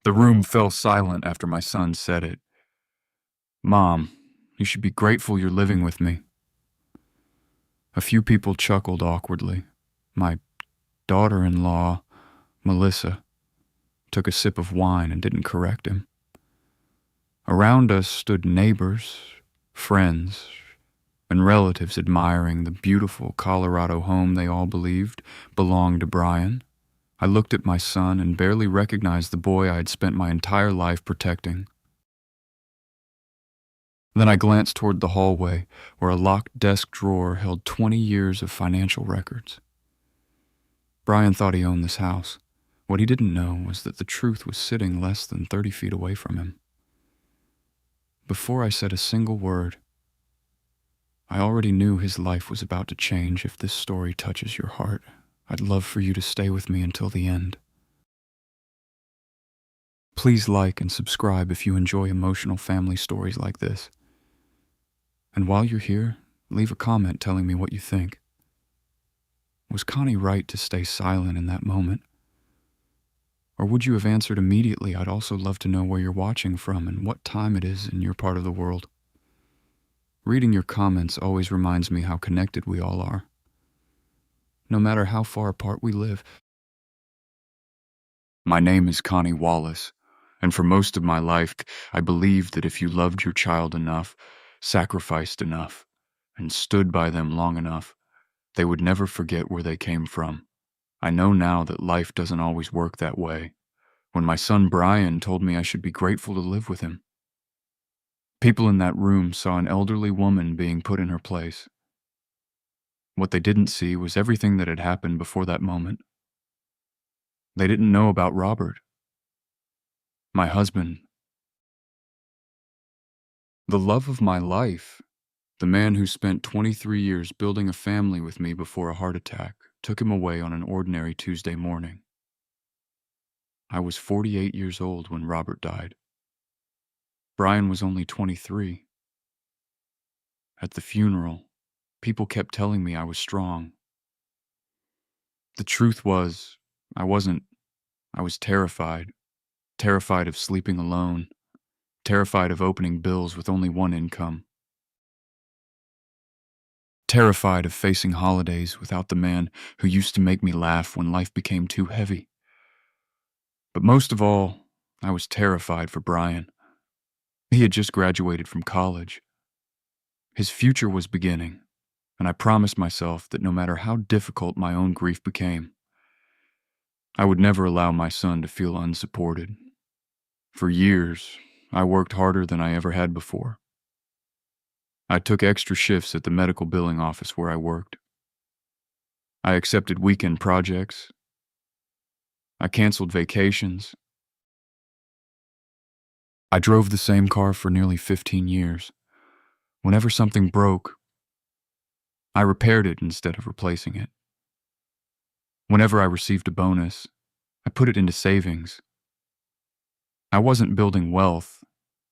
The room fell silent after my son said it. "Mom, you should be grateful you're living with me." A few people chuckled awkwardly. My daughter-in-law, Melissa, took a sip of wine and didn't correct him. Around us stood neighbors, friends, and relatives admiring the beautiful Colorado home they all believed belonged to Brian. I looked at my son and barely recognized the boy I had spent my entire life protecting. Then I glanced toward the hallway, where a locked desk drawer held 20 years of financial records. Brian thought he owned this house. What he didn't know was that the truth was sitting less than 30 feet away from him. Before I said a single word, I already knew his life was about to change. If this story touches your heart, I'd love for you to stay with me until the end. Please like and subscribe if you enjoy emotional family stories like this. And while you're here, leave a comment telling me what you think. Was Connie right to stay silent in that moment? Or would you have answered immediately? I'd also love to know where you're watching from and what time it is in your part of the world. Reading your comments always reminds me how connected we all are, no matter how far apart we live. My name is Connie Wallace, and for most of my life, I believed that if you loved your child enough, sacrificed enough, and stood by them long enough, they would never forget where they came from. I know now that life doesn't always work that way. When my son Brian told me I should be grateful to live with him, people in that room saw an elderly woman being put in her place. What they didn't see was everything that had happened before that moment. They didn't know about Robert, my husband, the love of my life. The man who spent 23 years building a family with me before a heart attack took him away on an ordinary Tuesday morning. I was 48 years old when Robert died. Brian was only 23. At the funeral, people kept telling me I was strong. The truth was, I wasn't. I was terrified. Terrified of sleeping alone. Terrified of opening bills with only one income. Terrified of facing holidays without the man who used to make me laugh when life became too heavy. But most of all, I was terrified for Brian. He had just graduated from college. His future was beginning, and I promised myself that no matter how difficult my own grief became, I would never allow my son to feel unsupported. For years, I worked harder than I ever had before. I took extra shifts at the medical billing office where I worked. I accepted weekend projects. I canceled vacations. I drove the same car for nearly 15 years. Whenever something broke, I repaired it instead of replacing it. Whenever I received a bonus, I put it into savings. I wasn't building wealth.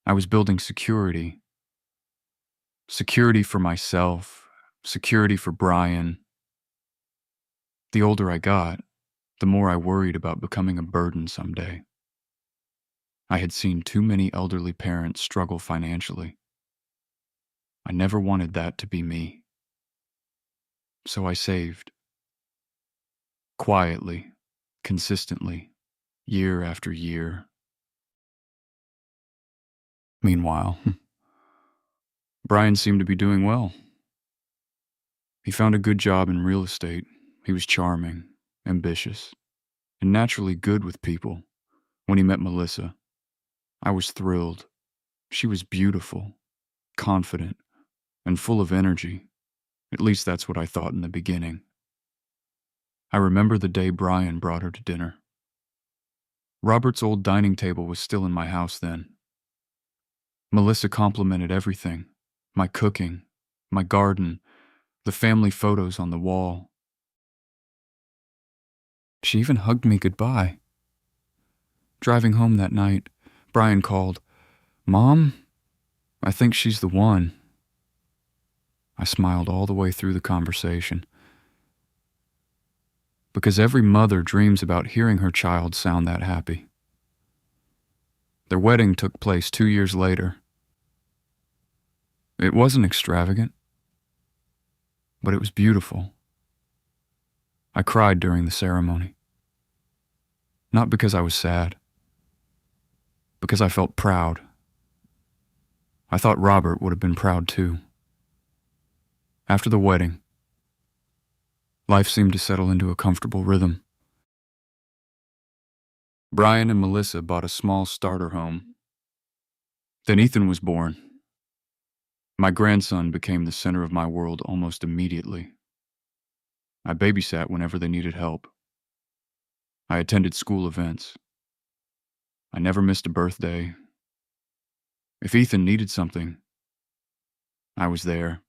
I was building security. Security for myself, security for Brian. The older I got, the more I worried about becoming a burden someday. I had seen too many elderly parents struggle financially. I never wanted that to be me. So I saved. Quietly, consistently, year after year. Meanwhile, Brian seemed to be doing well. He found a good job in real estate. He was charming, ambitious, and naturally good with people. When he met Melissa, I was thrilled. She was beautiful, confident, and full of energy. At least that's what I thought in the beginning. I remember the day Brian brought her to dinner. Robert's old dining table was still in my house then. Melissa complimented everything: my cooking, my garden, the family photos on the wall. She even hugged me goodbye. Driving home that night, Brian called, "Mom, I think she's the one." I smiled all the way through the conversation, because every mother dreams about hearing her child sound that happy. Their wedding took place 2 years later. It wasn't extravagant, but it was beautiful. I cried during the ceremony. Not because I was sad, because I felt proud. I thought Robert would have been proud too. After the wedding, life seemed to settle into a comfortable rhythm. Brian and Melissa bought a small starter home. Then Ethan was born. My grandson became the center of my world almost immediately. I babysat whenever they needed help. I attended school events. I never missed a birthday. If Ethan needed something, I was there.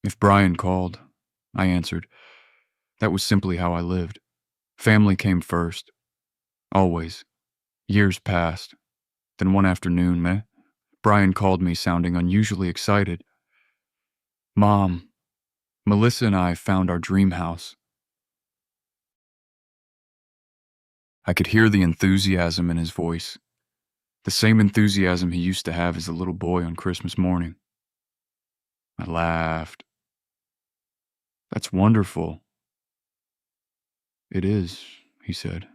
If Brian called, I answered. That was simply how I lived. Family came first. Always. Years passed. Then one afternoon, Brian called me sounding unusually excited. "Mom, Melissa and I found our dream house." I could hear the enthusiasm in his voice, the same enthusiasm he used to have as a little boy on Christmas morning. I laughed. "That's wonderful." "It is," he said.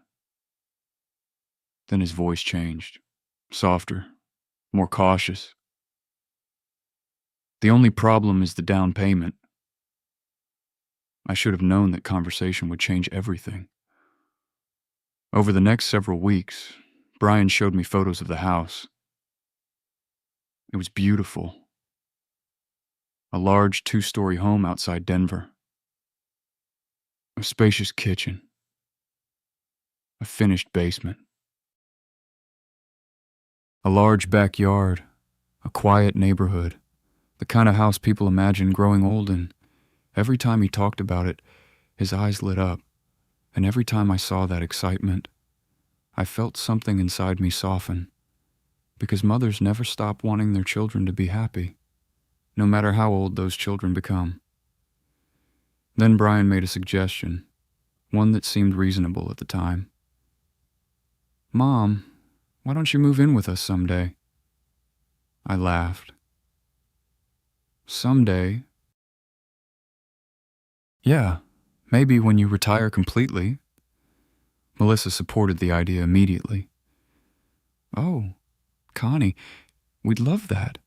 Then his voice changed, softer, more cautious. "The only problem is the down payment." I should have known that conversation would change everything. Over the next several weeks, Brian showed me photos of the house. It was beautiful. A large 2-story home outside Denver. A spacious kitchen. A finished basement. A large backyard. A quiet neighborhood. The kind of house people imagine growing old in. Every time he talked about it, his eyes lit up. And every time I saw that excitement, I felt something inside me soften. Because mothers never stop wanting their children to be happy, no matter how old those children become. Then Brian made a suggestion, one that seemed reasonable at the time. "Mom, why don't you move in with us someday?" I laughed. "Someday?" "Yeah, maybe when you retire completely." Melissa supported the idea immediately. "Oh, Connie, we'd love that."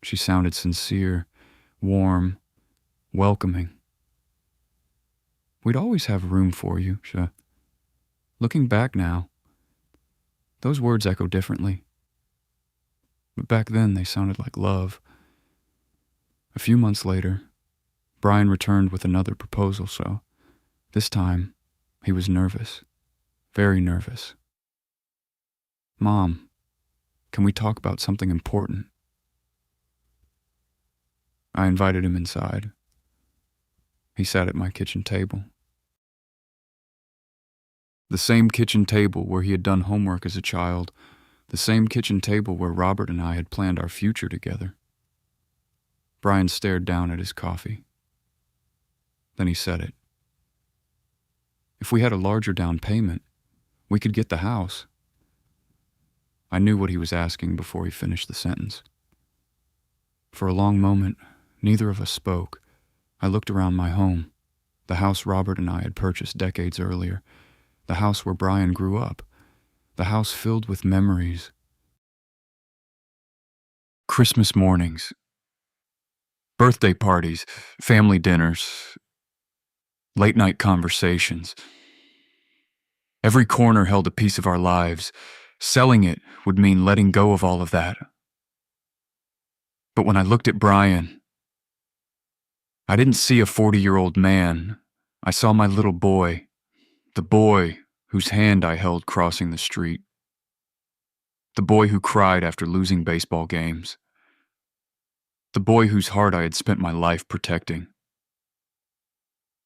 She sounded sincere, warm, welcoming. "We'd always have room for you, Looking back now, those words echo differently. But back then they sounded like love. A few months later, Brian returned with another proposal, so this time he was nervous, very nervous. "Mom, can we talk about something important?" I invited him inside. He sat at my kitchen table. The same kitchen table where he had done homework as a child, the same kitchen table where Robert and I had planned our future together. Brian stared down at his coffee. Then he said it. "If we had a larger down payment, we could get the house." I knew what he was asking before he finished the sentence. For a long moment, neither of us spoke. I looked around my home, the house Robert and I had purchased decades earlier, the house where Brian grew up, the house filled with memories. Christmas mornings, birthday parties, family dinners, late-night conversations. Every corner held a piece of our lives. Selling it would mean letting go of all of that. But when I looked at Brian, I didn't see a 40-year-old man. I saw my little boy, the boy whose hand I held crossing the street. The boy who cried after losing baseball games. The boy whose heart I had spent my life protecting.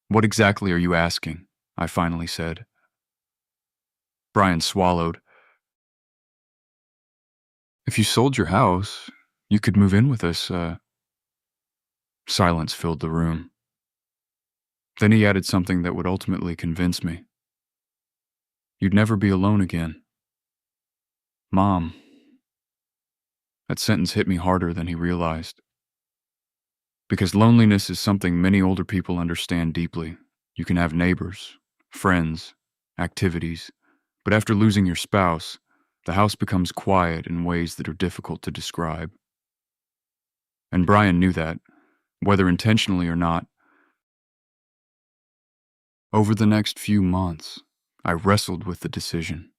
"What exactly are you asking?" I finally said. Brian swallowed. "If you sold your house, you could move in with us, Silence filled the room. Then he added something that would ultimately convince me. "You'd never be alone again." Mom. That sentence hit me harder than he realized. Because loneliness is something many older people understand deeply. You can have neighbors, friends, activities, but after losing your spouse, the house becomes quiet in ways that are difficult to describe. And Brian knew that, whether intentionally or not. Over the next few months, I wrestled with the decision.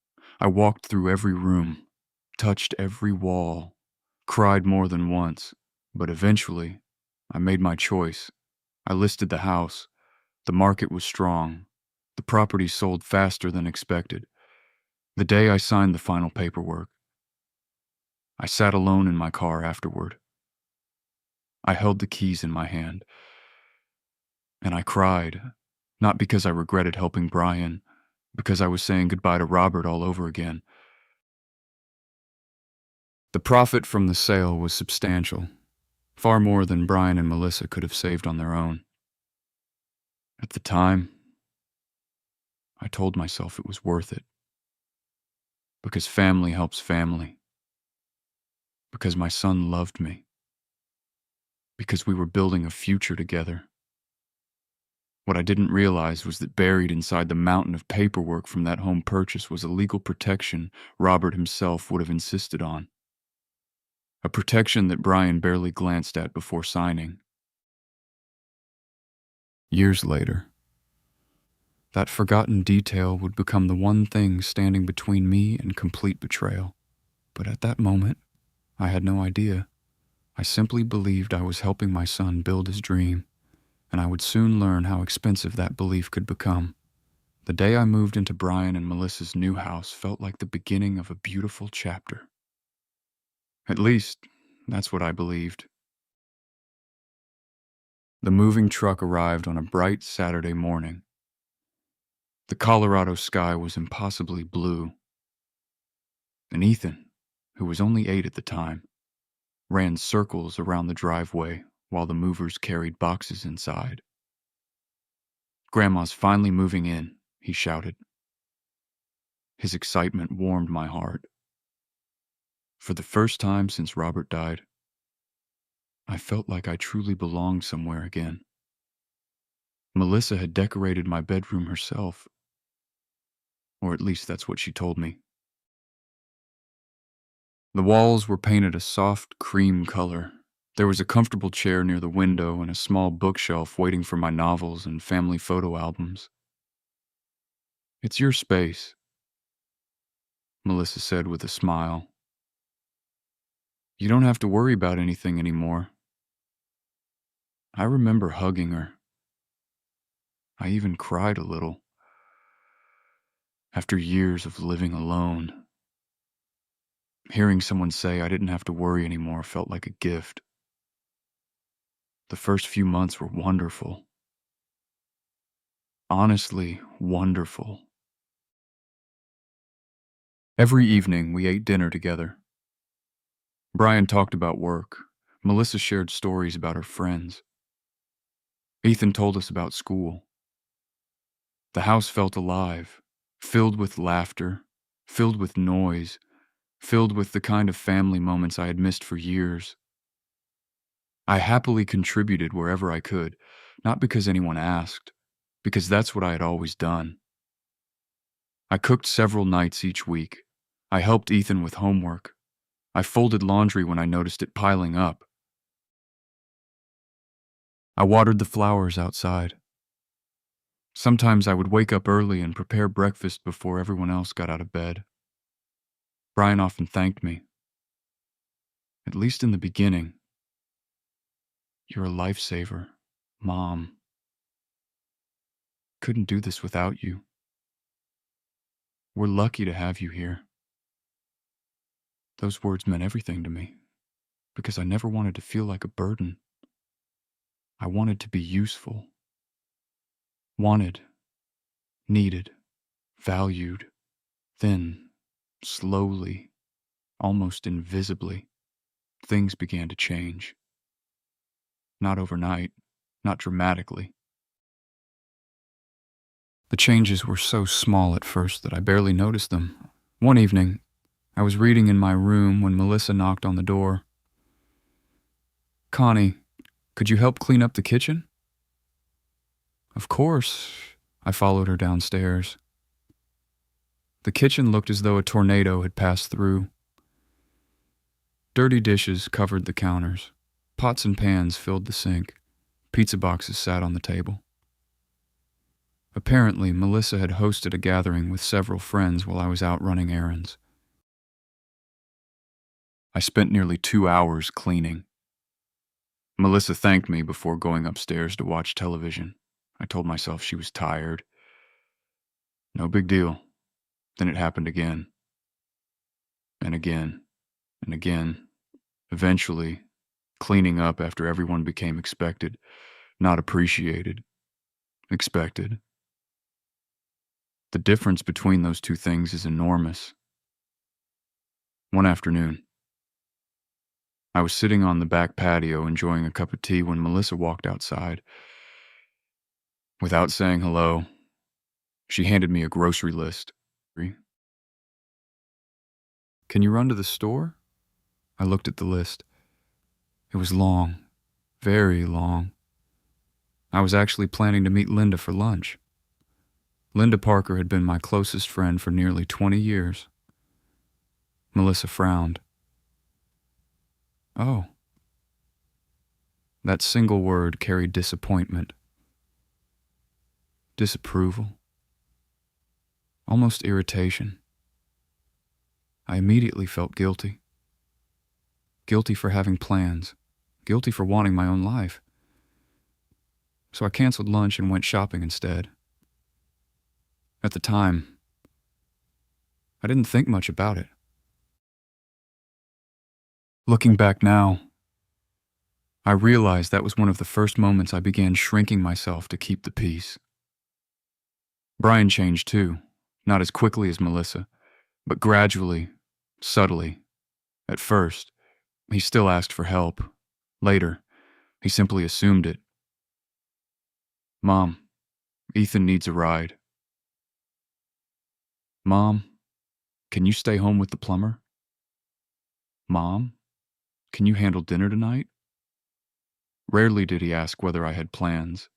I walked through every room, touched every wall, cried more than once, but eventually, I made my choice. I listed the house. The market was strong. The property sold faster than expected. The day I signed the final paperwork, I sat alone in my car afterward. I held the keys in my hand, and I cried, not because I regretted helping Brian, because I was saying goodbye to Robert all over again. The profit from the sale was substantial, far more than Brian and Melissa could have saved on their own. At the time, I told myself it was worth it. Because family helps family. Because my son loved me. Because we were building a future together. What I didn't realize was that buried inside the mountain of paperwork from that home purchase was a legal protection Robert himself would have insisted on. A protection that Brian barely glanced at before signing. Years later, that forgotten detail would become the one thing standing between me and complete betrayal. But at that moment, I had no idea. I simply believed I was helping my son build his dream, and I would soon learn how expensive that belief could become. The day I moved into Brian and Melissa's new house felt like the beginning of a beautiful chapter. At least, that's what I believed. The moving truck arrived on a bright Saturday morning. The Colorado sky was impossibly blue, and Ethan, who was only 8 at the time, ran circles around the driveway while the movers carried boxes inside. "Grandma's finally moving in," he shouted. His excitement warmed my heart. For the first time since Robert died, I felt like I truly belonged somewhere again. Melissa had decorated my bedroom herself, or at least that's what she told me. The walls were painted a soft cream color. There was a comfortable chair near the window and a small bookshelf waiting for my novels and family photo albums. "It's your space," Melissa said with a smile. "You don't have to worry about anything anymore." I remember hugging her. I even cried a little. After years of living alone, hearing someone say I didn't have to worry anymore felt like a gift. The first few months were wonderful. Honestly, wonderful. Every evening, we ate dinner together. Brian talked about work. Melissa shared stories about her friends. Ethan told us about school. The house felt alive, filled with laughter, filled with noise, filled with the kind of family moments I had missed for years. I happily contributed wherever I could, not because anyone asked, because that's what I had always done. I cooked several nights each week. I helped Ethan with homework. I folded laundry when I noticed it piling up. I watered the flowers outside. Sometimes I would wake up early and prepare breakfast before everyone else got out of bed. Brian often thanked me. "At least in the beginning. You're a lifesaver, Mom. Couldn't do this without you. We're lucky to have you here." Those words meant everything to me, because I never wanted to feel like a burden. I wanted to be useful. Wanted, needed, valued. Then, slowly, almost invisibly, things began to change. Not overnight, not dramatically. The changes were so small at first that I barely noticed them. One evening, I was reading in my room when Melissa knocked on the door. "Connie, could you help clean up the kitchen?" Of course. I followed her downstairs. The kitchen looked as though a tornado had passed through. Dirty dishes covered the counters. Pots and pans filled the sink. Pizza boxes sat on the table. Apparently, Melissa had hosted a gathering with several friends while I was out running errands. I spent nearly 2 hours cleaning. Melissa thanked me before going upstairs to watch television. I told myself she was tired. No big deal. Then it happened again. And again. And again. Eventually, cleaning up after everyone became expected, not appreciated. Expected. The difference between those two things is enormous. One afternoon, I was sitting on the back patio enjoying a cup of tea when Melissa walked outside. Without saying hello, she handed me a grocery list. "Can you run to the store?" I looked at the list. It was long, very long. I was actually planning to meet Linda for lunch. Linda Parker had been my closest friend for nearly 20 years. Melissa frowned. "Oh." That single word carried disappointment, disapproval, almost irritation. I immediately felt guilty. Guilty for having plans. Guilty for wanting my own life. So I canceled lunch and went shopping instead. At the time, I didn't think much about it. Looking back now, I realized that was one of the first moments I began shrinking myself to keep the peace. Brian changed too, not as quickly as Melissa, but gradually, subtly. At first, he still asked for help. Later, he simply assumed it. "Mom, Ethan needs a ride." "Mom, can you stay home with the plumber?" "Mom, can you handle dinner tonight?" Rarely did he ask whether I had plans,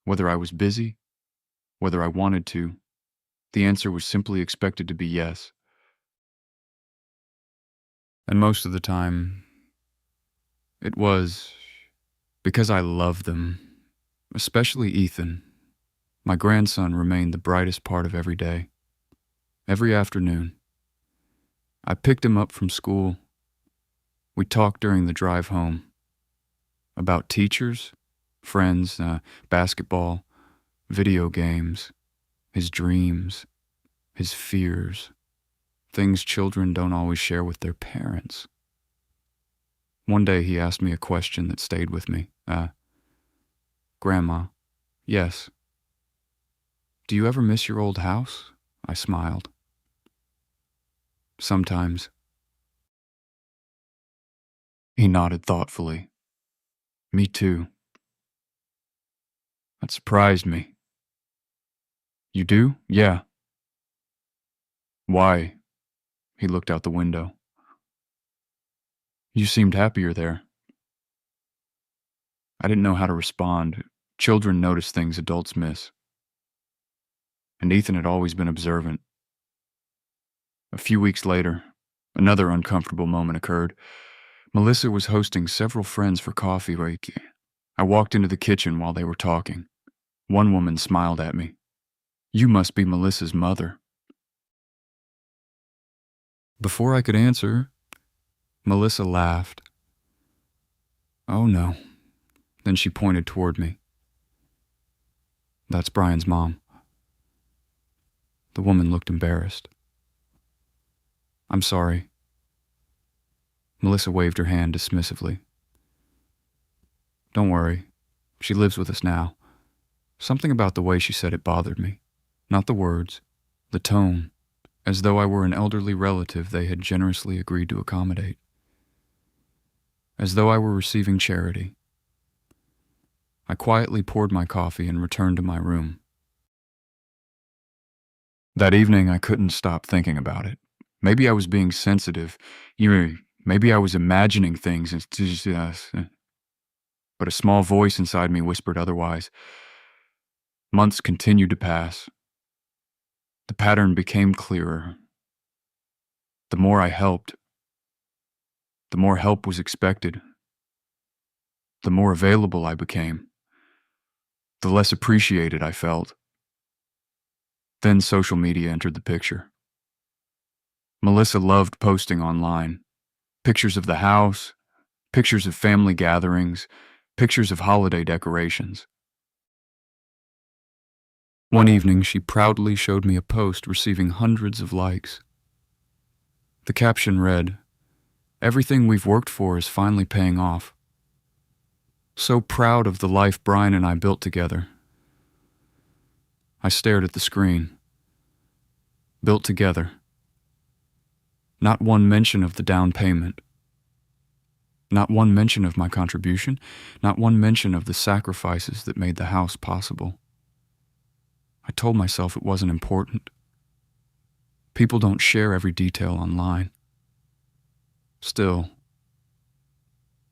whether I was busy, whether I wanted to. The answer was simply expected to be yes. And most of the time, it was because I loved them, especially Ethan. My grandson remained the brightest part of every day. Every afternoon, I picked him up from school. We talked during the drive home about teachers, friends, basketball, video games, his dreams, his fears, things children don't always share with their parents. One day he asked me a question that stayed with me. "Grandma, yes. Do you ever miss your old house?" I smiled. "Sometimes." He nodded thoughtfully. "Me too." That surprised me. "You do?" "Yeah." "Why?" He looked out the window. "You seemed happier there." I didn't know how to respond. Children notice things adults miss. And Ethan had always been observant. A few weeks later, another uncomfortable moment occurred. Melissa was hosting several friends for coffee break. I walked into the kitchen while they were talking. One woman smiled at me. "You must be Melissa's mother." Before I could answer, Melissa laughed. "Oh no." Then she pointed toward me. "That's Brian's mom." The woman looked embarrassed. "I'm sorry." Melissa waved her hand dismissively. "Don't worry. She lives with us now." Something about the way she said it bothered me. Not the words, the tone, as though I were an elderly relative they had generously agreed to accommodate. As though I were receiving charity. I quietly poured my coffee and returned to my room. That evening, I couldn't stop thinking about it. Maybe I was being sensitive. Maybe I was imagining things. But a small voice inside me whispered otherwise. Months continued to pass. The pattern became clearer. The more I helped, the more help was expected. The more available I became, the less appreciated I felt. Then social media entered the picture. Melissa loved posting online. Pictures of the house, pictures of family gatherings, pictures of holiday decorations. One evening, she proudly showed me a post receiving hundreds of likes. The caption read, "Everything we've worked for is finally paying off. So proud of the life Brian and I built together." I stared at the screen. Built together. Not one mention of the down payment. Not one mention of my contribution. Not one mention of the sacrifices that made the house possible. I told myself it wasn't important. People don't share every detail online. Still,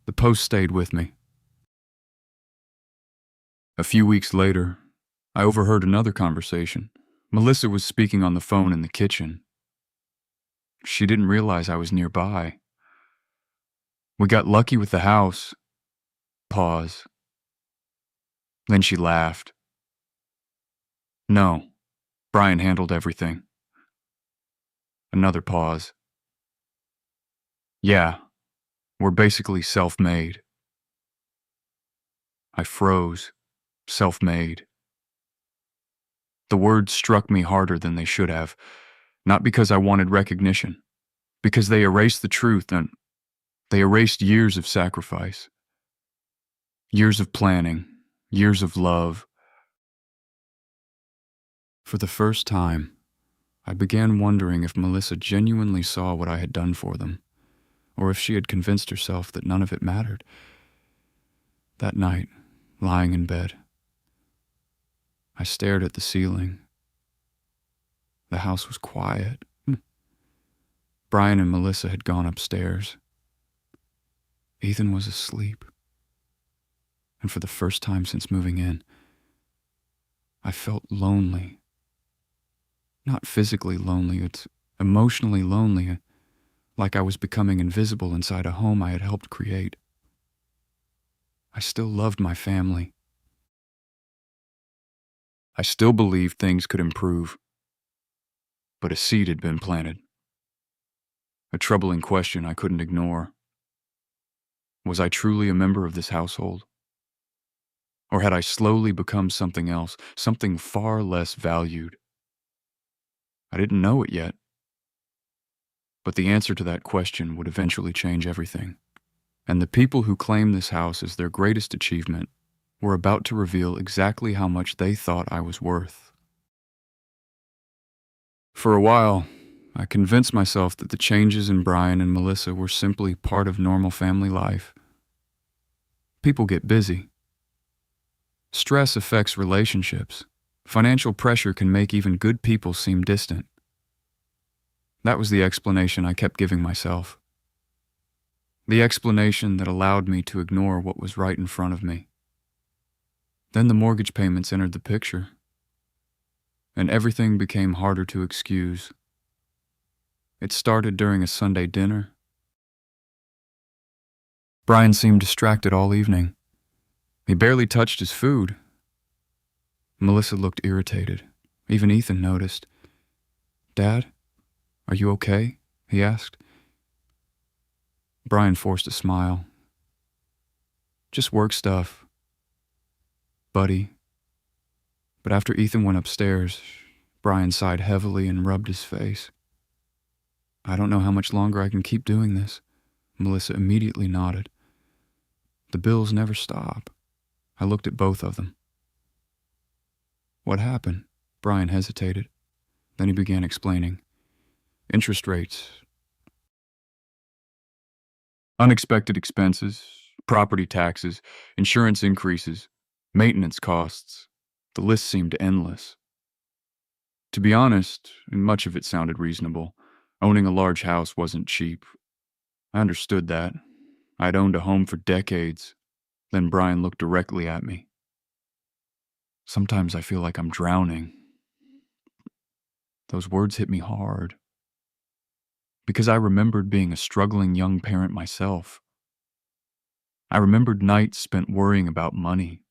the post stayed with me. A few weeks later, I overheard another conversation. Melissa was speaking on the phone in the kitchen. She didn't realize I was nearby. "We got lucky with the house." Pause. Then she laughed. "No, Brian handled everything." Another pause. "Yeah, we're basically self-made." I froze. Self-made. The words struck me harder than they should have, not because I wanted recognition, because they erased the truth and they erased years of sacrifice, years of planning, years of love. For the first time, I began wondering if Melissa genuinely saw what I had done for them, or if she had convinced herself that none of it mattered. That night, lying in bed, I stared at the ceiling. The house was quiet. Brian and Melissa had gone upstairs. Ethan was asleep. And for the first time since moving in, I felt lonely. Not physically lonely, it's emotionally lonely, like I was becoming invisible inside a home I had helped create. I still loved my family. I still believed things could improve. But a seed had been planted. A troubling question I couldn't ignore. Was I truly a member of this household? Or had I slowly become something else, something far less valued? I didn't know it yet. But the answer to that question would eventually change everything. And the people who claim this house as their greatest achievement were about to reveal exactly how much they thought I was worth. For a while, I convinced myself that the changes in Brian and Melissa were simply part of normal family life. People get busy. Stress affects relationships. Financial pressure can make even good people seem distant. That was the explanation I kept giving myself. The explanation that allowed me to ignore what was right in front of me. Then the mortgage payments entered the picture, and everything became harder to excuse. It started during a Sunday dinner. Brian seemed distracted all evening. He barely touched his food. Melissa looked irritated. Even Ethan noticed. "Dad, are you okay?" he asked. Brian forced a smile. "Just work stuff, buddy." But after Ethan went upstairs, Brian sighed heavily and rubbed his face. "I don't know how much longer I can keep doing this." Melissa immediately nodded. "The bills never stop." I looked at both of them. "What happened?" Brian hesitated. Then he began explaining. "Interest rates, unexpected expenses, property taxes, insurance increases, maintenance costs. The list seemed endless. To be honest, much of it sounded reasonable. Owning a large house wasn't cheap. I understood that. I'd owned a home for decades. Then Brian looked directly at me. Sometimes I feel like I'm drowning. Those words hit me hard. Because I remembered being a struggling young parent myself. I remembered nights spent worrying about money.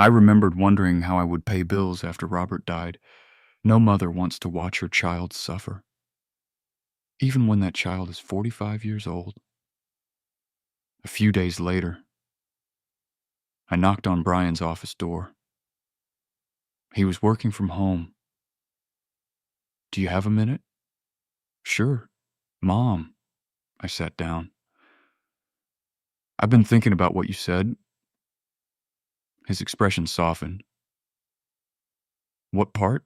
I remembered wondering how I would pay bills after Robert died. No mother wants to watch her child suffer, even when that child is 45 years old. A few days later, I knocked on Brian's office door. He was working from home. "Do you have a minute?" "Sure." "Mom." I sat down. "I've been thinking about what you said." His expression softened. "What part?"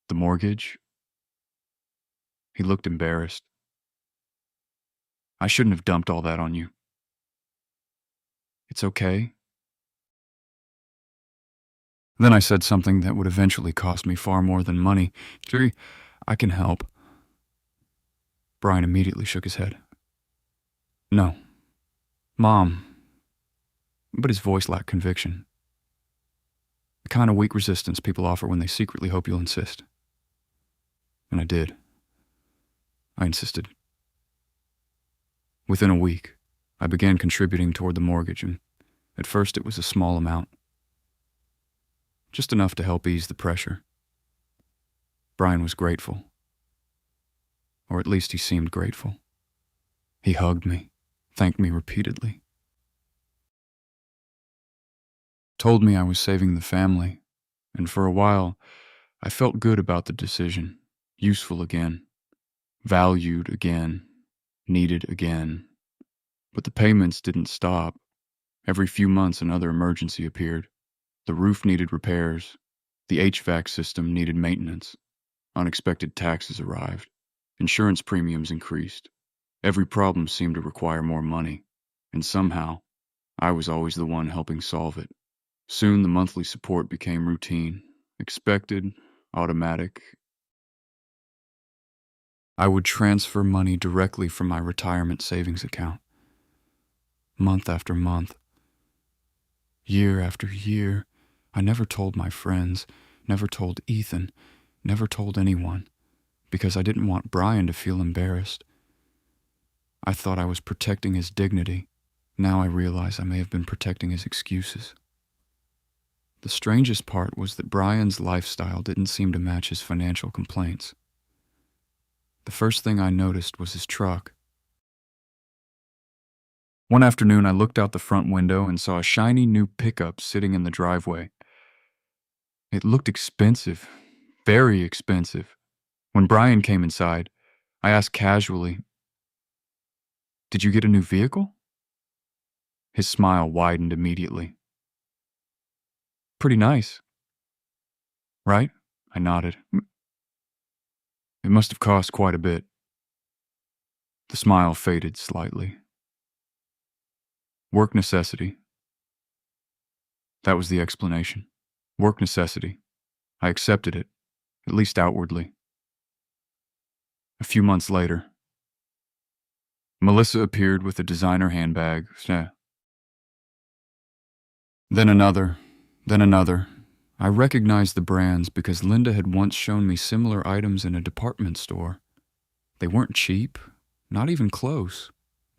"The mortgage." He looked embarrassed. "I shouldn't have dumped all that on you." "It's okay." Then I said something that would eventually cost me far more than money. "Jerry, I can help." Brian immediately shook his head. "No. Mom." But his voice lacked conviction. The kind of weak resistance people offer when they secretly hope you'll insist. And I did. I insisted. Within a week, I began contributing toward the mortgage, and at first it was a small amount. Just enough to help ease the pressure. Brian was grateful. Or at least he seemed grateful. He hugged me, thanked me repeatedly. Told me I was saving the family, and for a while, I felt good about the decision. Useful again. Valued again. Needed again. But the payments didn't stop. Every few months another emergency appeared. The roof needed repairs. The HVAC system needed maintenance. Unexpected taxes arrived. Insurance premiums increased. Every problem seemed to require more money. And somehow, I was always the one helping solve it. Soon the monthly support became routine. Expected, automatic. I would transfer money directly from my retirement savings account. Month after month. Year after year. I never told my friends, never told Ethan, never told anyone, because I didn't want Brian to feel embarrassed. I thought I was protecting his dignity. Now I realize I may have been protecting his excuses. The strangest part was that Brian's lifestyle didn't seem to match his financial complaints. The first thing I noticed was his truck. One afternoon, I looked out the front window and saw a shiny new pickup sitting in the driveway. It looked expensive, very expensive. When Brian came inside, I asked casually, "Did you get a new vehicle?" His smile widened immediately. "Pretty nice." "Right?" I nodded. "It must have cost quite a bit." The smile faded slightly. "Work necessity." That was the explanation. Work necessity. I accepted it, at least outwardly. A few months later, Melissa appeared with a designer handbag. Then another, then another. I recognized the brands because Linda had once shown me similar items in a department store. They weren't cheap, not even close.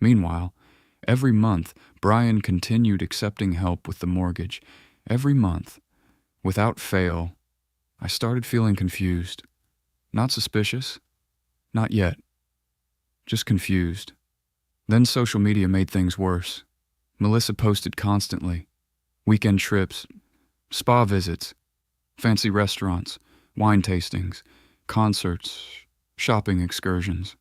Meanwhile, every month, Brian continued accepting help with the mortgage. Every month, without fail, I started feeling confused. Not suspicious. Not yet. Just confused. Then social media made things worse. Melissa posted constantly. Weekend trips, spa visits, fancy restaurants, wine tastings, concerts, shopping excursions.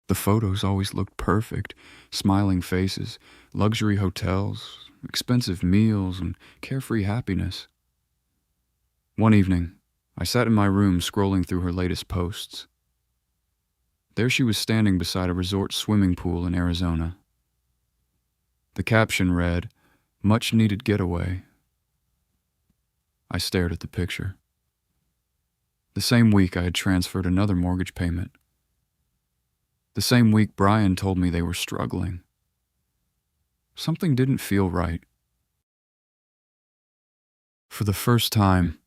The photos always looked perfect. Smiling faces, luxury hotels, expensive meals, and carefree happiness. One evening, I sat in my room scrolling through her latest posts. There she was standing beside a resort swimming pool in Arizona. The caption read, "Much needed getaway." I stared at the picture. The same week I had transferred another mortgage payment. The same week Brian told me they were struggling. Something didn't feel right. For the first time,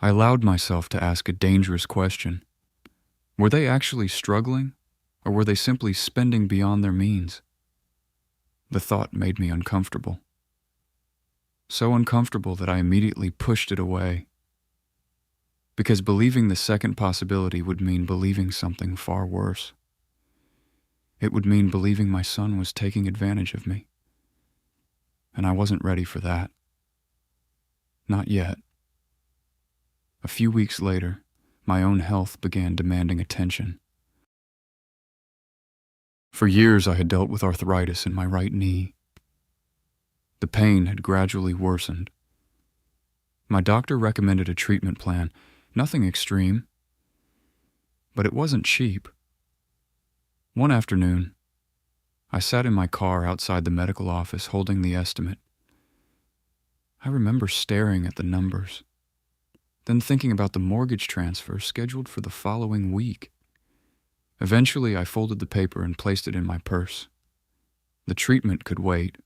I allowed myself to ask a dangerous question. Were they actually struggling, or were they simply spending beyond their means? The thought made me uncomfortable. So uncomfortable that I immediately pushed it away. Because believing the second possibility would mean believing something far worse. It would mean believing my son was taking advantage of me. And I wasn't ready for that. Not yet. A few weeks later, my own health began demanding attention. For years I had dealt with arthritis in my right knee. The pain had gradually worsened. My doctor recommended a treatment plan, nothing extreme, but it wasn't cheap. One afternoon, I sat in my car outside the medical office holding the estimate. I remember staring at the numbers, then thinking about the mortgage transfer scheduled for the following week. Eventually, I folded the paper and placed it in my purse. The treatment could wait.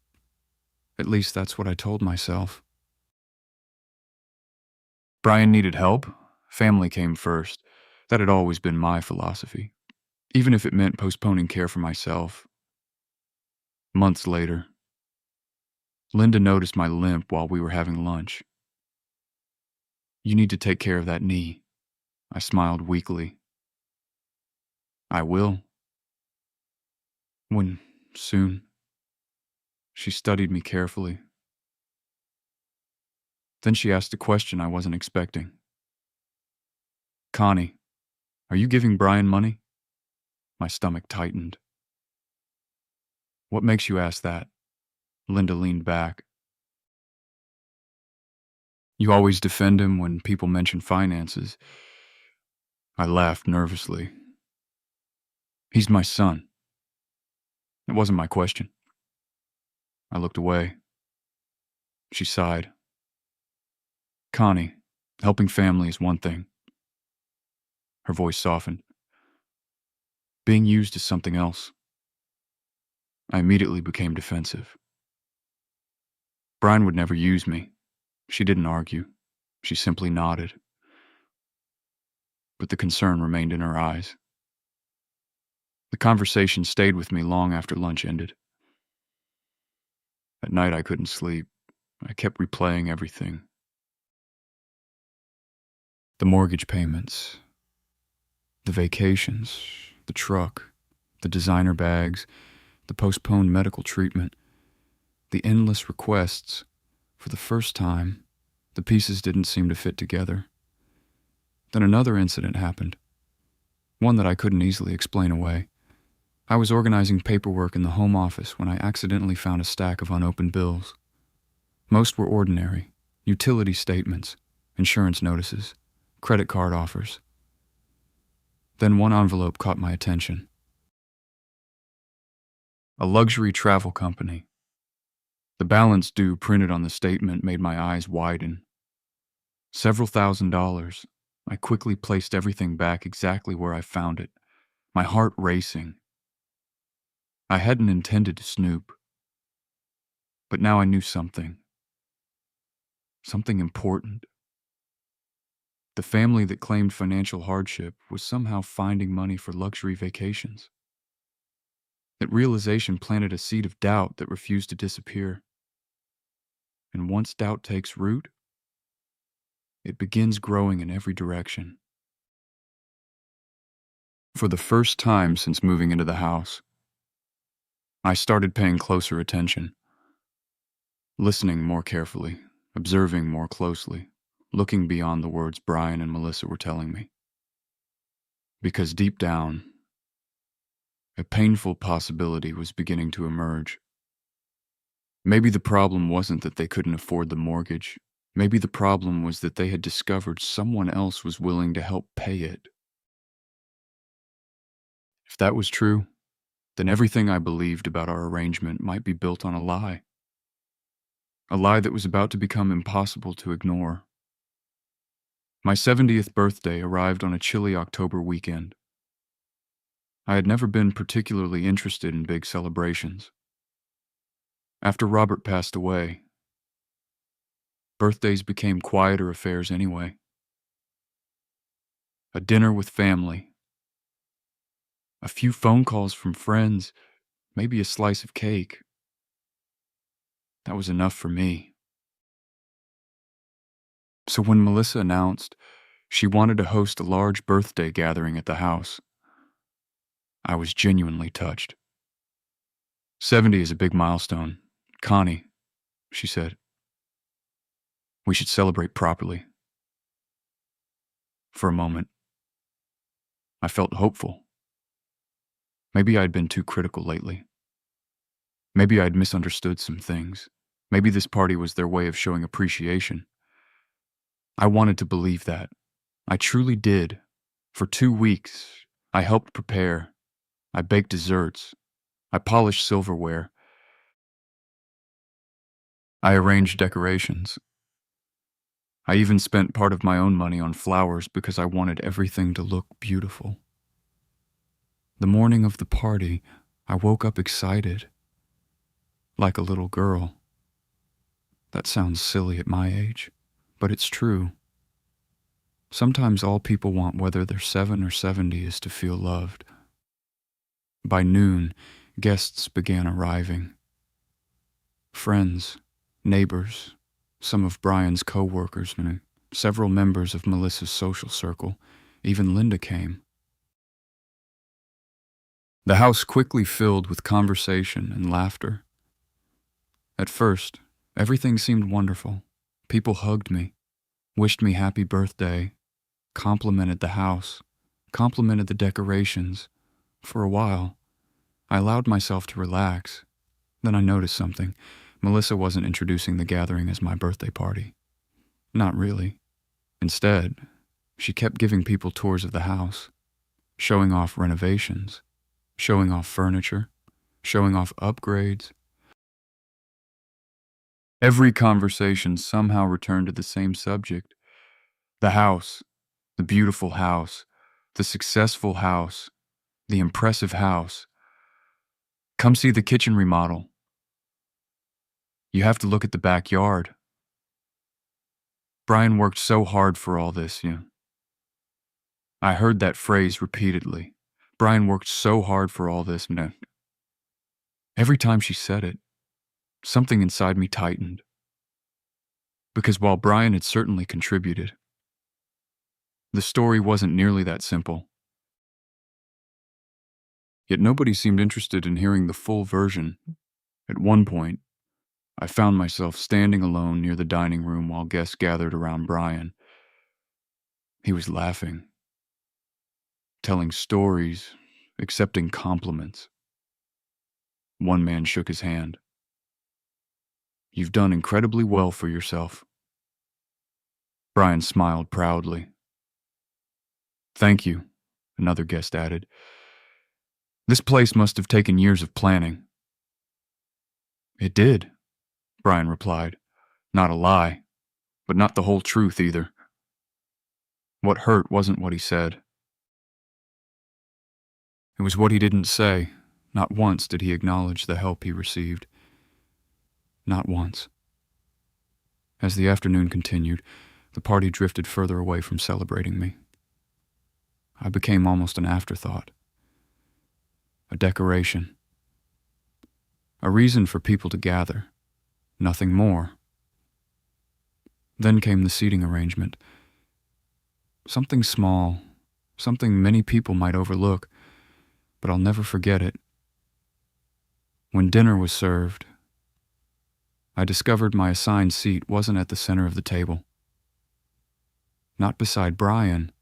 At least that's what I told myself. Brian needed help. Family came first. That had always been my philosophy, even if it meant postponing care for myself. Months later, Linda noticed my limp while we were having lunch. "You need to take care of that knee." I smiled weakly. "I will." "When soon?" She studied me carefully. Then she asked a question I wasn't expecting. "Connie, are you giving Brian money?" My stomach tightened. "What makes you ask that?" Linda leaned back. "You always defend him when people mention finances." I laughed nervously. "He's my son." It wasn't my question. I looked away. She sighed. "Connie, helping family is one thing." Her voice softened. "Being used is something else." I immediately became defensive. "Brian would never use me." She didn't argue. She simply nodded. But the concern remained in her eyes. The conversation stayed with me long after lunch ended. At night I couldn't sleep. I kept replaying everything. The mortgage payments, the vacations, the truck, the designer bags, the postponed medical treatment, the endless requests. For the first time, the pieces didn't seem to fit together. Then another incident happened, one that I couldn't easily explain away. I was organizing paperwork in the home office when I accidentally found a stack of unopened bills. Most were ordinary: utility statements, insurance notices, credit card offers. Then one envelope caught my attention. A luxury travel company. The balance due printed on the statement made my eyes widen. Several $1,000s. I quickly placed everything back exactly where I found it, my heart racing. I hadn't intended to snoop, but now I knew something. Something important. The family that claimed financial hardship was somehow finding money for luxury vacations. That realization planted a seed of doubt that refused to disappear. And once doubt takes root, it begins growing in every direction. For the first time since moving into the house, I started paying closer attention, listening more carefully, observing more closely, looking beyond the words Brian and Melissa were telling me. Because deep down, a painful possibility was beginning to emerge. Maybe the problem wasn't that they couldn't afford the mortgage. Maybe the problem was that they had discovered someone else was willing to help pay it. If that was true, then everything I believed about our arrangement might be built on a lie. A lie that was about to become impossible to ignore. My 70th birthday arrived on a chilly October weekend. I had never been particularly interested in big celebrations. After Robert passed away, birthdays became quieter affairs anyway. A dinner with family, a few phone calls from friends, maybe a slice of cake. That was enough for me. So when Melissa announced she wanted to host a large birthday gathering at the house, I was genuinely touched. 70 is a big milestone. Connie, she said, we should celebrate properly. For a moment, I felt hopeful. Maybe I'd been too critical lately. Maybe I'd misunderstood some things. Maybe this party was their way of showing appreciation. I wanted to believe that. I truly did. For 2 weeks, I helped prepare. I baked desserts. I polished silverware. I arranged decorations. I even spent part of my own money on flowers because I wanted everything to look beautiful. The morning of the party, I woke up excited, like a little girl. That sounds silly at my age, but it's true. Sometimes all people want, whether they're 7 or 70, is to feel loved. By noon, guests began arriving. Friends, neighbors, some of Brian's co-workers, and several members of Melissa's social circle. Even Linda came. The house quickly filled with conversation and laughter. At first, everything seemed wonderful. People hugged me, wished me happy birthday, complimented the house, complimented the decorations. For a while, I allowed myself to relax. Then I noticed something. Melissa wasn't introducing the gathering as my birthday party. Not really. Instead, she kept giving people tours of the house, showing off renovations, showing off furniture, showing off upgrades. Every conversation somehow returned to the same subject. The house, the beautiful house, the successful house, the impressive house. Come see the kitchen remodel. You have to look at the backyard. Brian worked so hard for all this, I heard that phrase repeatedly. Brian worked so hard for all this. Every time she said it, something inside me tightened. Because while Brian had certainly contributed, the story wasn't nearly that simple. Yet nobody seemed interested in hearing the full version. At one point, I found myself standing alone near the dining room while guests gathered around Brian. He was laughing, telling stories, accepting compliments. One man shook his hand. You've done incredibly well for yourself. Brian smiled proudly. Thank you, another guest added. This place must have taken years of planning. It did, Brian replied. Not a lie, but not the whole truth either. What hurt wasn't what he said. It was what he didn't say. Not once did he acknowledge the help he received. Not once. As the afternoon continued, the party drifted further away from celebrating me. I became almost an afterthought. A decoration. A reason for people to gather. Nothing more. Then came the seating arrangement. Something small, something many people might overlook, but I'll never forget it. When dinner was served, I discovered my assigned seat wasn't at the center of the table. Not beside Brian.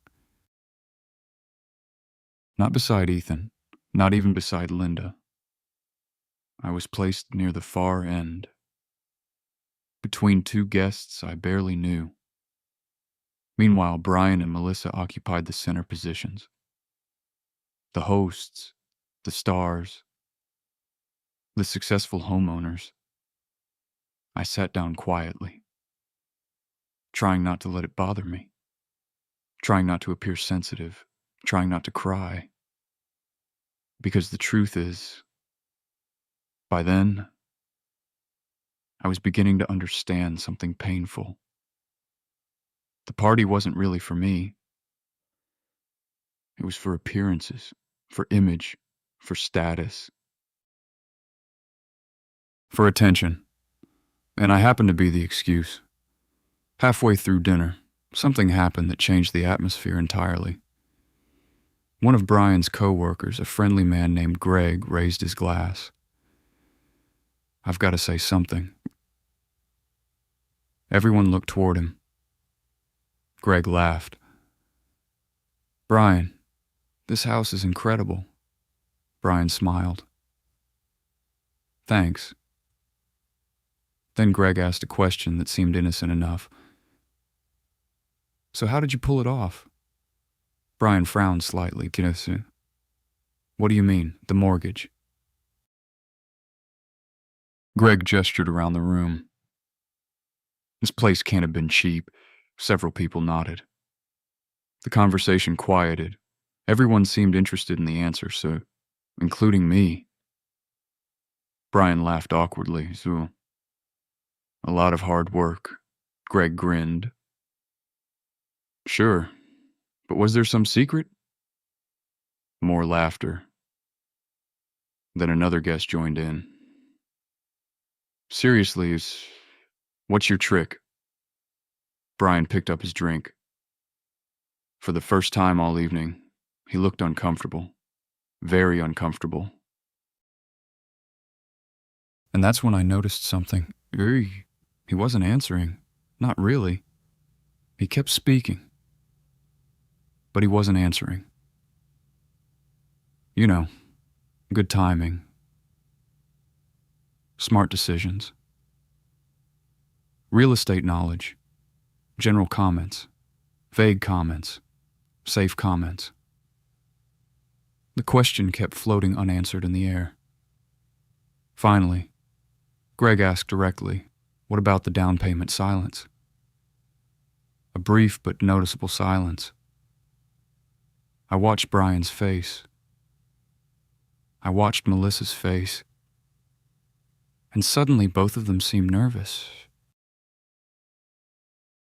Not beside Ethan. Not even beside Linda. I was placed near the far end, between two guests I barely knew. Meanwhile, Brian and Melissa occupied the center positions. The hosts, the stars, the successful homeowners. I sat down quietly, trying not to let it bother me. trying not to appear sensitive, trying not to cry. Because the truth is, by then, I was beginning to understand something painful. The party wasn't really for me. It was for appearances, for image, for status, for attention. And I happened to be the excuse. Halfway through dinner, something happened that changed the atmosphere entirely. One of Brian's co-workers, a friendly man named Greg, raised his glass. I've got to say something. Everyone looked toward him. Greg laughed. Brian, this house is incredible. Brian smiled. Thanks. Then Greg asked a question that seemed innocent enough. So how did you pull it off? Brian frowned slightly. What do you mean, the mortgage? Greg gestured around the room. This place can't have been cheap. Several people nodded. The conversation quieted. Everyone seemed interested in the answer, so, including me. Brian laughed awkwardly. So, a lot of hard work. Greg grinned. Sure, but was there some secret? More laughter. Then another guest joined in. Seriously, what's your trick? Brian picked up his drink. For the first time all evening, he looked uncomfortable. Very uncomfortable. And that's when I noticed something. He wasn't answering. Not really. He kept speaking. But he wasn't answering. You know, good timing. Smart decisions. Real estate knowledge. General comments. Vague comments. Safe comments. The question kept floating unanswered in the air. Finally, Greg asked directly, what about the down payment silence? A brief but noticeable silence. I watched Brian's face. I watched Melissa's face. And suddenly both of them seemed nervous.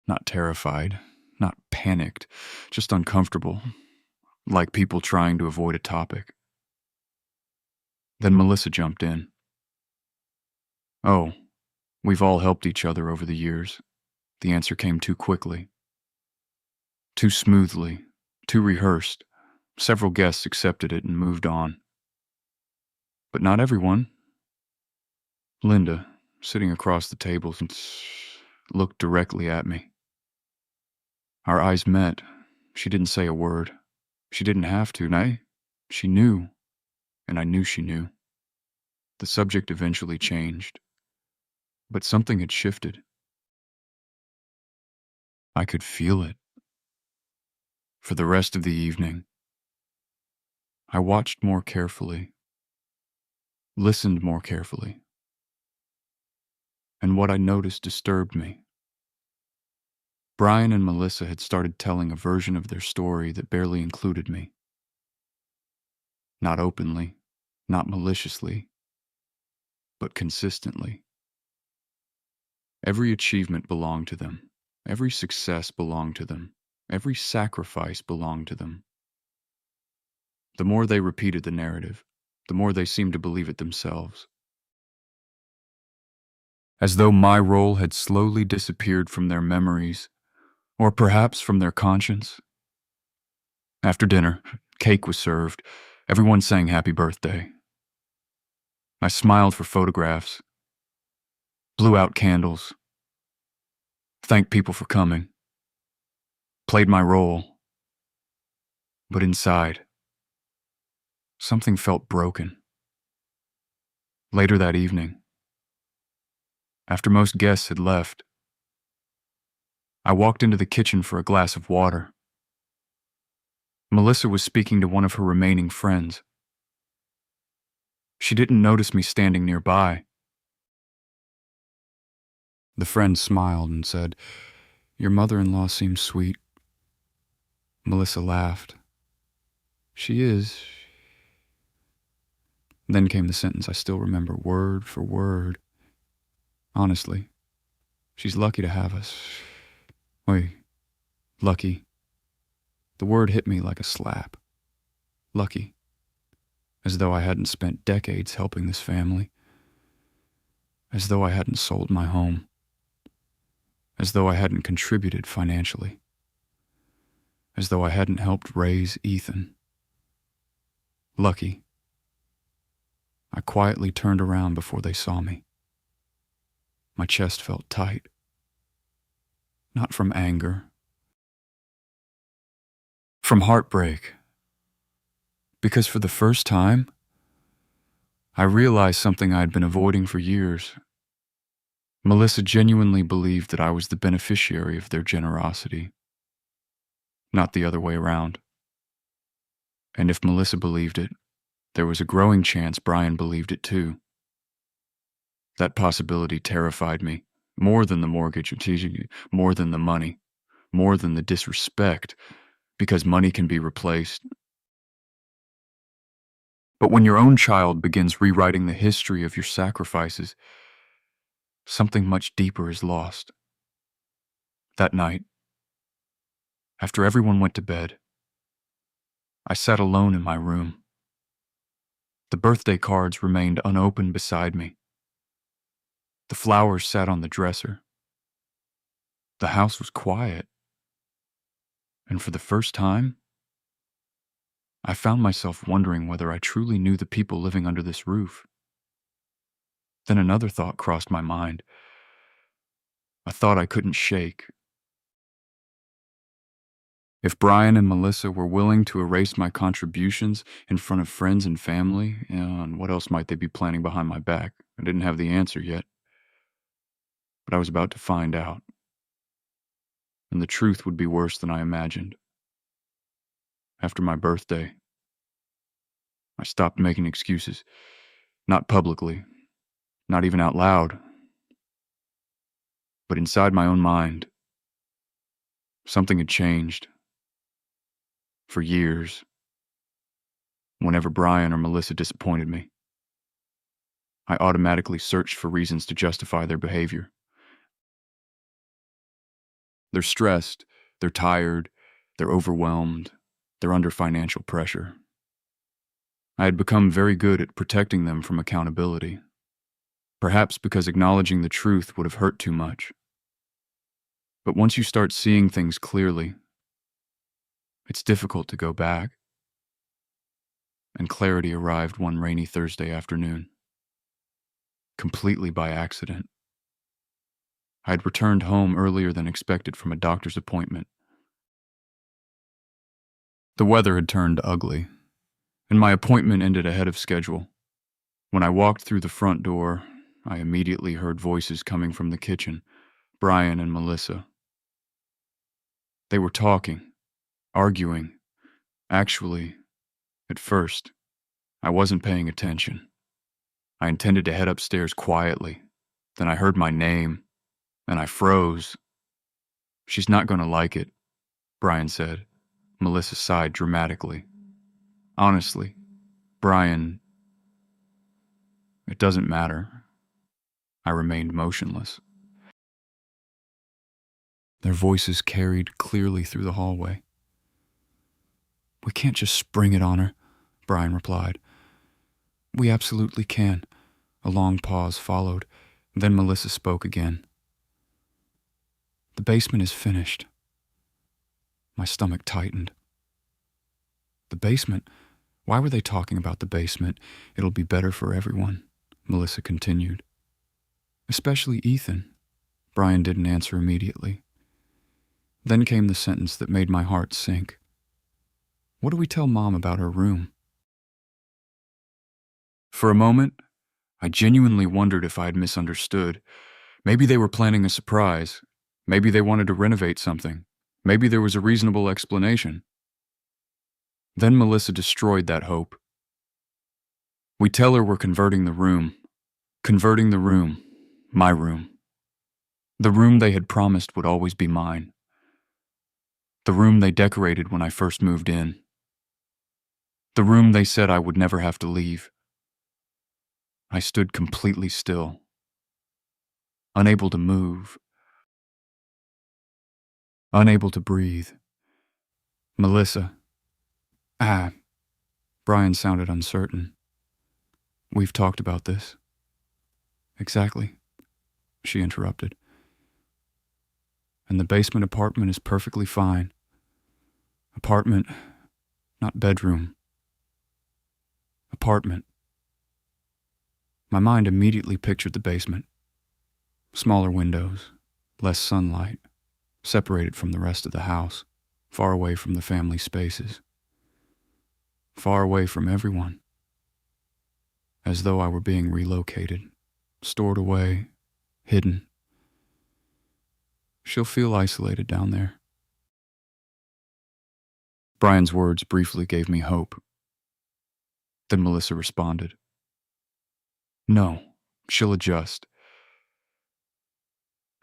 Not terrified, not panicked, just uncomfortable, like people trying to avoid a topic. Then Melissa jumped in. Oh, we've all helped each other over the years. The answer came too quickly. Too smoothly, too rehearsed. Several guests accepted it and moved on. But not everyone. Linda, sitting across the table, looked directly at me. Our eyes met. She didn't say a word. She didn't have to, she knew, and I knew she knew. The subject eventually changed, but something had shifted. I could feel it. For the rest of the evening, I watched more carefully, listened more carefully, and what I noticed disturbed me. Brian and Melissa had started telling a version of their story that barely included me. Not openly, not maliciously, but consistently. Every achievement belonged to them. Every success belonged to them. Every sacrifice belonged to them. The more they repeated the narrative, the more they seemed to believe it themselves. As though my role had slowly disappeared from their memories, or perhaps from their conscience. After dinner, cake was served. Everyone sang happy birthday. I smiled for photographs, blew out candles, thanked people for coming, played my role. But inside, something felt broken. Later that evening, after most guests had left, I walked into the kitchen for a glass of water. Melissa was speaking to one of her remaining friends. She didn't notice me standing nearby. The friend smiled and said, "Your mother-in-law seems sweet." Melissa laughed. She is. Then came the sentence I still remember word for word. Honestly, she's lucky to have us. Wait, lucky. The word hit me like a slap. Lucky. As though I hadn't spent decades helping this family. As though I hadn't sold my home. As though I hadn't contributed financially. As though I hadn't helped raise Ethan. Lucky. I quietly turned around before they saw me. My chest felt tight. Not from anger. From heartbreak. Because for the first time, I realized something I had been avoiding for years. Melissa genuinely believed that I was the beneficiary of their generosity, not the other way around. And if Melissa believed it, there was a growing chance Brian believed it too. That possibility terrified me, more than the mortgage, more than the money, more than the disrespect, because money can be replaced. But when your own child begins rewriting the history of your sacrifices, something much deeper is lost. That night, after everyone went to bed, I sat alone in my room. The birthday cards remained unopened beside me. The flowers sat on the dresser. The house was quiet. And for the first time, I found myself wondering whether I truly knew the people living under this roof. Then another thought crossed my mind, a thought I couldn't shake. If Brian and Melissa were willing to erase my contributions in front of friends and family, and what else might they be planning behind my back? I didn't have the answer yet. But I was about to find out. And the truth would be worse than I imagined. After my birthday, I stopped making excuses. Not publicly, not even out loud. But inside my own mind, something had changed. For years, whenever Brian or Melissa disappointed me, I automatically searched for reasons to justify their behavior. They're stressed, they're tired, they're overwhelmed, they're under financial pressure. I had become very good at protecting them from accountability, perhaps because acknowledging the truth would have hurt too much. But once you start seeing things clearly, it's difficult to go back. And clarity arrived one rainy Thursday afternoon, completely by accident. I had returned home earlier than expected from a doctor's appointment. The weather had turned ugly, and my appointment ended ahead of schedule. When I walked through the front door, I immediately heard voices coming from the kitchen, Brian and Melissa. They were talking, arguing. Actually, at first, I wasn't paying attention. I intended to head upstairs quietly. Then I heard my name, and I froze. "She's not going to like it," Brian said. Melissa sighed dramatically. "Honestly, Brian, it doesn't matter." I remained motionless. Their voices carried clearly through the hallway. "We can't just spring it on her," Brian replied. "We absolutely can." A long pause followed. Then Melissa spoke again. "The basement is finished." My stomach tightened. The basement? Why were they talking about the basement? "It'll be better for everyone," Melissa continued. "Especially Ethan." Brian didn't answer immediately. Then came the sentence that made my heart sink. "What do we tell Mom about her room?" For a moment, I genuinely wondered if I had misunderstood. Maybe they were planning a surprise. Maybe they wanted to renovate something. Maybe there was a reasonable explanation. Then Melissa destroyed that hope. "We tell her we're converting the room. Converting the room. My room. The room they had promised would always be mine. The room they decorated when I first moved in. The room they said I would never have to leave. I stood completely still, unable to move, unable to breathe. Melissa. Brian sounded uncertain. We've talked about this. Exactly, she interrupted. And the basement apartment is perfectly fine. Apartment, not bedroom. Apartment. My mind immediately pictured the basement. Smaller windows, less sunlight, separated from the rest of the house, far away from the family spaces. Far away from everyone. As though I were being relocated, stored away, hidden. She'll feel isolated down there. Brian's words briefly gave me hope. Then Melissa responded. No, she'll adjust.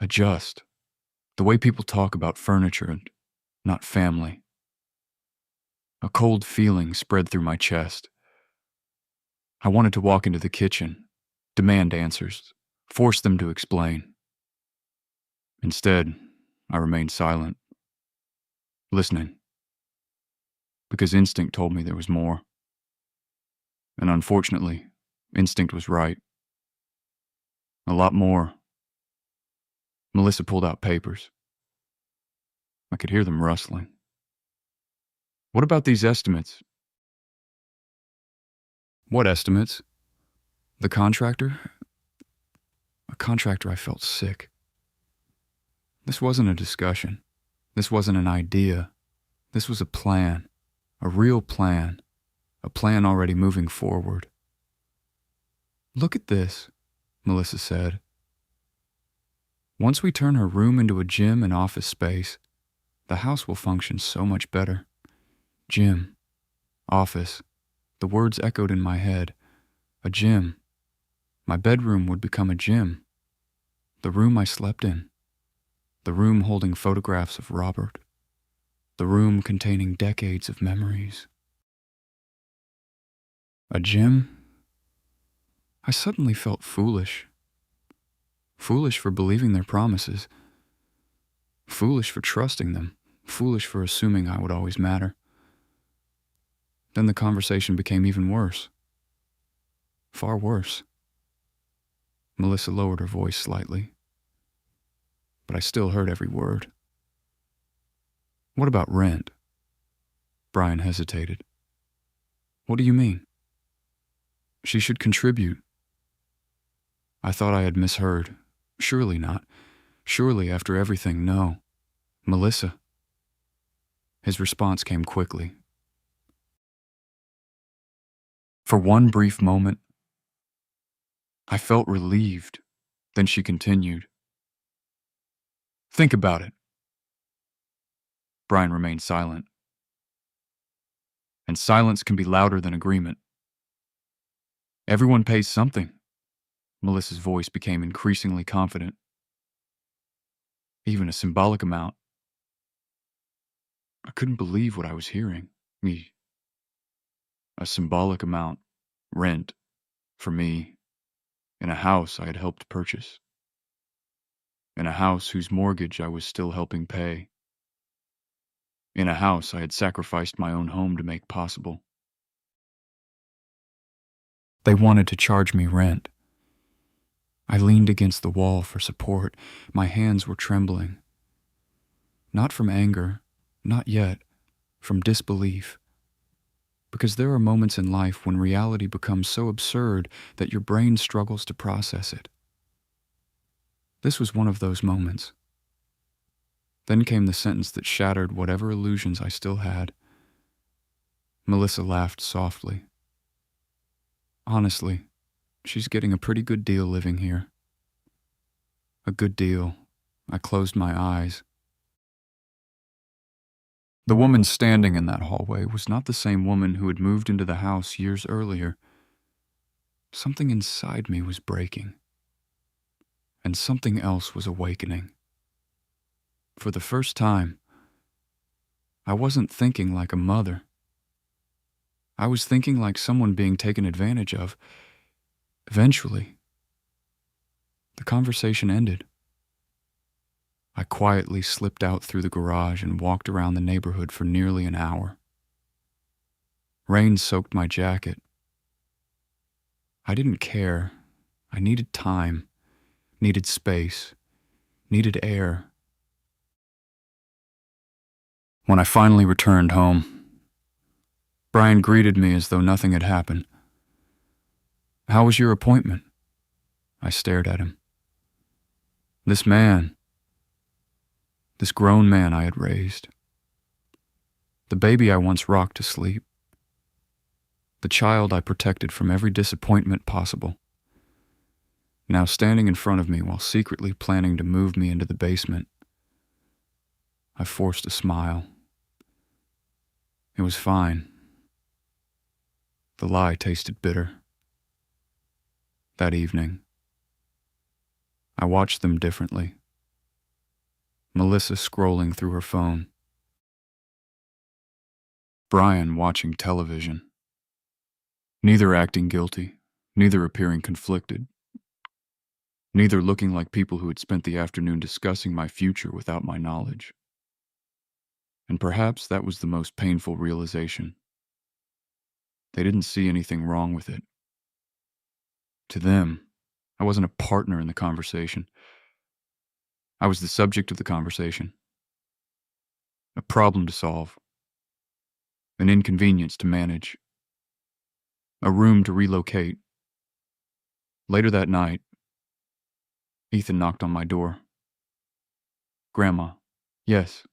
Adjust. The way people talk about furniture and not family. A cold feeling spread through my chest. I wanted to walk into the kitchen, demand answers, force them to explain. Instead, I remained silent, listening, because instinct told me there was more. And unfortunately, instinct was right. A lot more. Melissa pulled out papers. I could hear them rustling. What about these estimates? What estimates? The contractor? A contractor. I felt sick. This wasn't a discussion. This wasn't an idea. This was a plan. A real plan. A plan already moving forward. Look at this, Melissa said. Once we turn her room into a gym and office space, the house will function so much better. Gym. Office. The words echoed in my head. A gym. My bedroom would become a gym. The room I slept in. The room holding photographs of Robert. The room containing decades of memories. A gym? I suddenly felt foolish. Foolish for believing their promises. Foolish for trusting them. Foolish for assuming I would always matter. Then the conversation became even worse. Far worse. Melissa lowered her voice slightly, but I still heard every word. What about rent? Brian hesitated. What do you mean? She should contribute. I thought I had misheard. Surely not. Surely after everything, no. Melissa. His response came quickly. For one brief moment, I felt relieved. Then she continued. Think about it. Brian remained silent. And silence can be louder than agreement. Everyone pays something. Melissa's voice became increasingly confident. Even a symbolic amount. I couldn't believe what I was hearing. A symbolic amount, rent, for me, in a house I had helped purchase. In a house whose mortgage I was still helping pay. In a house I had sacrificed my own home to make possible. They wanted to charge me rent. I leaned against the wall for support. My hands were trembling. Not from anger, not yet, from disbelief. Because there are moments in life when reality becomes so absurd that your brain struggles to process it. This was one of those moments. Then came the sentence that shattered whatever illusions I still had. Melissa laughed softly. Honestly, she's getting a pretty good deal living here. A good deal. I closed my eyes. The woman standing in that hallway was not the same woman who had moved into the house years earlier. Something inside me was breaking. And something else was awakening. For the first time, I wasn't thinking like a mother. I was thinking like someone being taken advantage of. Eventually, the conversation ended. I quietly slipped out through the garage and walked around the neighborhood for nearly an hour. Rain soaked my jacket. I didn't care. I needed time, needed space, needed air. When I finally returned home, Brian greeted me as though nothing had happened. "How was your appointment?" I stared at him. This man, this grown man I had raised, the baby I once rocked to sleep, the child I protected from every disappointment possible, now standing in front of me while secretly planning to move me into the basement. I forced a smile. It was fine. The lie tasted bitter. That evening, I watched them differently. Melissa scrolling through her phone. Brian watching television. Neither acting guilty, neither appearing conflicted, neither looking like people who had spent the afternoon discussing my future without my knowledge. And perhaps that was the most painful realization. They didn't see anything wrong with it. To them, I wasn't a partner in the conversation. I was the subject of the conversation. A problem to solve. An inconvenience to manage. A room to relocate. Later that night, Ethan knocked on my door. "Grandma." "Yes."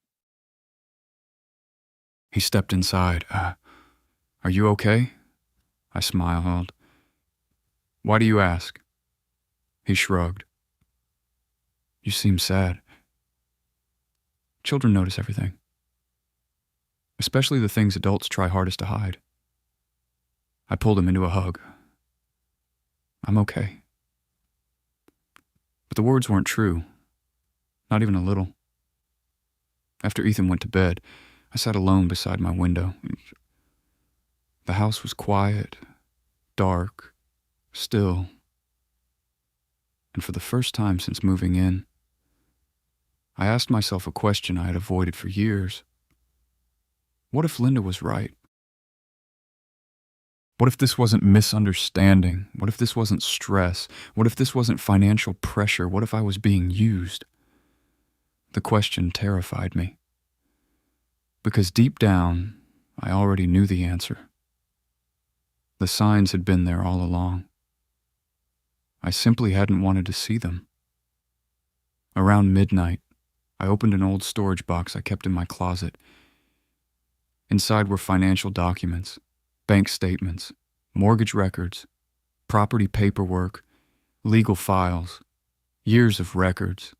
He stepped inside. Are you okay?" I smiled. "Why do you ask?" He shrugged. "You seem sad." Children notice everything. Especially the things adults try hardest to hide. I pulled him into a hug. "I'm okay." But the words weren't true. Not even a little. After Ethan went to bed, I sat alone beside my window. The house was quiet, dark, still. And for the first time since moving in, I asked myself a question I had avoided for years. What if Linda was right? What if this wasn't misunderstanding? What if this wasn't stress? What if this wasn't financial pressure? What if I was being used? The question terrified me. Because deep down, I already knew the answer. The signs had been there all along. I simply hadn't wanted to see them. Around midnight, I opened an old storage box I kept in my closet. Inside were financial documents, bank statements, mortgage records, property paperwork, legal files, years of records.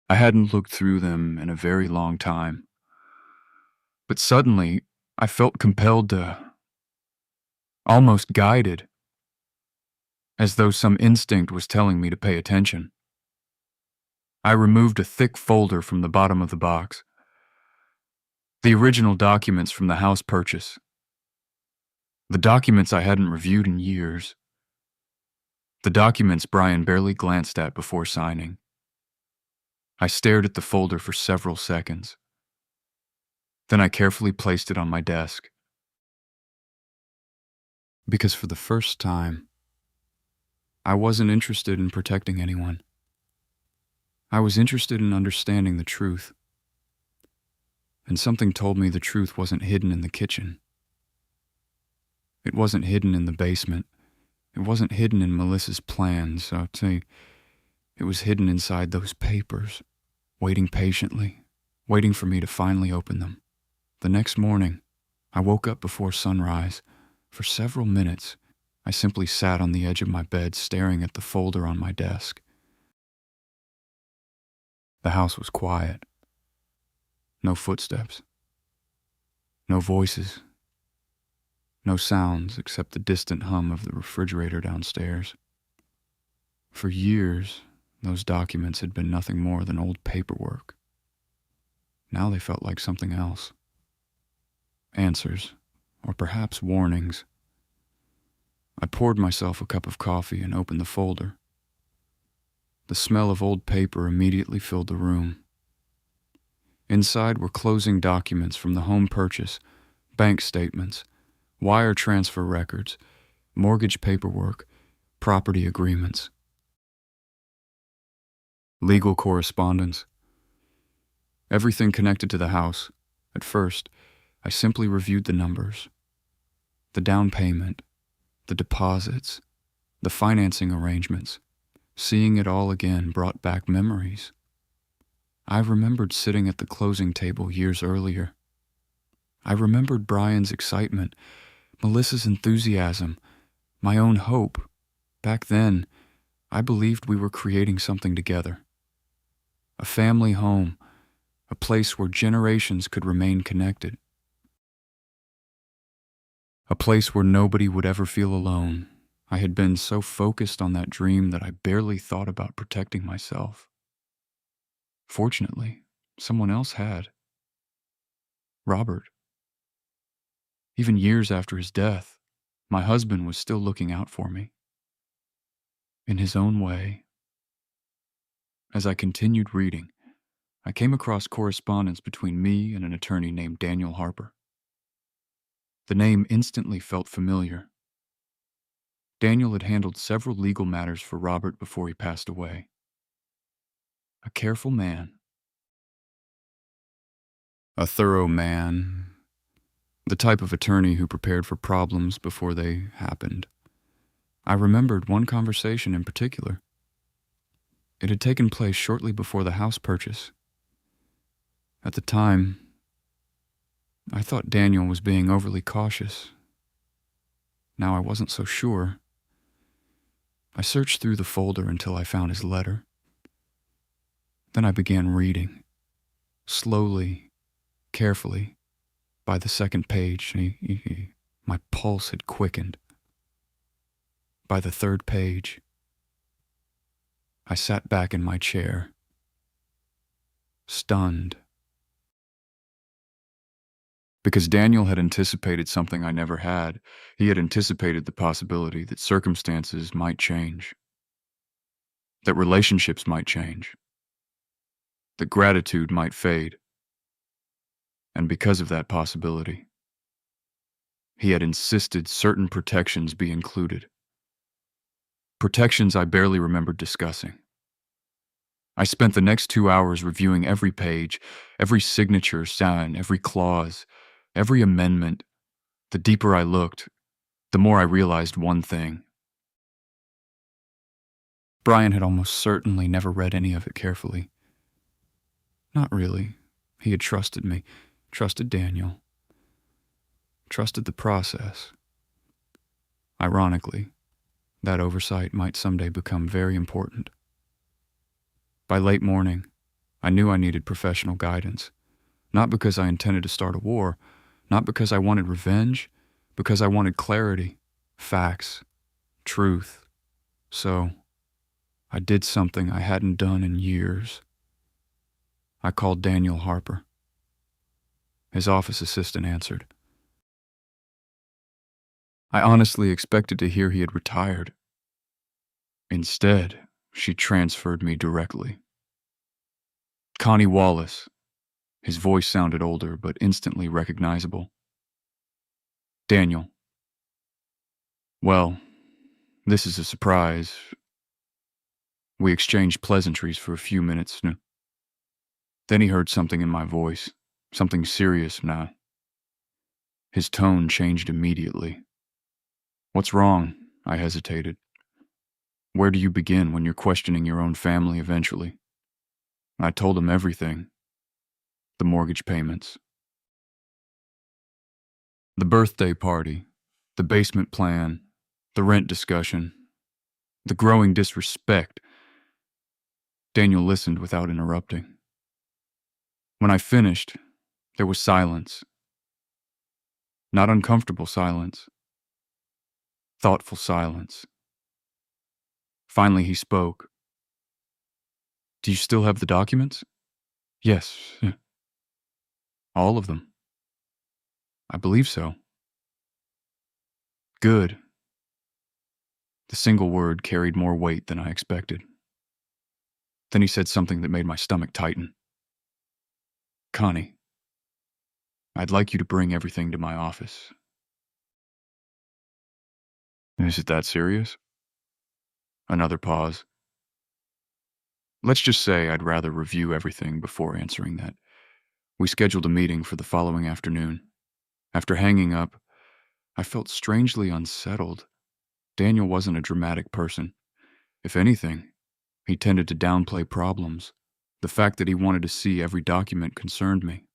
I hadn't looked through them in a very long time. But suddenly, I felt compelled to, almost guided, as though some instinct was telling me to pay attention. I removed a thick folder from the bottom of the box. The original documents from the house purchase. The documents I hadn't reviewed in years. The documents Brian barely glanced at before signing. I stared at the folder for several seconds. Then I carefully placed it on my desk. Because for the first time, I wasn't interested in protecting anyone. I was interested in understanding the truth. And something told me the truth wasn't hidden in the kitchen. It wasn't hidden in the basement. It wasn't hidden in Melissa's plans. I'll tell you, it was hidden inside those papers, waiting patiently, waiting for me to finally open them. The next morning, I woke up before sunrise. For several minutes, I simply sat on the edge of my bed staring at the folder on my desk. The house was quiet. No footsteps. No voices. No sounds except the distant hum of the refrigerator downstairs. For years, those documents had been nothing more than old paperwork. Now they felt like something else. Answers, or perhaps warnings. I poured myself a cup of coffee and opened the folder. The smell of old paper immediately filled the room. Inside were closing documents from the home purchase, bank statements, wire transfer records, mortgage paperwork, property agreements, legal correspondence, everything connected to the house. At first, I simply reviewed the numbers, the down payment, the deposits, the financing arrangements. Seeing it all again brought back memories. I remembered sitting at the closing table years earlier. I remembered Brian's excitement, Melissa's enthusiasm, my own hope. Back then, I believed we were creating something together. A family home, a place where generations could remain connected. A place where nobody would ever feel alone. I had been so focused on that dream that I barely thought about protecting myself. Fortunately, someone else had. Robert. Even years after his death, my husband was still looking out for me. In his own way. As I continued reading, I came across correspondence between me and an attorney named Daniel Harper. The name instantly felt familiar. Daniel had handled several legal matters for Robert before he passed away. A careful man. A thorough man. The type of attorney who prepared for problems before they happened. I remembered one conversation in particular. It had taken place shortly before the house purchase. At the time, I thought Daniel was being overly cautious. Now I wasn't so sure. I searched through the folder until I found his letter. Then I began reading, slowly, carefully. By the second page, my pulse had quickened. By the third page, I sat back in my chair, stunned. Because Daniel had anticipated something I never had. He had anticipated the possibility that circumstances might change, that relationships might change, that gratitude might fade. And because of that possibility, he had insisted certain protections be included. Protections I barely remembered discussing. I spent the next 2 hours reviewing every page, every signature sign, every clause, every amendment. The deeper I looked, the more I realized one thing. Brian had almost certainly never read any of it carefully. Not really. He had trusted me, trusted Daniel, trusted the process. Ironically, that oversight might someday become very important. By late morning, I knew I needed professional guidance, not because I intended to start a war, not because I wanted revenge, because I wanted clarity, facts, truth. So, I did something I hadn't done in years. I called Daniel Harper. His office assistant answered. I honestly expected to hear he had retired. Instead, she transferred me directly. Connie Wallace. His voice sounded older, but instantly recognizable. Daniel. Well, this is a surprise. We exchanged pleasantries for a few minutes. Then he heard something in my voice, something serious now. His tone changed immediately. What's wrong? I hesitated. Where do you begin when you're questioning your own family eventually? I told him everything. The mortgage payments. The birthday party. The basement plan. The rent discussion. The growing disrespect. Daniel listened without interrupting. When I finished, there was silence. Not uncomfortable silence. Thoughtful silence. Finally he spoke. Do you still have the documents? Yes. All of them. I believe so. Good. The single word carried more weight than I expected. Then he said something that made my stomach tighten. Connie, I'd like you to bring everything to my office. Is it that serious? Another pause. Let's just say I'd rather review everything before answering that. We scheduled a meeting for the following afternoon. After hanging up, I felt strangely unsettled. Daniel wasn't a dramatic person. If anything, he tended to downplay problems. The fact that he wanted to see every document concerned me.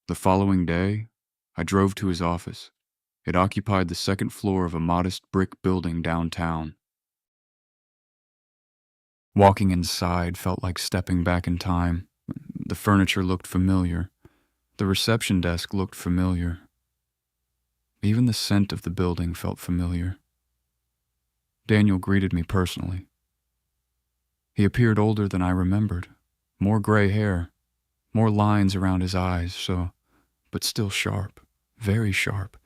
The following day, I drove to his office. It occupied the second floor of a modest brick building downtown. Walking inside felt like stepping back in time. The furniture looked familiar. The reception desk looked familiar. Even the scent of the building felt familiar. Daniel greeted me personally. He appeared older than I remembered. More gray hair, more lines around his eyes, but still sharp, very sharp.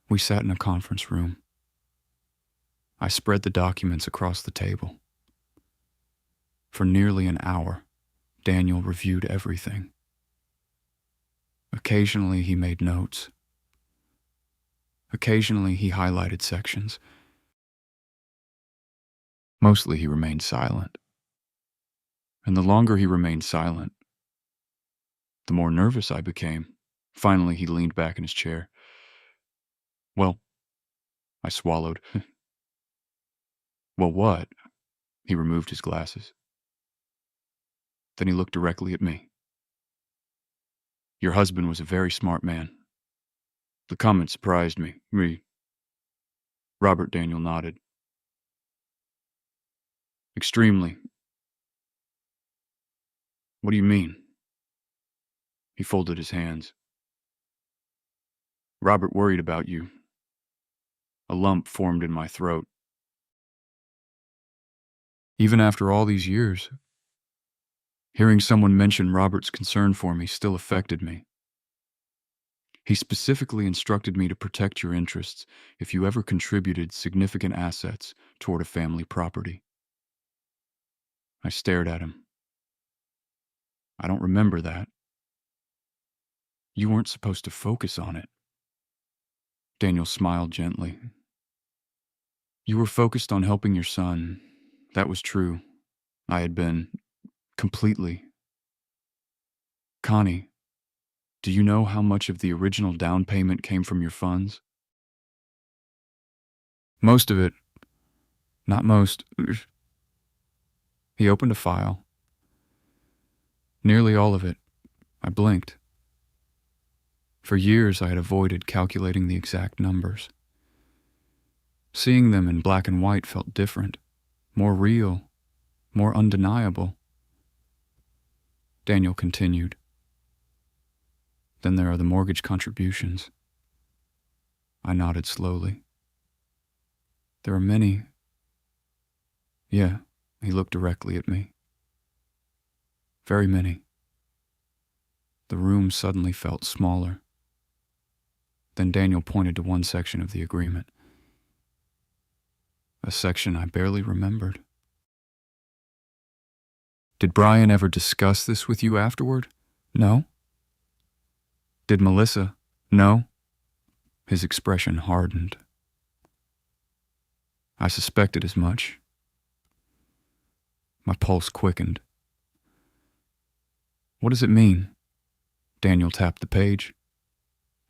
We sat in a conference room. I spread the documents across the table. For nearly an hour, Daniel reviewed everything. Occasionally he made notes. Occasionally he highlighted sections. Mostly he remained silent. And the longer he remained silent, the more nervous I became. Finally he leaned back in his chair. Well, I swallowed. Well, what? He removed his glasses. Then he looked directly at me. Your husband was a very smart man. The comment surprised me. Robert Daniel nodded. Extremely. What do you mean? He folded his hands. Robert worried about you. A lump formed in my throat. Even after all these years, hearing someone mention Robert's concern for me still affected me. He specifically instructed me to protect your interests if you ever contributed significant assets toward a family property. I stared at him. I don't remember that. You weren't supposed to focus on it. Daniel smiled gently. You were focused on helping your son. That was true. I had been completely. Connie, do you know how much of the original down payment came from your funds? Most of it. Not most. He opened a file. Nearly all of it. I blinked. For years I had avoided calculating the exact numbers. Seeing them in black and white felt different, more real, more undeniable. Daniel continued. Then there are the mortgage contributions. I nodded slowly. There are many. Yeah, he looked directly at me. Very many. The room suddenly felt smaller. Then Daniel pointed to one section of the agreement. A section I barely remembered. Did Brian ever discuss this with you afterward? No. Did Melissa? No. His expression hardened. I suspected as much. My pulse quickened. What does it mean? Daniel tapped the page.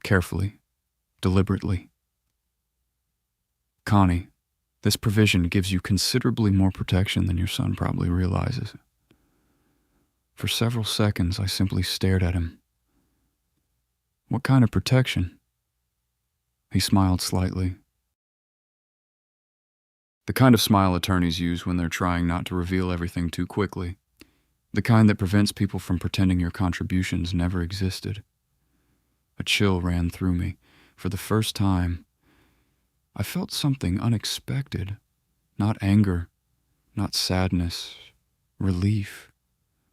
Carefully, deliberately. Connie, this provision gives you considerably more protection than your son probably realizes. For several seconds, I simply stared at him. What kind of protection? He smiled slightly. The kind of smile attorneys use when they're trying not to reveal everything too quickly. The kind that prevents people from pretending your contributions never existed. A chill ran through me. For the first time, I felt something unexpected. Not anger, not sadness, relief.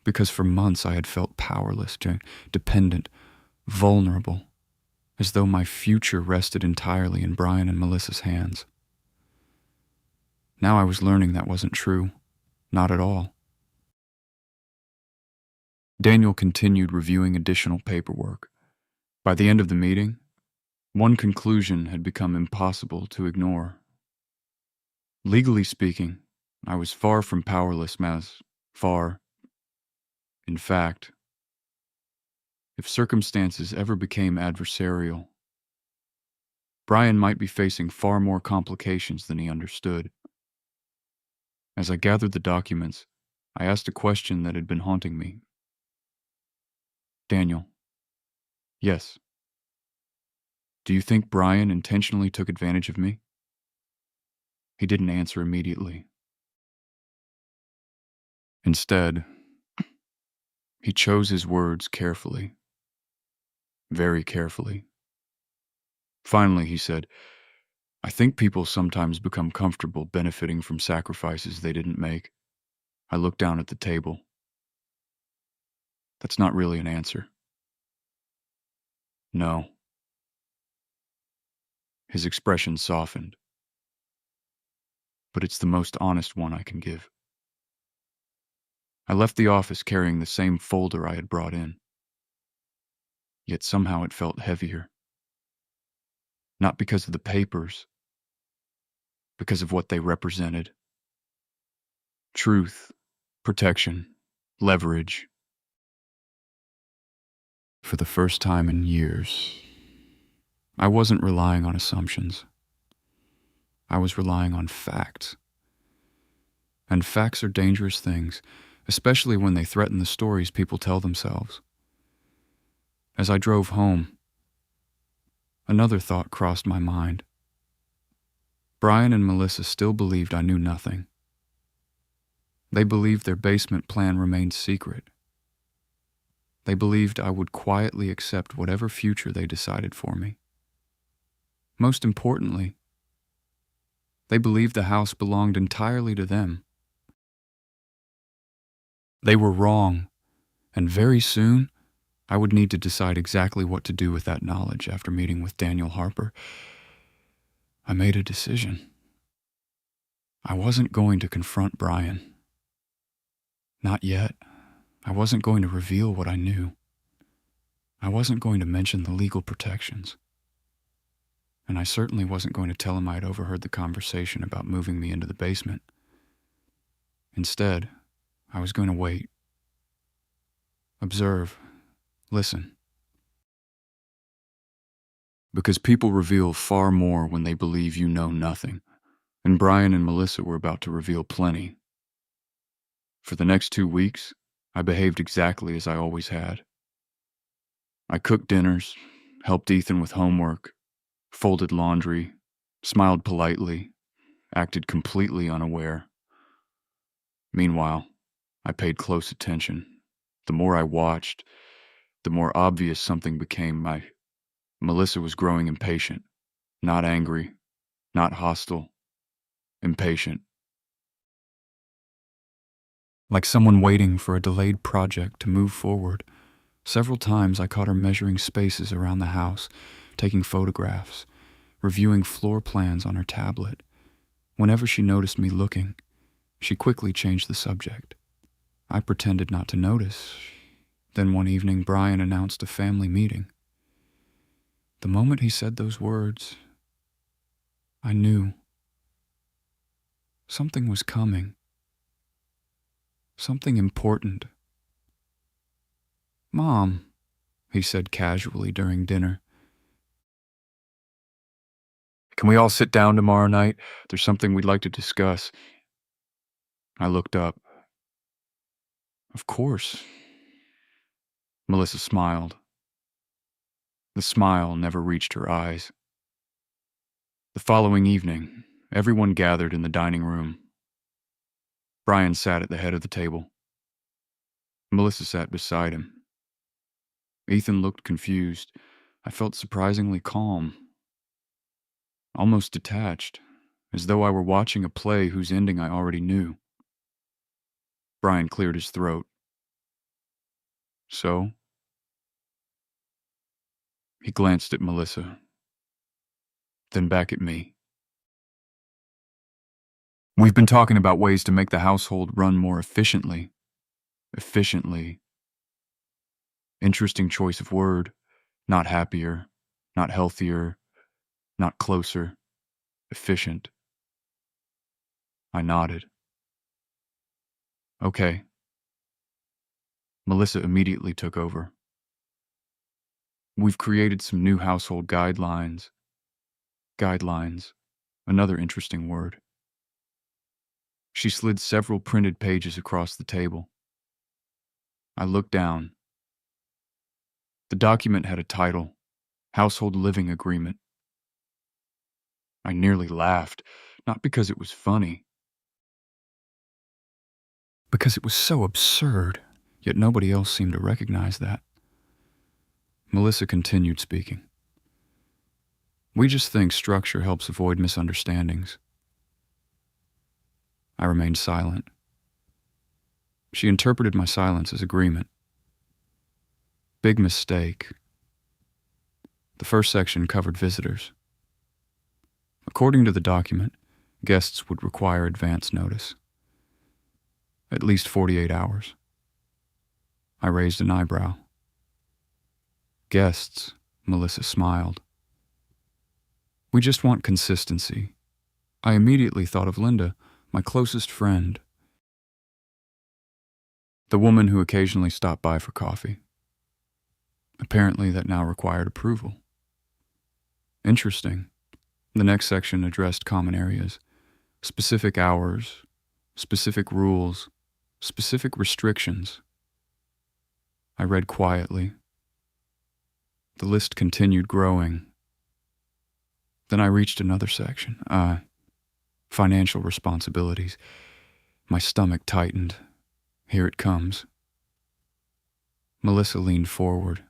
Because for months I had felt powerless, dependent, vulnerable, as though my future rested entirely in Brian and Melissa's hands. Now I was learning that wasn't true. Not at all. Daniel continued reviewing additional paperwork. By the end of the meeting, one conclusion had become impossible to ignore. Legally speaking, I was far from powerless, in fact, if circumstances ever became adversarial, Brian might be facing far more complications than he understood. As I gathered the documents, I asked a question that had been haunting me. Daniel. Yes. Do you think Brian intentionally took advantage of me? He didn't answer immediately. Instead, he chose his words carefully. Very carefully. Finally, he said, I think people sometimes become comfortable benefiting from sacrifices they didn't make. I looked down at the table. That's not really an answer. No. His expression softened. But it's the most honest one I can give. I left the office carrying the same folder I had brought in. Yet somehow it felt heavier. Not because of the papers, because of what they represented. Truth, protection, leverage. For the first time in years, I wasn't relying on assumptions. I was relying on facts. And facts are dangerous things, especially when they threaten the stories people tell themselves. As I drove home, another thought crossed my mind. Brian and Melissa still believed I knew nothing. They believed their basement plan remained secret. They believed I would quietly accept whatever future they decided for me. Most importantly, they believed the house belonged entirely to them. They were wrong, and very soon, I would need to decide exactly what to do with that knowledge after meeting with Daniel Harper. I made a decision. I wasn't going to confront Brian. Not yet. I wasn't going to reveal what I knew. I wasn't going to mention the legal protections. And I certainly wasn't going to tell him I had overheard the conversation about moving me into the basement. Instead, I was going to wait. Observe. Listen. Because people reveal far more when they believe you know nothing, and Brian and Melissa were about to reveal plenty. For the next 2 weeks, I behaved exactly as I always had. I cooked dinners, helped Ethan with homework, folded laundry, smiled politely, acted completely unaware. Meanwhile, I paid close attention. The more I watched, the more obvious something became. Melissa was growing impatient, not angry, not hostile, impatient. Like someone waiting for a delayed project to move forward. Several times I caught her measuring spaces around the house, taking photographs, reviewing floor plans on her tablet. Whenever she noticed me looking, she quickly changed the subject. I pretended not to notice. Then one evening, Brian announced a family meeting. The moment he said those words, I knew. Something was coming. Something important. Mom, he said casually during dinner. Can we all sit down tomorrow night? There's something we'd like to discuss. I looked up. Of course. Melissa smiled. The smile never reached her eyes. The following evening, everyone gathered in the dining room. Brian sat at the head of the table. Melissa sat beside him. Ethan looked confused. I felt surprisingly calm, almost detached, as though I were watching a play whose ending I already knew. Brian cleared his throat. So? He glanced at Melissa, then back at me. We've been talking about ways to make the household run more efficiently. Efficiently. Interesting choice of word. Not happier, not healthier, not closer. Efficient. I nodded. Okay. Melissa immediately took over. We've created some new household guidelines. Guidelines. Another interesting word. She slid several printed pages across the table. I looked down. The document had a title, Household Living Agreement. I nearly laughed, not because it was funny, because it was so absurd, yet nobody else seemed to recognize that. Melissa continued speaking. We just think structure helps avoid misunderstandings. I remained silent. She interpreted my silence as agreement. Big mistake. The first section covered visitors. According to the document, guests would require advance notice. At least 48 hours. I raised an eyebrow. Guests, Melissa smiled. We just want consistency. I immediately thought of Linda, my closest friend. The woman who occasionally stopped by for coffee. Apparently that now required approval. Interesting. The next section addressed common areas, specific hours, specific rules, specific restrictions. I read quietly. The list continued growing. Then I reached another section. Financial responsibilities. My stomach tightened. Here it comes. Melissa leaned forward.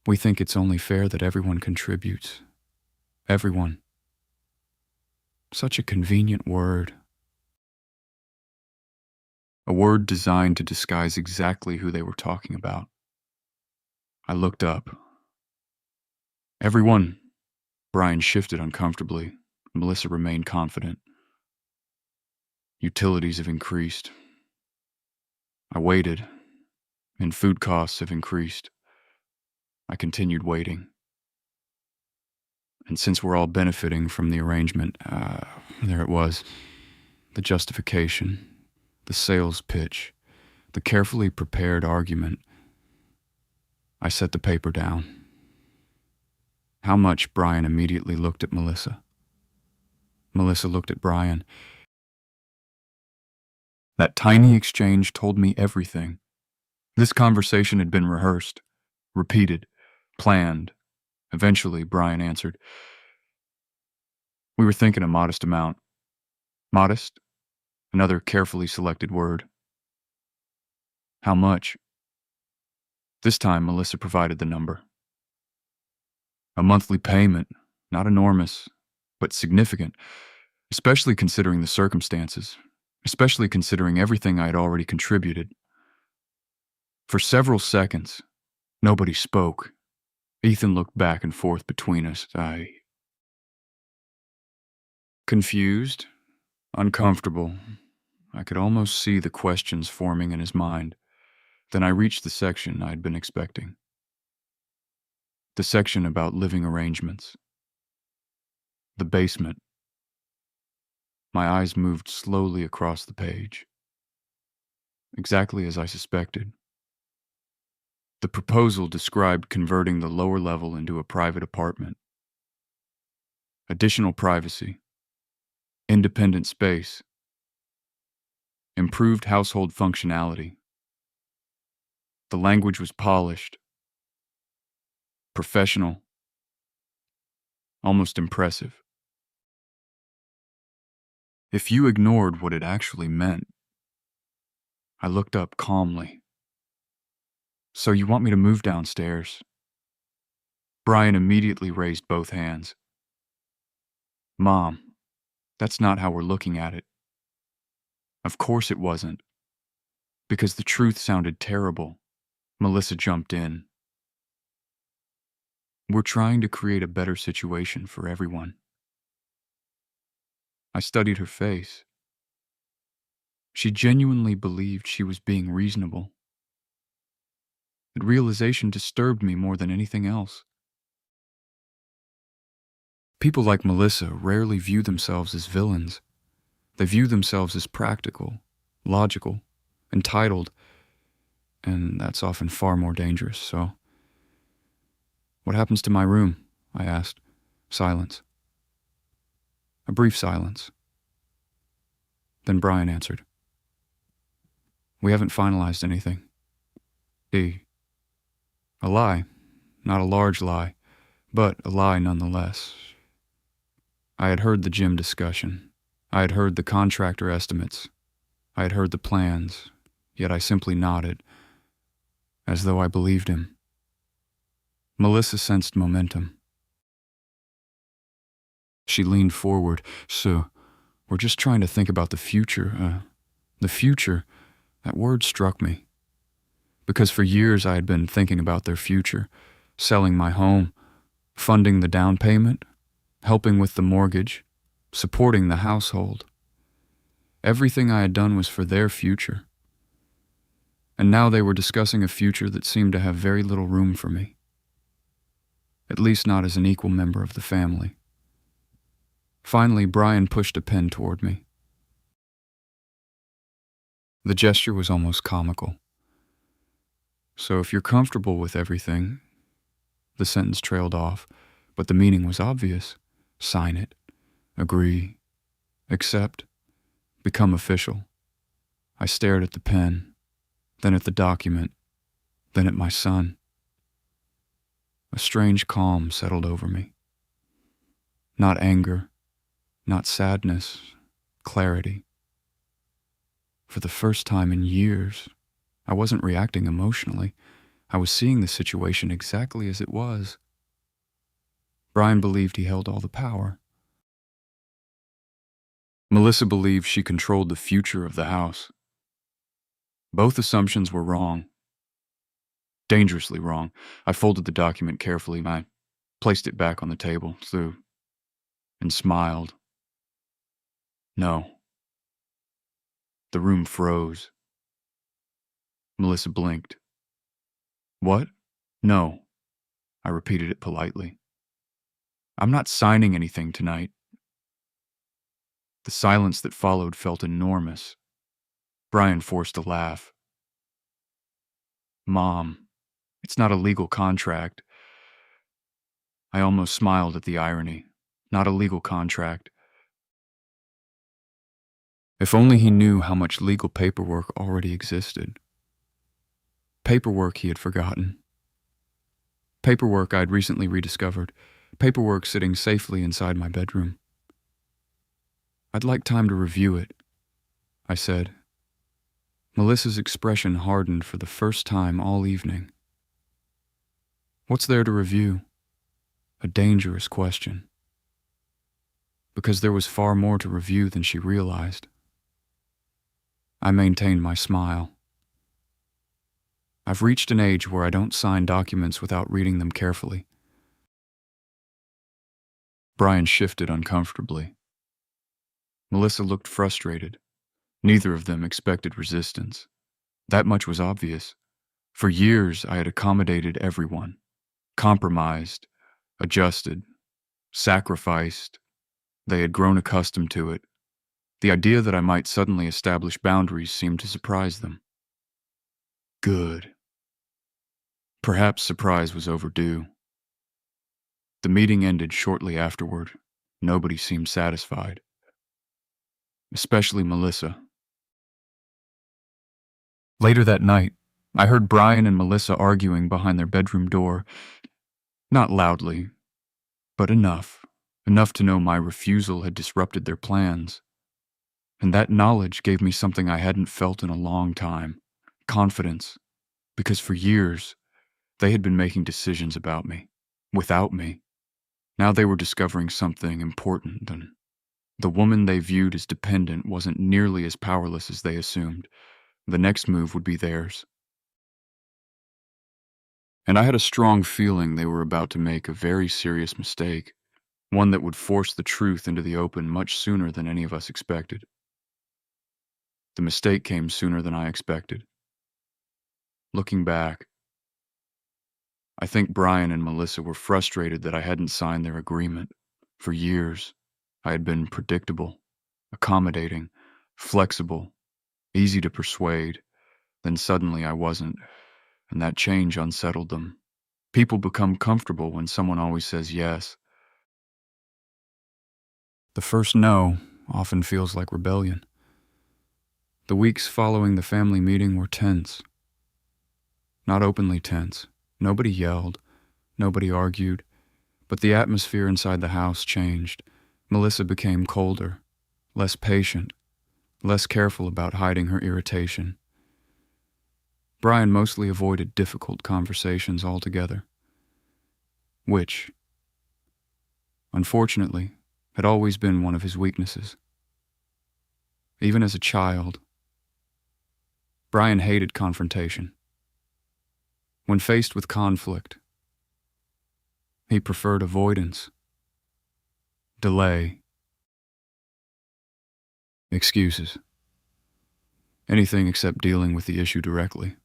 We think it's only fair that everyone contributes. Everyone. Such a convenient word. A word designed to disguise exactly who they were talking about. I looked up. Everyone. Brian shifted uncomfortably. Melissa remained confident. Utilities have increased. I waited, and food costs have increased. I continued waiting. And since we're all benefiting from the arrangement, there it was. The justification, the sales pitch, the carefully prepared argument. I set the paper down. How much? Brian immediately looked at Melissa. Melissa looked at Brian. That tiny exchange told me everything. This conversation had been rehearsed, repeated, planned. Eventually, Brian answered. We were thinking a modest amount. Modest? Another carefully selected word. How much? This time, Melissa provided the number. A monthly payment, not enormous, but significant, especially considering the circumstances, especially considering everything I had already contributed. For several seconds, nobody spoke. Ethan looked back and forth between us. Confused, uncomfortable. I could almost see the questions forming in his mind. Then I reached the section I had been expecting. The section about living arrangements. The basement. My eyes moved slowly across the page. Exactly as I suspected. The proposal described converting the lower level into a private apartment. Additional privacy. Independent space. Improved household functionality. The language was polished. Professional. Almost impressive. If you ignored what it actually meant, I looked up calmly. So you want me to move downstairs? Brian immediately raised both hands. Mom, that's not how we're looking at it. Of course it wasn't. Because the truth sounded terrible. Melissa jumped in. We're trying to create a better situation for everyone. I studied her face. She genuinely believed she was being reasonable. That realization disturbed me more than anything else. People like Melissa rarely view themselves as villains. They view themselves as practical, logical, entitled, and that's often far more dangerous, so... "What happens to my room?" I asked. Silence. A brief silence. Then Brian answered. "We haven't finalized anything." A lie. Not a large lie, but a lie nonetheless. I had heard the gym discussion. I had heard the contractor estimates. I had heard the plans, yet I simply nodded, as though I believed him. Melissa sensed momentum. She leaned forward. "So, we're just trying to think about the future. The future, that word struck me. Because for years I had been thinking about their future, selling my home, funding the down payment, helping with the mortgage, supporting the household. Everything I had done was for their future. And now they were discussing a future that seemed to have very little room for me. At least not as an equal member of the family." Finally, Brian pushed a pen toward me. The gesture was almost comical. "So if you're comfortable with everything..." The sentence trailed off, but the meaning was obvious. Sign it. Agree. Accept. Become official. I stared at the pen, then at the document, then at my son. A strange calm settled over me. Not anger, not sadness, clarity. For the first time in years, I wasn't reacting emotionally. I was seeing the situation exactly as it was. Brian believed he held all the power. Melissa believed she controlled the future of the house. Both assumptions were wrong. Dangerously wrong. I folded the document carefully. I placed it back on the table, and smiled. No. The room froze. Melissa blinked. "What?" "No." I repeated it politely. "I'm not signing anything tonight." The silence that followed felt enormous. Brian forced a laugh. "Mom, it's not a legal contract." I almost smiled at the irony. Not a legal contract. If only he knew how much legal paperwork already existed. Paperwork he had forgotten. Paperwork I'd recently rediscovered. Paperwork sitting safely inside my bedroom. "I'd like time to review it," I said. Melissa's expression hardened for the first time all evening. What's there to review? A dangerous question. Because there was far more to review than she realized. I maintained my smile. I've reached an age where I don't sign documents without reading them carefully. Brian shifted uncomfortably. Melissa looked frustrated. Neither of them expected resistance. That much was obvious. For years, I had accommodated everyone, compromised, adjusted, sacrificed. They had grown accustomed to it. The idea that I might suddenly establish boundaries seemed to surprise them. Good. Perhaps surprise was overdue. The meeting ended shortly afterward. Nobody seemed satisfied. Especially Melissa. Later that night, I heard Brian and Melissa arguing behind their bedroom door. Not loudly, but enough. Enough to know my refusal had disrupted their plans. And that knowledge gave me something I hadn't felt in a long time. Confidence. Because for years, they had been making decisions about me. Without me. Now they were discovering something important, and the woman they viewed as dependent wasn't nearly as powerless as they assumed. The next move would be theirs. And I had a strong feeling they were about to make a very serious mistake, one that would force the truth into the open much sooner than any of us expected. The mistake came sooner than I expected. Looking back, I think Brian and Melissa were frustrated that I hadn't signed their agreement. For years, I had been predictable, accommodating, flexible, easy to persuade. Then suddenly I wasn't, and that change unsettled them. People become comfortable when someone always says yes. The first no often feels like rebellion. The weeks following the family meeting were tense. Not openly tense. Nobody yelled. Nobody argued. But the atmosphere inside the house changed. Melissa became colder, less patient, less careful about hiding her irritation. Brian mostly avoided difficult conversations altogether, which, unfortunately, had always been one of his weaknesses. Even as a child, Brian hated confrontation. When faced with conflict, he preferred avoidance, delay, excuses, anything except dealing with the issue directly.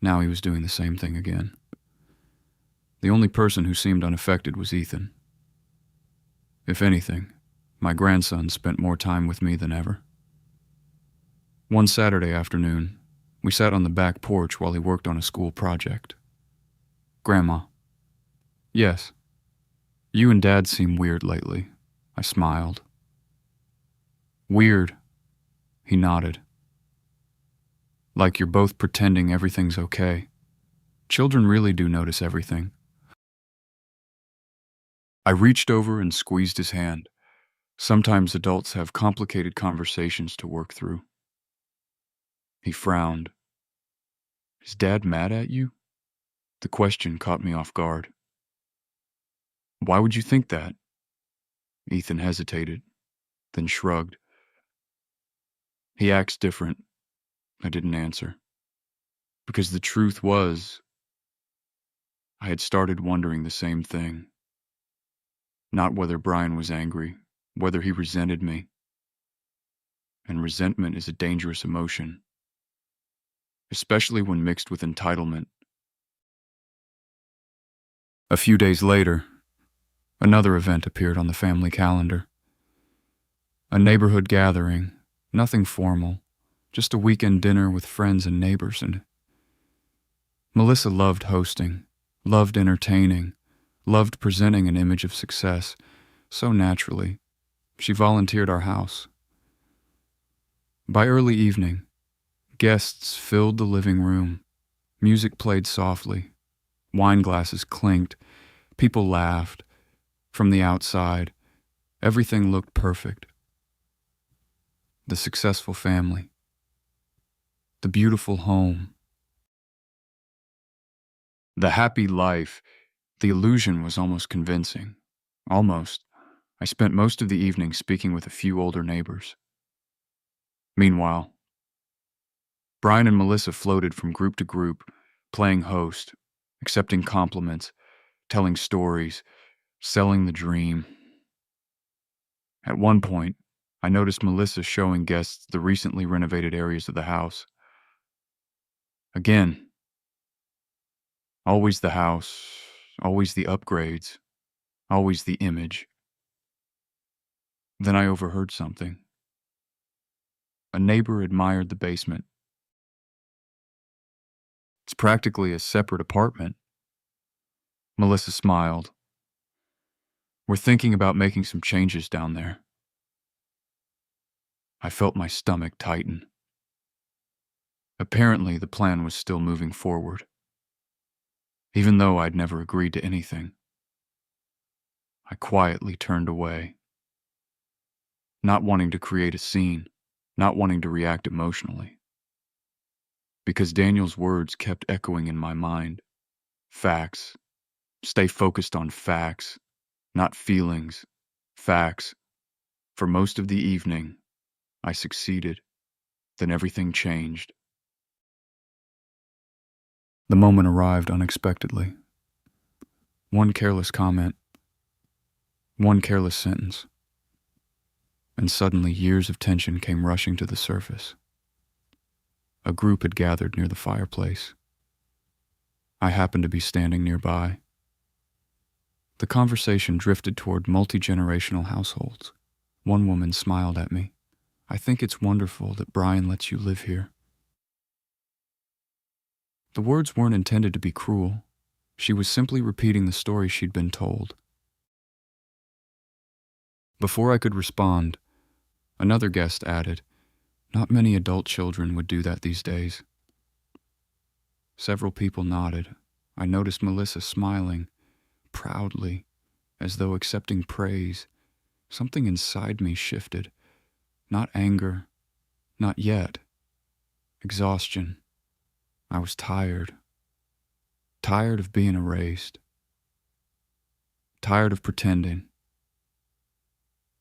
Now he was doing the same thing again. The only person who seemed unaffected was Ethan. If anything, my grandson spent more time with me than ever. One Saturday afternoon, we sat on the back porch while he worked on a school project. "Grandma." "Yes." "You and Dad seem weird lately." I smiled. "Weird," he nodded. "Like you're both pretending everything's okay. Children really do notice everything." I reached over and squeezed his hand. Sometimes adults have complicated conversations to work through. He frowned. "Is Dad mad at you?" The question caught me off guard. "Why would you think that?" Ethan hesitated, then shrugged. "He acts different." I didn't answer. Because the truth was, I had started wondering the same thing. Not whether Brian was angry, whether he resented me. And resentment is a dangerous emotion, especially when mixed with entitlement. A few days later, another event appeared on the family calendar. A neighborhood gathering, nothing formal, just a weekend dinner with friends and neighbors. And Melissa loved hosting, loved entertaining, loved presenting an image of success. So naturally, she volunteered our house. By early evening, guests filled the living room. Music played softly. Wine glasses clinked. People laughed. From the outside, everything looked perfect. The successful family. The beautiful home. The happy life. The illusion was almost convincing. Almost. I spent most of the evening speaking with a few older neighbors. Meanwhile, Brian and Melissa floated from group to group, playing host, accepting compliments, telling stories, selling the dream. At one point, I noticed Melissa showing guests the recently renovated areas of the house. Again, always the house, always the upgrades, always the image. Then I overheard something. A neighbor admired the basement. "It's practically a separate apartment." Melissa smiled. "We're thinking about making some changes down there." I felt my stomach tighten. Apparently, the plan was still moving forward, even though I'd never agreed to anything. I quietly turned away, not wanting to create a scene, not wanting to react emotionally, because Daniel's words kept echoing in my mind. Facts. Stay focused on facts, not feelings. Facts. For most of the evening, I succeeded. Then everything changed. The moment arrived unexpectedly. One careless comment, one careless sentence, and suddenly years of tension came rushing to the surface. A group had gathered near the fireplace. I happened to be standing nearby. The conversation drifted toward multi-generational households. One woman smiled at me. "I think it's wonderful that Brian lets you live here." The words weren't intended to be cruel. She was simply repeating the story she'd been told. Before I could respond, another guest added, "Not many adult children would do that these days." Several people nodded. I noticed Melissa smiling, proudly, as though accepting praise. Something inside me shifted. Not anger, not yet. Exhaustion. I was tired. Tired of being erased. Tired of pretending.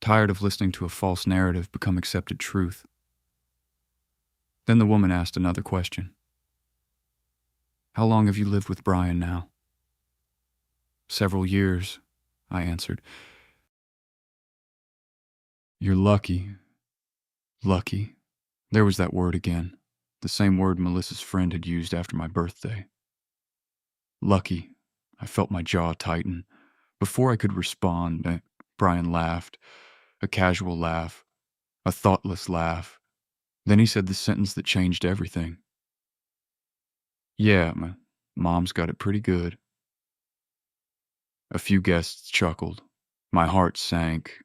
Tired of listening to a false narrative become accepted truth. Then the woman asked another question. "How long have you lived with Brian now?" "Several years," I answered. "You're lucky." Lucky. There was that word again, the same word Melissa's friend had used after my birthday. Lucky. I felt my jaw tighten. Before I could respond, Brian laughed, a casual laugh, a thoughtless laugh. Then he said the sentence that changed everything. "Yeah, my mom's got it pretty good." A few guests chuckled. My heart sank.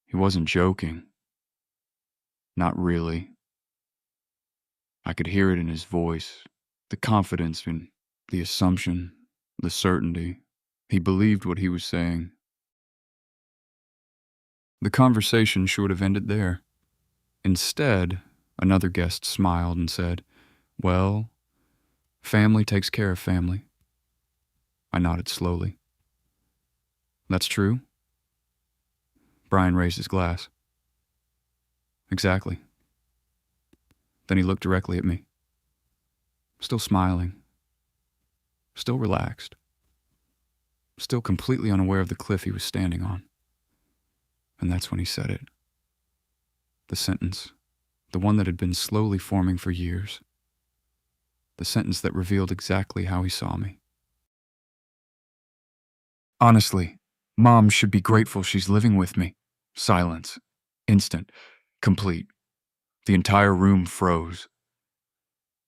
He wasn't joking. Not really. I could hear it in his voice, the confidence and the assumption, the certainty. He believed what he was saying. The conversation should have ended there. Instead, another guest smiled and said, "Well, family takes care of family." I nodded slowly. "That's true?" Brian raised his glass. "Exactly." Then he looked directly at me. Still smiling. Still relaxed. Still completely unaware of the cliff he was standing on. And that's when he said it. The sentence. The one that had been slowly forming for years. The sentence that revealed exactly how he saw me. "Honestly, Mom should be grateful she's living with me." Silence. Instant. Complete. The entire room froze.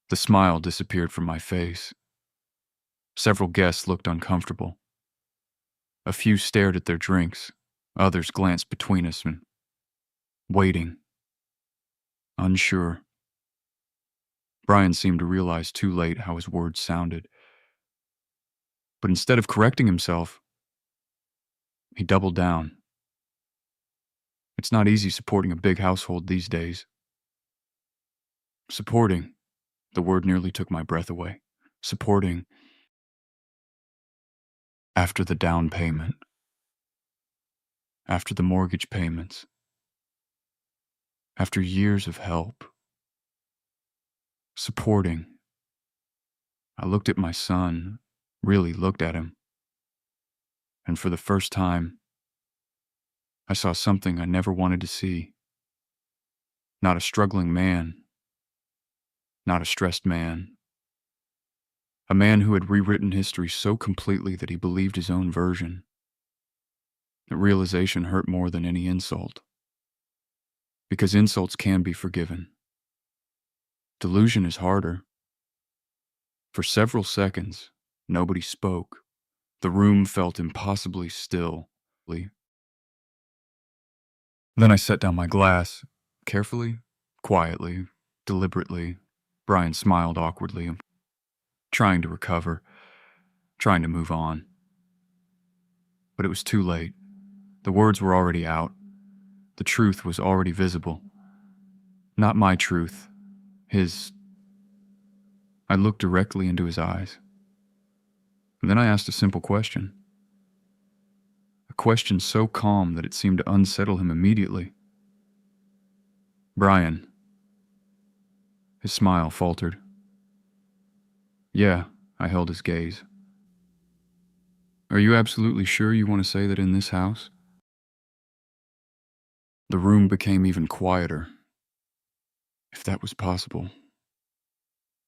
The smile disappeared from my face. Several guests looked uncomfortable. A few stared at their drinks. Others glanced between us and waiting. Unsure. Brian seemed to realize too late how his words sounded. But instead of correcting himself, he doubled down. It's not easy supporting a big household these days. Supporting, the word nearly took my breath away. Supporting after the down payment, after the mortgage payments, after years of help. Supporting. I looked at my son, really looked at him. And for the first time, I saw something I never wanted to see. Not a struggling man. Not a stressed man. A man who had rewritten history so completely that he believed his own version. The realization hurt more than any insult. Because insults can be forgiven. Delusion is harder. For several seconds, nobody spoke. The room felt impossibly still. Then I set down my glass, carefully, quietly, deliberately. Brian smiled awkwardly, trying to recover, trying to move on. But it was too late. The words were already out. The truth was already visible. Not my truth, his. I looked directly into his eyes. And then I asked a simple question. A question so calm that it seemed to unsettle him immediately. "Brian." His smile faltered. Yeah, I held his gaze. Are you absolutely sure you want to say that in this house? The room became even quieter, if that was possible.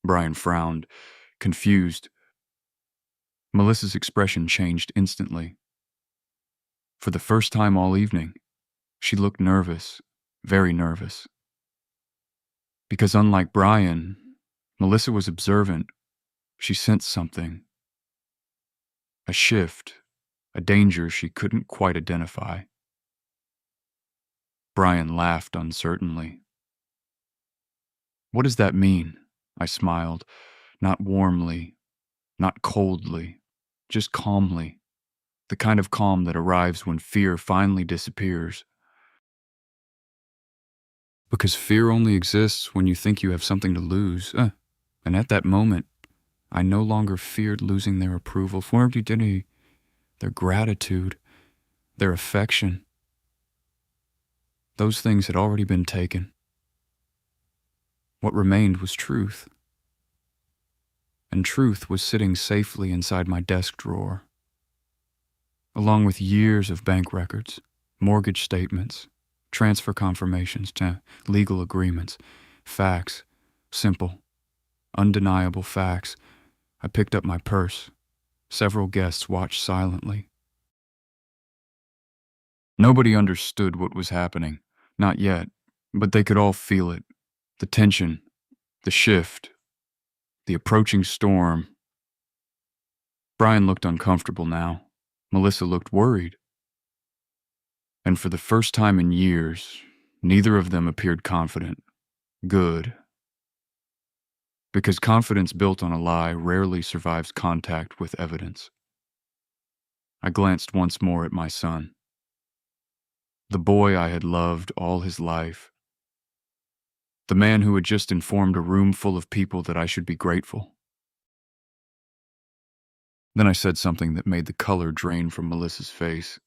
Brian frowned, confused. Melissa's expression changed instantly. For the first time all evening, she looked nervous, very nervous. Because unlike Brian, Melissa was observant. She sensed something. A shift, a danger she couldn't quite identify. Brian laughed uncertainly. What does that mean? I smiled, not warmly, not coldly, just calmly. The kind of calm that arrives when fear finally disappears. Because fear only exists when you think you have something to lose. And at that moment, I no longer feared losing their approval, their gratitude, their affection. Those things had already been taken. What remained was truth. And truth was sitting safely inside my desk drawer, along with years of bank records, mortgage statements, transfer confirmations, legal agreements, facts, simple, undeniable facts. I picked up my purse. Several guests watched silently. Nobody understood what was happening, not yet, but they could all feel it. The tension, the shift, the approaching storm. Brian looked uncomfortable now. Melissa looked worried. And for the first time in years, neither of them appeared confident. Good. Because confidence built on a lie rarely survives contact with evidence. I glanced once more at my son. The boy I had loved all his life. The man who had just informed a room full of people that I should be grateful. Then I said something that made the color drain from Melissa's face.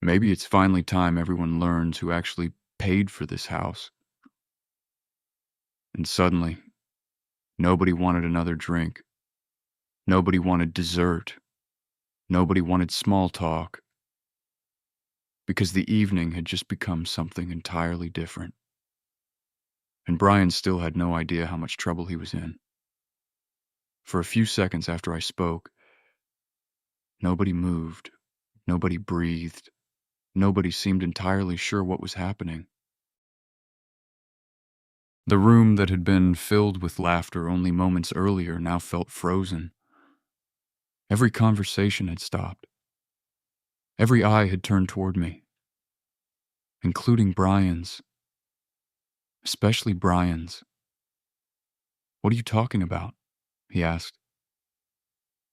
Maybe it's finally time everyone learns who actually paid for this house. And suddenly, nobody wanted another drink. Nobody wanted dessert. Nobody wanted small talk. Because the evening had just become something entirely different. And Brian still had no idea how much trouble he was in. For a few seconds after I spoke, nobody moved. Nobody breathed. Nobody seemed entirely sure what was happening. The room that had been filled with laughter only moments earlier now felt frozen. Every conversation had stopped. Every eye had turned toward me, including Brian's. Especially Brian's. What are you talking about? He asked.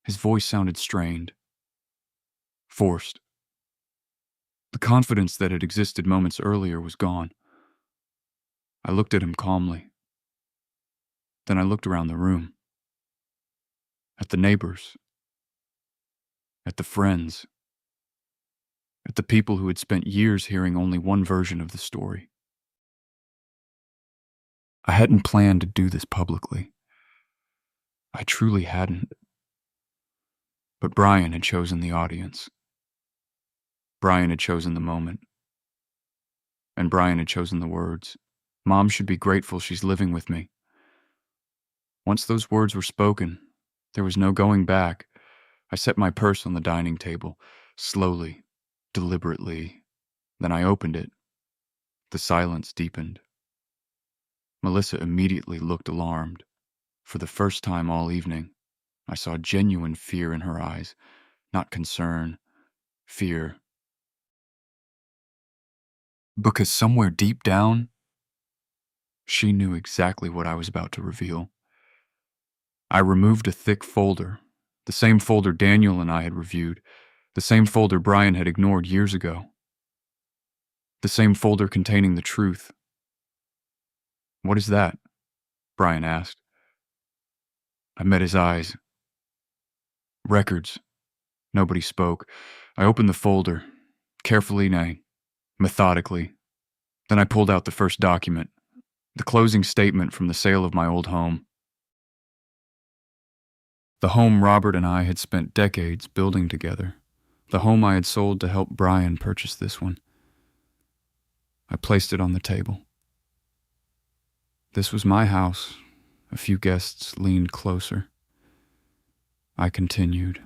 His voice sounded strained, forced. The confidence that had existed moments earlier was gone. I looked at him calmly. Then I looked around the room. At the neighbors. At the friends. At the people who had spent years hearing only one version of the story. I hadn't planned to do this publicly. I truly hadn't. But Brian had chosen the audience. Brian had chosen the moment. And Brian had chosen the words. Mom should be grateful she's living with me. Once those words were spoken, there was no going back. I set my purse on the dining table, slowly, deliberately. Then I opened it. The silence deepened. Melissa immediately looked alarmed. For the first time all evening, I saw genuine fear in her eyes. Not concern, fear. Because somewhere deep down, she knew exactly what I was about to reveal. I removed a thick folder, the same folder Daniel and I had reviewed, the same folder Brian had ignored years ago, the same folder containing the truth. What is that? Brian asked. I met his eyes. Records. Nobody spoke. I opened the folder, carefully, methodically. Then I pulled out the first document, the closing statement from the sale of my old home. The home Robert and I had spent decades building together. The home I had sold to help Brian purchase this one. I placed it on the table. This was my house. A few guests leaned closer. I continued.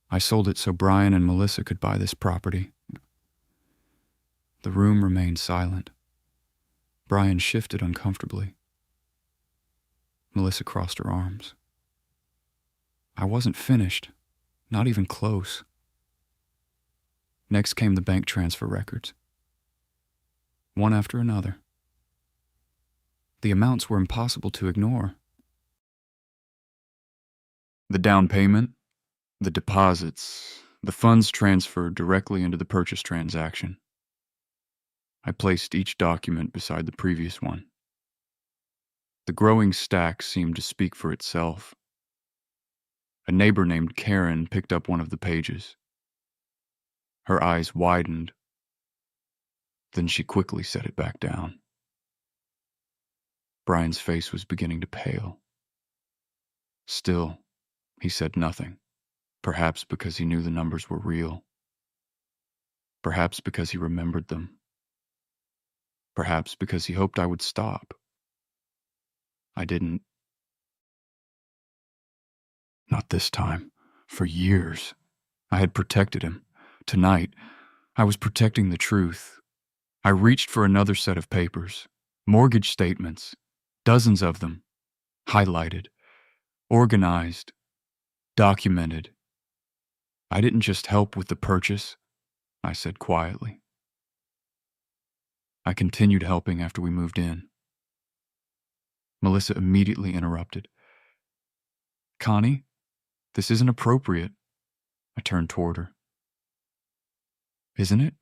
I sold it so Brian and Melissa could buy this property. The room remained silent. Brian shifted uncomfortably. Melissa crossed her arms. I wasn't finished, not even close. Next came the bank transfer records. One after another. The amounts were impossible to ignore. The down payment, the deposits, the funds transferred directly into the purchase transaction. I placed each document beside the previous one. The growing stack seemed to speak for itself. A neighbor named Karen picked up one of the pages. Her eyes widened. Then she quickly set it back down. Brian's face was beginning to pale. Still, he said nothing, perhaps because he knew the numbers were real. Perhaps because he remembered them. Perhaps because he hoped I would stop. I didn't. Not this time. For years, I had protected him. Tonight, I was protecting the truth. I reached for another set of papers, mortgage statements, dozens of them, highlighted, organized, documented. I didn't just help with the purchase, I said quietly. I continued helping after we moved in. Melissa immediately interrupted. Connie, this isn't appropriate. I turned toward her. Isn't it?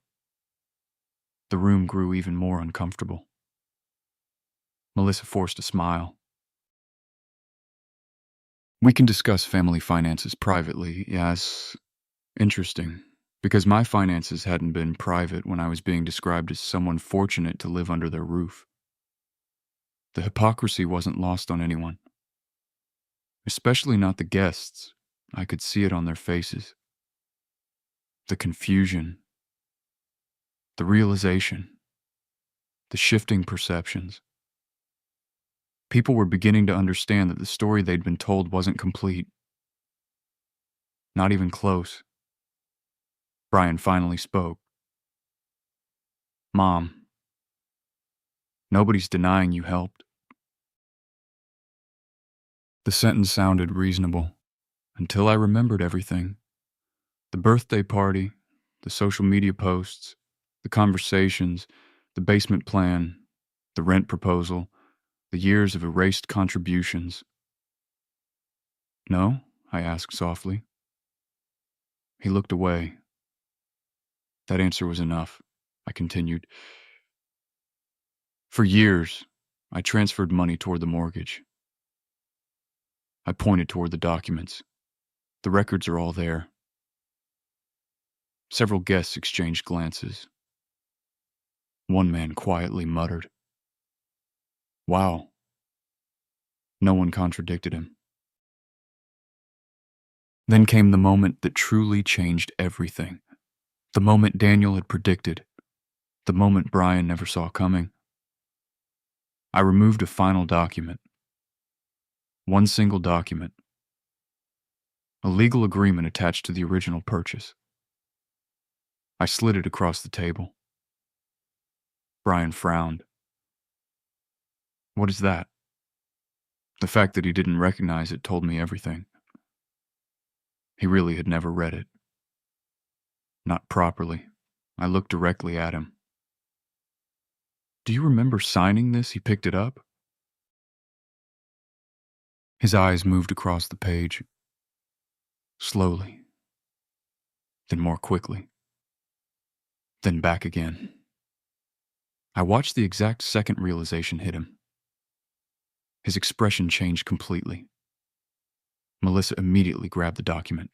The room grew even more uncomfortable. Melissa forced a smile. We can discuss family finances privately, yes. Interesting, because my finances hadn't been private when I was being described as someone fortunate to live under their roof. The hypocrisy wasn't lost on anyone, especially not the guests. I could see it on their faces. The confusion, the realization, the shifting perceptions. People were beginning to understand that the story they'd been told wasn't complete. Not even close. Brian finally spoke. Mom, nobody's denying you helped. The sentence sounded reasonable, until I remembered everything. The birthday party, the social media posts, the conversations, the basement plan, the rent proposal, the years of erased contributions. No? I asked softly. He looked away. That answer was enough. I continued. For years, I transferred money toward the mortgage. I pointed toward the documents. The records are all there. Several guests exchanged glances. One man quietly muttered, "Wow." No one contradicted him. Then came the moment that truly changed everything. The moment Daniel had predicted. The moment Brian never saw coming. I removed a final document. One single document. A legal agreement attached to the original purchase. I slid it across the table. Brian frowned. What is that? The fact that he didn't recognize it told me everything. He really had never read it. Not properly. I looked directly at him. Do you remember signing this? He picked it up. His eyes moved across the page. Slowly. Then more quickly. Then back again. I watched the exact second realization hit him. His expression changed completely. Melissa immediately grabbed the document.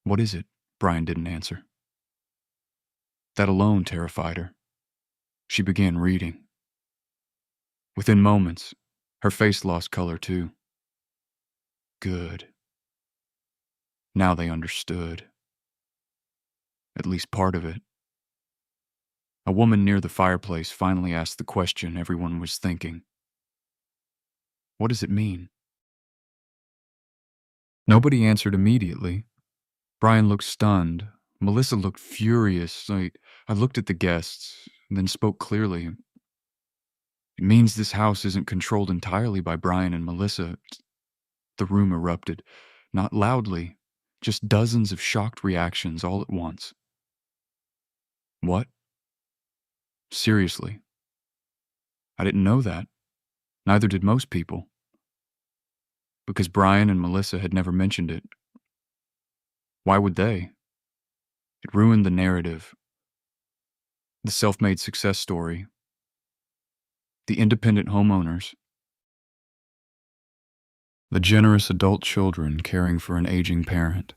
What is it? Brian didn't answer. That alone terrified her. She began reading. Within moments, her face lost color too. Good. Now they understood. At least part of it. A woman near the fireplace finally asked the question everyone was thinking. What does it mean? Nobody answered immediately. Brian looked stunned. Melissa looked furious. I looked at the guests, then spoke clearly. It means this house isn't controlled entirely by Brian and Melissa. The room erupted. Not loudly, just dozens of shocked reactions all at once. What? Seriously. I didn't know that. Neither did most people. Because Brian and Melissa had never mentioned it. Why would they? It ruined the narrative. The self-made success story. The independent homeowners. The generous adult children caring for an aging parent.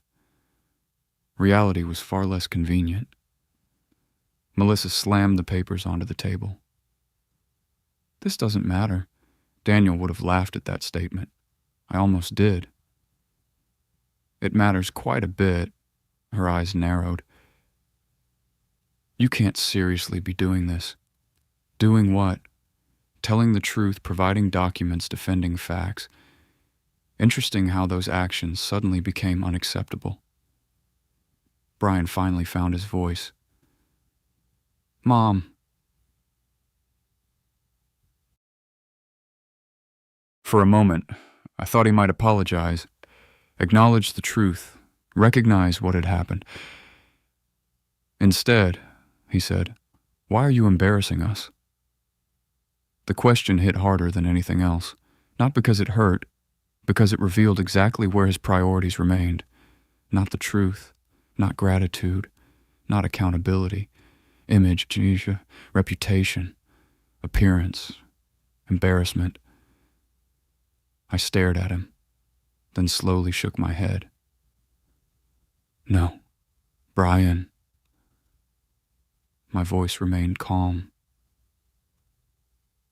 Reality was far less convenient. Melissa slammed the papers onto the table. This doesn't matter. Daniel would have laughed at that statement. I almost did. It matters quite a bit. Her eyes narrowed. You can't seriously be doing this. Doing what? Telling the truth, providing documents, defending facts. Interesting how those actions suddenly became unacceptable. Brian finally found his voice. Mom. For a moment, I thought he might apologize, acknowledge the truth, recognize what had happened. Instead, he said, why are you embarrassing us? The question hit harder than anything else, not because it hurt, because it revealed exactly where his priorities remained. Not the truth, not gratitude, not accountability, image, reputation, appearance, embarrassment. I stared at him, then slowly shook my head. No, Brian. My voice remained calm.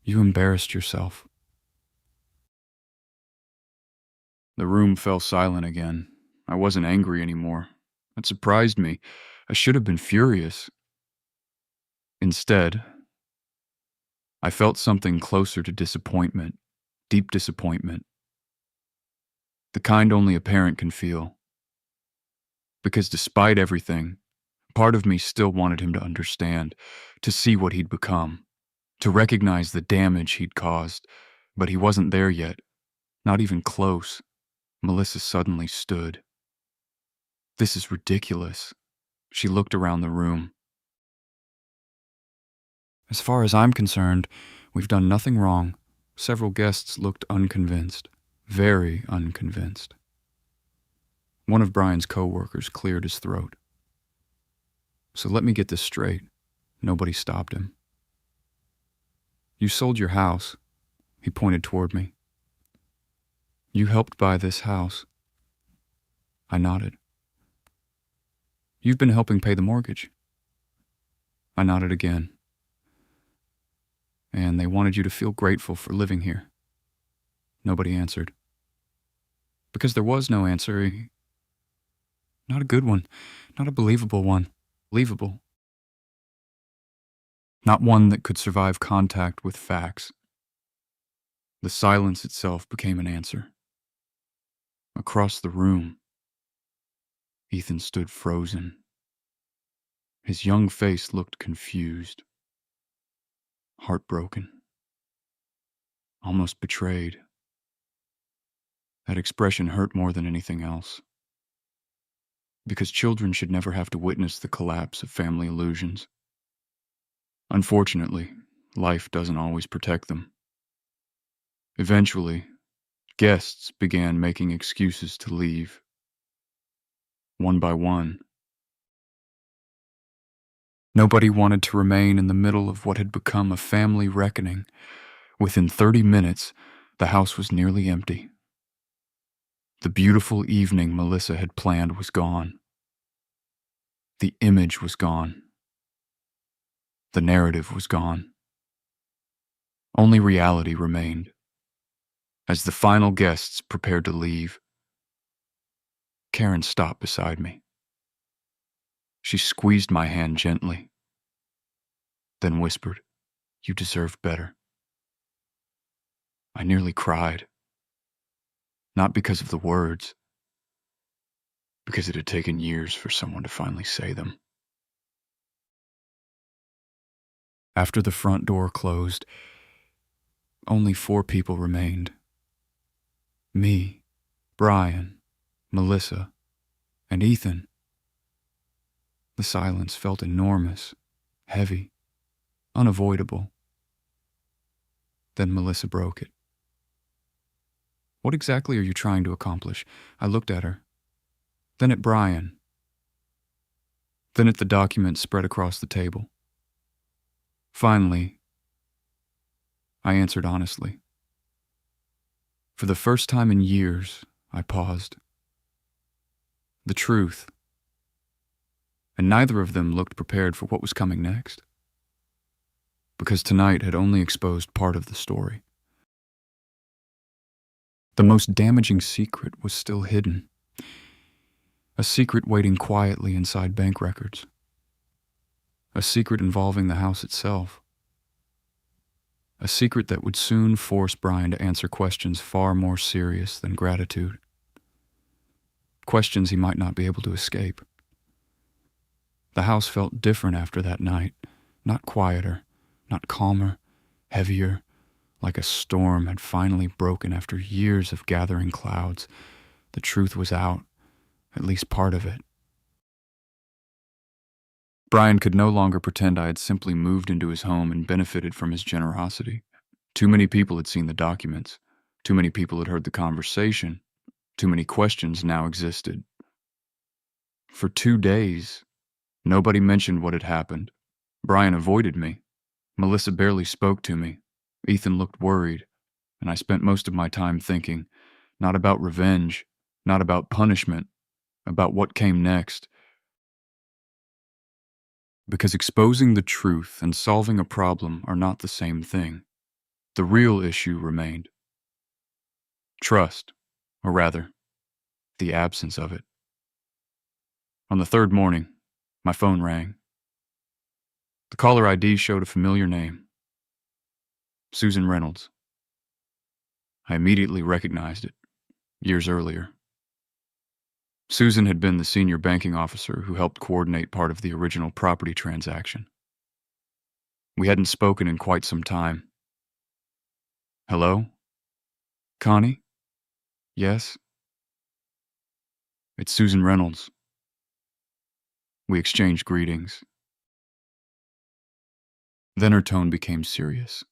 You embarrassed yourself. The room fell silent again. I wasn't angry anymore. That surprised me. I should have been furious. Instead, I felt something closer to disappointment, deep disappointment. The kind only a parent can feel. Because despite everything, part of me still wanted him to understand, to see what he'd become, to recognize the damage he'd caused, but he wasn't there yet, not even close. Melissa suddenly stood. This is ridiculous. She looked around the room. As far as I'm concerned, we've done nothing wrong. Several guests looked unconvinced, very unconvinced. One of Brian's co-workers cleared his throat. So let me get this straight. Nobody stopped him. You sold your house. He pointed toward me. You helped buy this house. I nodded. You've been helping pay the mortgage. I nodded again. And they wanted you to feel grateful for living here. Nobody answered. Because there was no answer. Not a good one. Not a believable one. Believable. Not one that could survive contact with facts. The silence itself became an answer. Across the room, Ethan stood frozen. His young face looked confused, heartbroken, almost betrayed. That expression hurt more than anything else. Because children should never have to witness the collapse of family illusions. Unfortunately, life doesn't always protect them. Eventually, guests began making excuses to leave. One by one. Nobody wanted to remain in the middle of what had become a family reckoning. Within 30 minutes, the house was nearly empty. The beautiful evening Melissa had planned was gone. The image was gone. The narrative was gone. Only reality remained. As the final guests prepared to leave, Karen stopped beside me. She squeezed my hand gently, then whispered, "You deserve better." I nearly cried, not because of the words, because it had taken years for someone to finally say them. After the front door closed, only 4 people remained. Me, Brian, Melissa, and Ethan. The silence felt enormous, heavy, unavoidable. Then Melissa broke it. "What exactly are you trying to accomplish?" I looked at her, then at Brian, then at the document spread across the table. Finally, I answered honestly. For the first time in years, I paused. The truth. And neither of them looked prepared for what was coming next. Because tonight had only exposed part of the story. The most damaging secret was still hidden. A secret waiting quietly inside bank records. A secret involving the house itself. A secret that would soon force Brian to answer questions far more serious than gratitude. Questions he might not be able to escape. The house felt different after that night. Not quieter, not calmer, heavier, like a storm had finally broken after years of gathering clouds. The truth was out, at least part of it. Brian could no longer pretend I had simply moved into his home and benefited from his generosity. Too many people had seen the documents. Too many people had heard the conversation. Too many questions now existed. For 2 days, nobody mentioned what had happened. Brian avoided me. Melissa barely spoke to me. Ethan looked worried, and I spent most of my time thinking, not about revenge, not about punishment, about what came next. Because exposing the truth and solving a problem are not the same thing. The real issue remained. Trust, or rather, the absence of it. On the 3rd morning, my phone rang. The caller ID showed a familiar name. Susan Reynolds. I immediately recognized it, years earlier. Susan had been the senior banking officer who helped coordinate part of the original property transaction. We hadn't spoken in quite some time. "Hello? Connie? Yes? It's Susan Reynolds." We exchanged greetings. Then her tone became serious.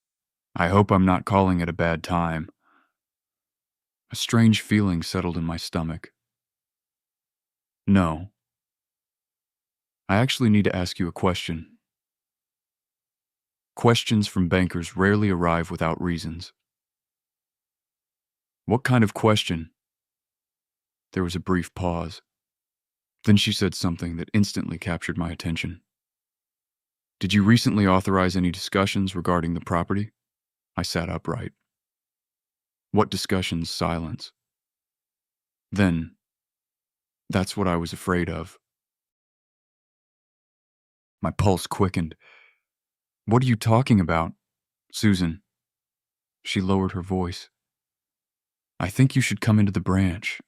"I hope I'm not calling at a bad time." A strange feeling settled in my stomach. "No. I actually need to ask you a question." Questions from bankers rarely arrive without reasons. "What kind of question?" There was a brief pause. Then she said something that instantly captured my attention. "Did you recently authorize any discussions regarding the property?" I sat upright. "What discussions?" Silence. Then, "That's what I was afraid of." My pulse quickened. "What are you talking about?" "Susan." She lowered her voice. "I think you should come into the branch."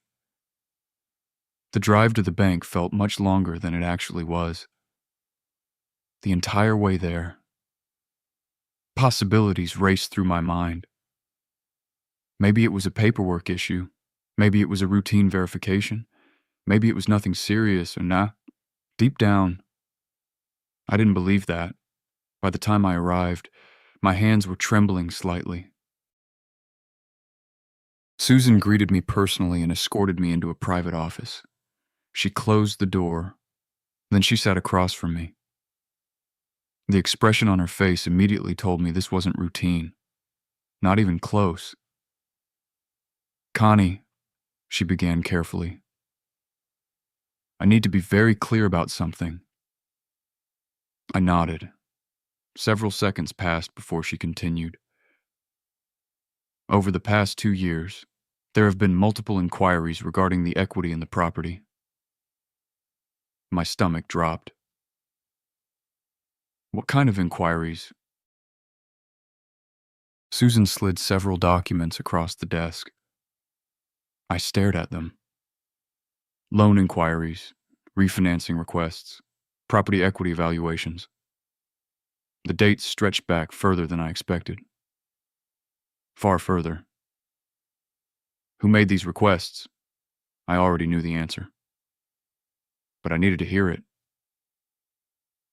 The drive to the bank felt much longer than it actually was. The entire way there, possibilities raced through my mind. Maybe it was a paperwork issue. Maybe it was a routine verification. Maybe it was nothing serious, or nah. Deep down, I didn't believe that. By the time I arrived, my hands were trembling slightly. Susan greeted me personally and escorted me into a private office. She closed the door. Then she sat across from me. The expression on her face immediately told me this wasn't routine. Not even close. "Connie," she began carefully, "I need to be very clear about something." I nodded. Several seconds passed before she continued. "Over the past 2 years, There have been multiple inquiries regarding the equity in the property. My stomach dropped. What kind of inquiries? Susan slid several documents across the desk. I stared at them. Loan inquiries, refinancing requests, property equity evaluations. The dates stretched back further than I expected. Far further. Who made these requests? I already knew the answer. But I needed to hear it.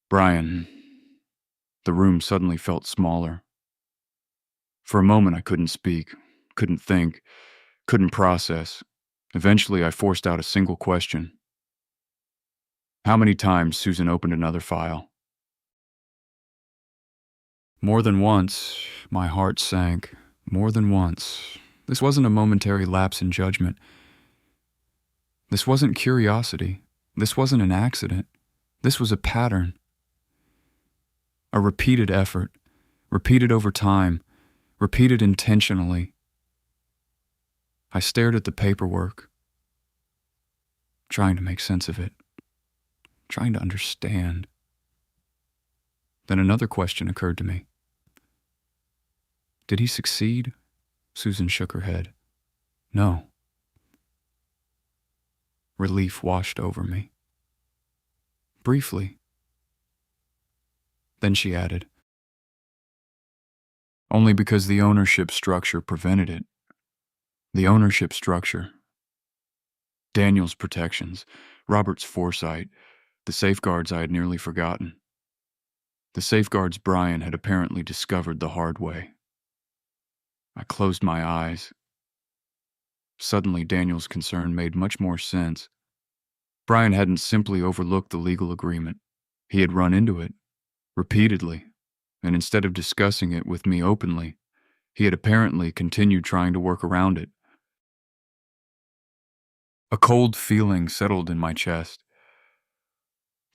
Brian. The room suddenly felt smaller. For a moment I couldn't speak, couldn't think, couldn't process. Eventually I forced out a single question. How many times Susan opened another file? More than once. My heart sank. More than once. This wasn't a momentary lapse in judgment. This wasn't curiosity. This wasn't an accident. This was a pattern. A repeated effort. Repeated over time. Repeated intentionally. I stared at the paperwork, trying to make sense of it, trying to understand. Then another question occurred to me. Did he succeed? Susan shook her head. No. Relief washed over me. Briefly. Then she added, only because the ownership structure prevented it. The ownership structure. Daniel's protections, Robert's foresight, the safeguards I had nearly forgotten. The safeguards Brian had apparently discovered the hard way. I closed my eyes. Suddenly, Daniel's concern made much more sense. Brian hadn't simply overlooked the legal agreement. He had run into it, repeatedly, and instead of discussing it with me openly, he had apparently continued trying to work around it. A cold feeling settled in my chest.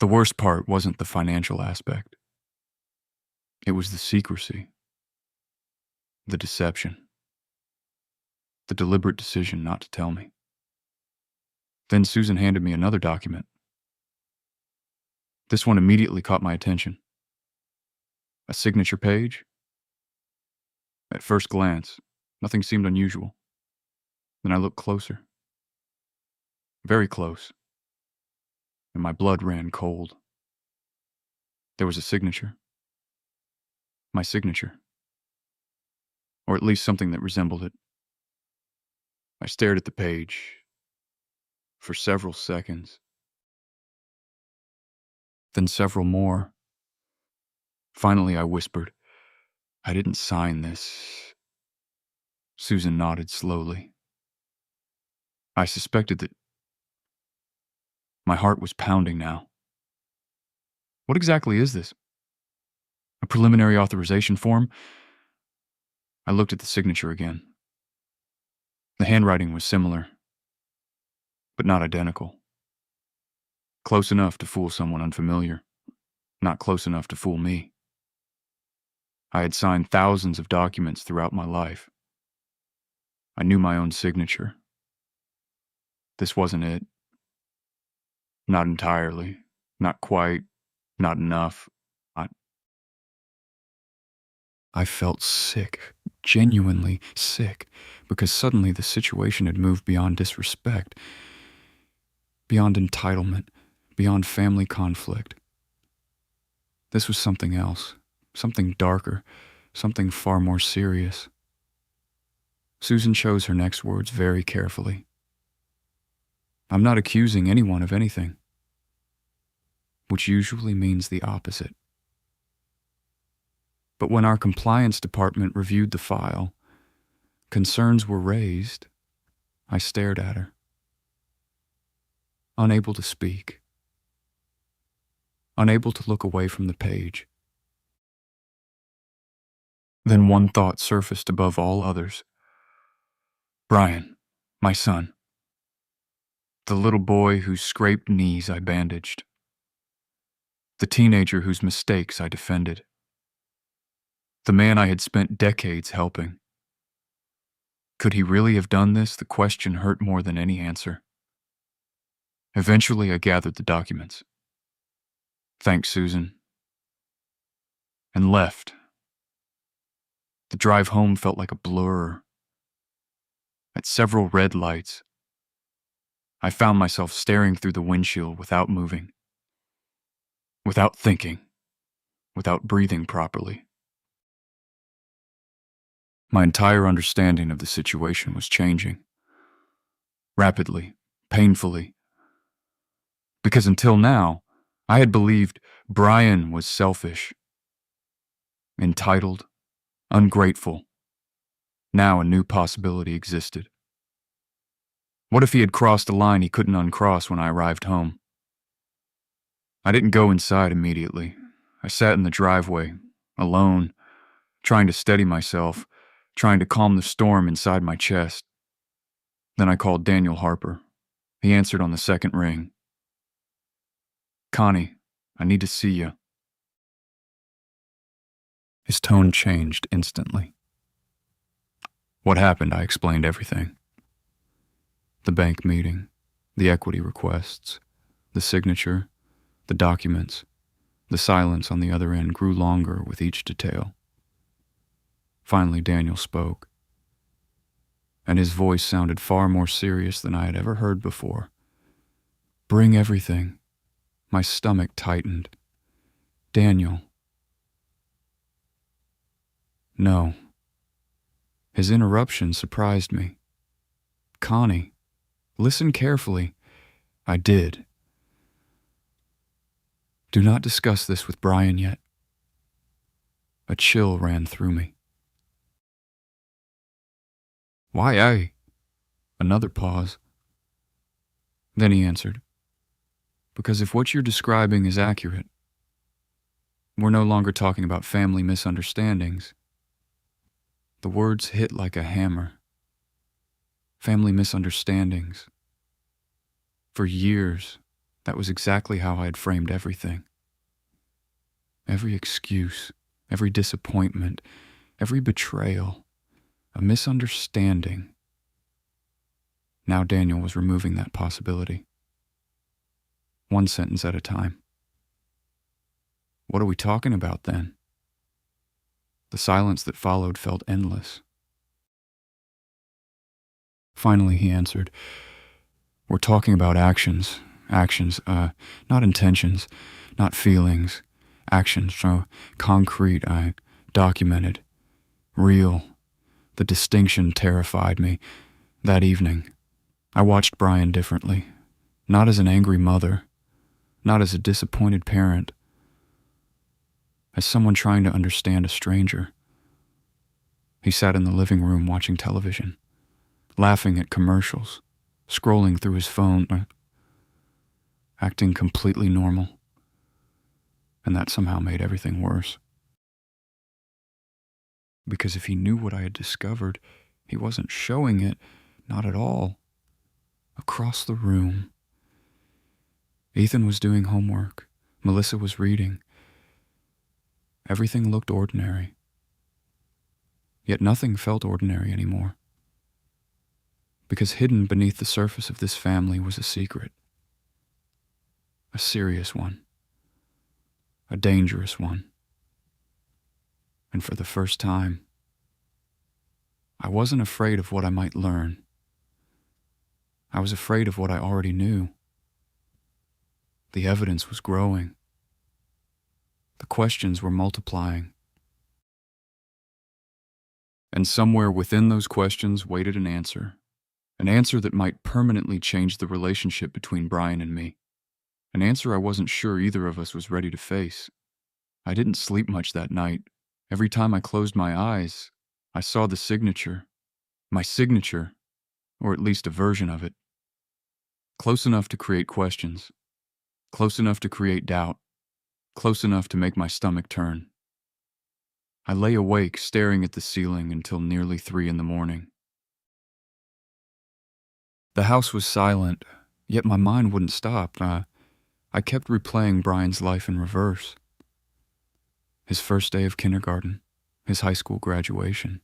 The worst part wasn't the financial aspect. It was the secrecy, the deception, the deliberate decision not to tell me. Then Susan handed me another document. This one immediately caught my attention. A signature page? At first glance, nothing seemed unusual. Then I looked closer. Very close. And my blood ran cold. There was a signature. My signature. Or at least something that resembled it. I stared at the page for several seconds. Then several more. Finally, I whispered, I didn't sign this. Susan nodded slowly. I suspected that my heart was pounding now. What exactly is this? A preliminary authorization form? I looked at the signature again. The handwriting was similar, but not identical. Close enough to fool someone unfamiliar, not close enough to fool me. I had signed thousands of documents throughout my life. I knew my own signature. This wasn't it. Not entirely, not quite, not enough. I felt sick, genuinely sick, because suddenly the situation had moved beyond disrespect, beyond entitlement, beyond family conflict. This was something else, something darker, something far more serious. Susan chose her next words very carefully. I'm not accusing anyone of anything, which usually means the opposite. But when our compliance department reviewed the file, concerns were raised. I stared at her, unable to speak, unable to look away from the page. Then one thought surfaced above all others. Brian, my son. The little boy whose scraped knees I bandaged. The teenager whose mistakes I defended. The man I had spent decades helping. Could he really have done this? The question hurt more than any answer. Eventually, I gathered the documents. Thanked Susan. And left. The drive home felt like a blur. At several red lights, I found myself staring through the windshield without moving, without thinking, without breathing properly. My entire understanding of the situation was changing. Rapidly, painfully. Because until now, I had believed Brian was selfish, entitled, ungrateful. Now a new possibility existed. What if he had crossed a line he couldn't uncross when I arrived home? I didn't go inside immediately. I sat in the driveway, alone, trying to steady myself, trying to calm the storm inside my chest. Then I called Daniel Harper. He answered on the second ring. "Connie, I need to see you." His tone changed instantly. What happened? I explained everything. The bank meeting, the equity requests, the signature, the documents. The silence on the other end grew longer with each detail. Finally, Daniel spoke, and his voice sounded far more serious than I had ever heard before. "Bring everything." My stomach tightened. "Daniel." No. His interruption surprised me. "Connie, listen carefully." I did. "Do not discuss this with Brian yet." A chill ran through me. "Why I?" Another pause. Then he answered, "Because if what you're describing is accurate, we're no longer talking about family misunderstandings." The words hit like a hammer. Family misunderstandings. For years, that was exactly how I had framed everything. Every excuse, every disappointment, every betrayal, a misunderstanding. Now Daniel was removing that possibility. One sentence at a time. "What are we talking about then?" The silence that followed felt endless. Finally, he answered, "We're talking about actions. Not intentions, not feelings. Actions, so concrete, documented, real." The distinction terrified me. That evening, I watched Brian differently. Not as an angry mother, not as a disappointed parent, as someone trying to understand a stranger. He sat in the living room watching television, laughing at commercials, scrolling through his phone, acting completely normal. And that somehow made everything worse. Because if he knew what I had discovered, he wasn't showing it, not at all. Across the room, Ethan was doing homework. Melissa was reading. Everything looked ordinary. Yet nothing felt ordinary anymore. Because hidden beneath the surface of this family was a secret. A serious one. A dangerous one. And for the first time, I wasn't afraid of what I might learn. I was afraid of what I already knew. The evidence was growing. The questions were multiplying. And somewhere within those questions waited an answer that might permanently change the relationship between Brian and me. An answer I wasn't sure either of us was ready to face. I didn't sleep much that night. Every time I closed my eyes, I saw the signature. My signature, or at least a version of it. Close enough to create questions. Close enough to create doubt. Close enough to make my stomach turn. I lay awake, staring at the ceiling until nearly 3 a.m. The house was silent, yet my mind wouldn't stop. I kept replaying Brian's life in reverse. His first day of kindergarten, his high school graduation.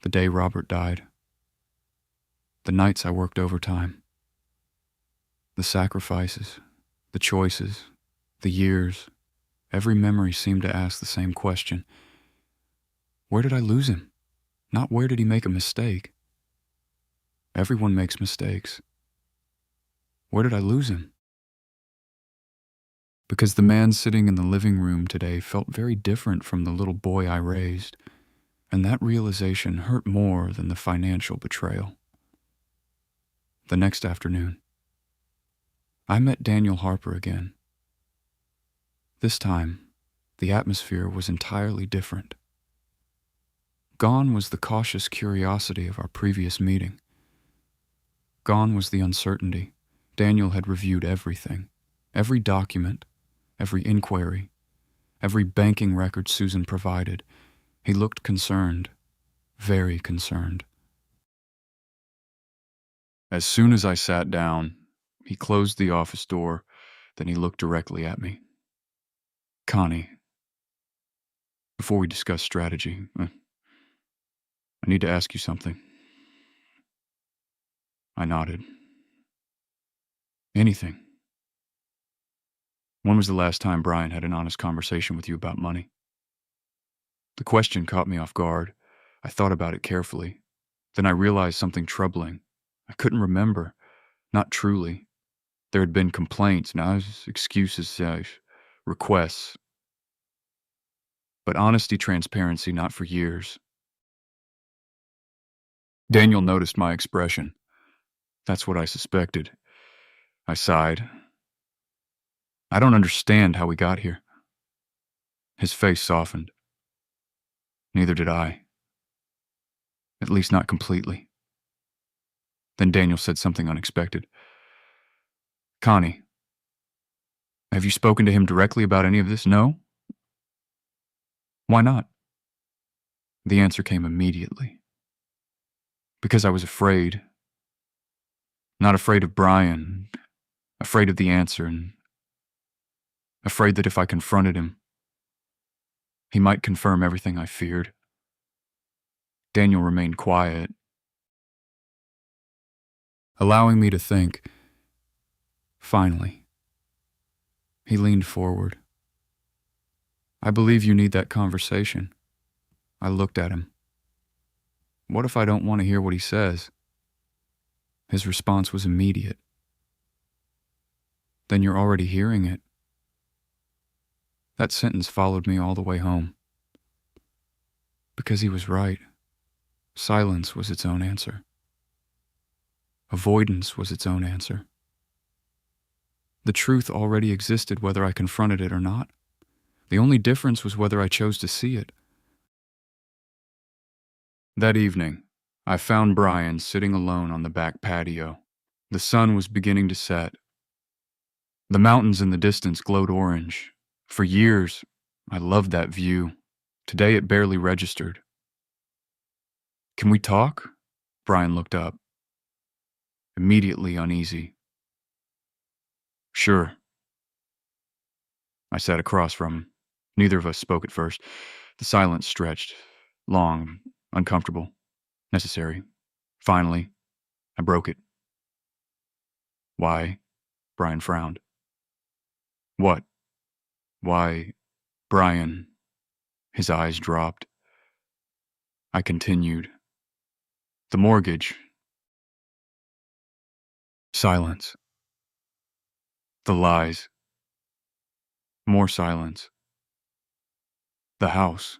The day Robert died. The nights I worked overtime. The sacrifices, the choices, the years. Every memory seemed to ask the same question. Where did I lose him? Not where did he make a mistake? Everyone makes mistakes. Where did I lose him? Because the man sitting in the living room today felt very different from the little boy I raised, and that realization hurt more than the financial betrayal. The next afternoon, I met Daniel Harper again. This time, the atmosphere was entirely different. Gone was the cautious curiosity of our previous meeting. Gone was the uncertainty. Daniel had reviewed everything, every document, every inquiry, every banking record Susan provided. He looked concerned, very concerned. As soon as I sat down, he closed the office door, then he looked directly at me. Connie, before we discuss strategy, I need to ask you something. I nodded. Anything. When was the last time Brian had an honest conversation with you about money? The question caught me off guard. I thought about it carefully. Then I realized something troubling. I couldn't remember. Not truly. There had been complaints, now excuses, requests. But honesty, transparency, not for years. Daniel noticed my expression. That's what I suspected. I sighed. I don't understand how we got here. His face softened. Neither did I. At least not completely. Then Daniel said something unexpected. Connie, have you spoken to him directly about any of this? No? Why not? The answer came immediately. Because I was afraid. Not afraid of Brian, afraid of the answer, and afraid that if I confronted him, he might confirm everything I feared. Daniel remained quiet, allowing me to think. Finally, he leaned forward. I believe you need that conversation. I looked at him. What if I don't want to hear what he says? His response was immediate. Then you're already hearing it. That sentence followed me all the way home. Because he was right. Silence was its own answer. Avoidance was its own answer. The truth already existed whether I confronted it or not. The only difference was whether I chose to see it. That evening, I found Brian sitting alone on the back patio. The sun was beginning to set. The mountains in the distance glowed orange. For years, I loved that view. Today it barely registered. Can we talk? Brian looked up. Immediately uneasy. Sure. I sat across from him. Neither of us spoke at first. The silence stretched. Long, uncomfortable, necessary. Finally, I broke it. Why? Brian frowned. What? Why, Brian? His eyes dropped. I continued. The mortgage. Silence. The lies. More silence. The house.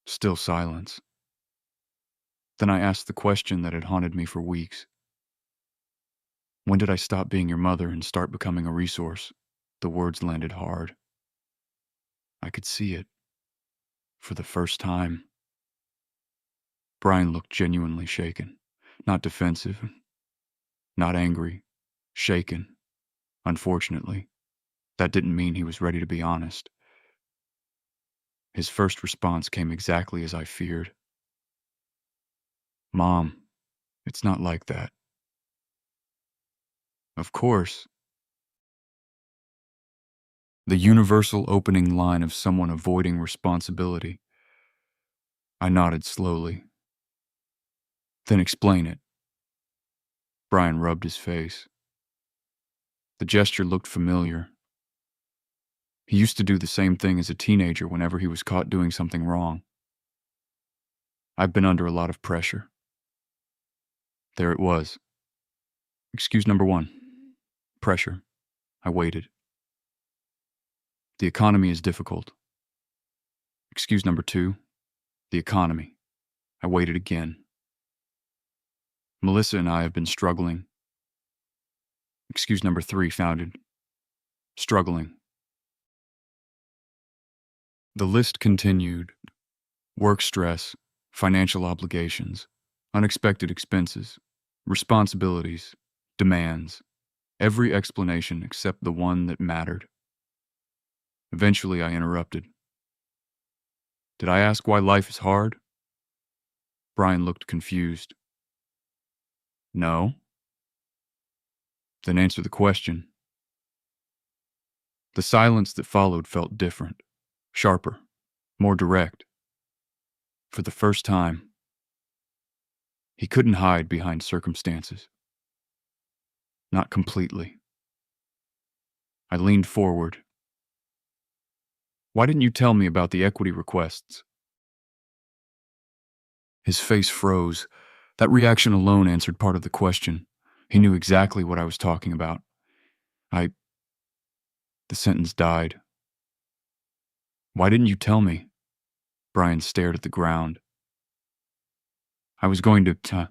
Still silence. Then I asked the question that had haunted me for weeks. When did I stop being your mother and start becoming a resource? The words landed hard. I could see it. For the first time. Brian looked genuinely shaken. Not defensive. Not angry. Shaken. Unfortunately. That didn't mean he was ready to be honest. His first response came exactly as I feared. Mom, it's not like that. Of course. The universal opening line of someone avoiding responsibility. I nodded slowly. Then explain it. Brian rubbed his face. The gesture looked familiar. He used to do the same thing as a teenager whenever he was caught doing something wrong. I've been under a lot of pressure. There it was. Excuse number 1. Pressure. I waited. The economy is difficult. Excuse number 2. The economy. I waited again. Melissa and I have been struggling. Excuse number 3 founded. Struggling. The list continued. Work stress, financial obligations, unexpected expenses, responsibilities, demands, every explanation except the one that mattered. Eventually, I interrupted. Did I ask why life is hard? Brian looked confused. No. Then answer the question. The silence that followed felt different, sharper, more direct. For the first time, he couldn't hide behind circumstances. Not completely. I leaned forward. Why didn't you tell me about the equity requests? His face froze. That reaction alone answered part of the question. He knew exactly what I was talking about. The sentence died. Why didn't you tell me? Brian stared at the ground. I was going to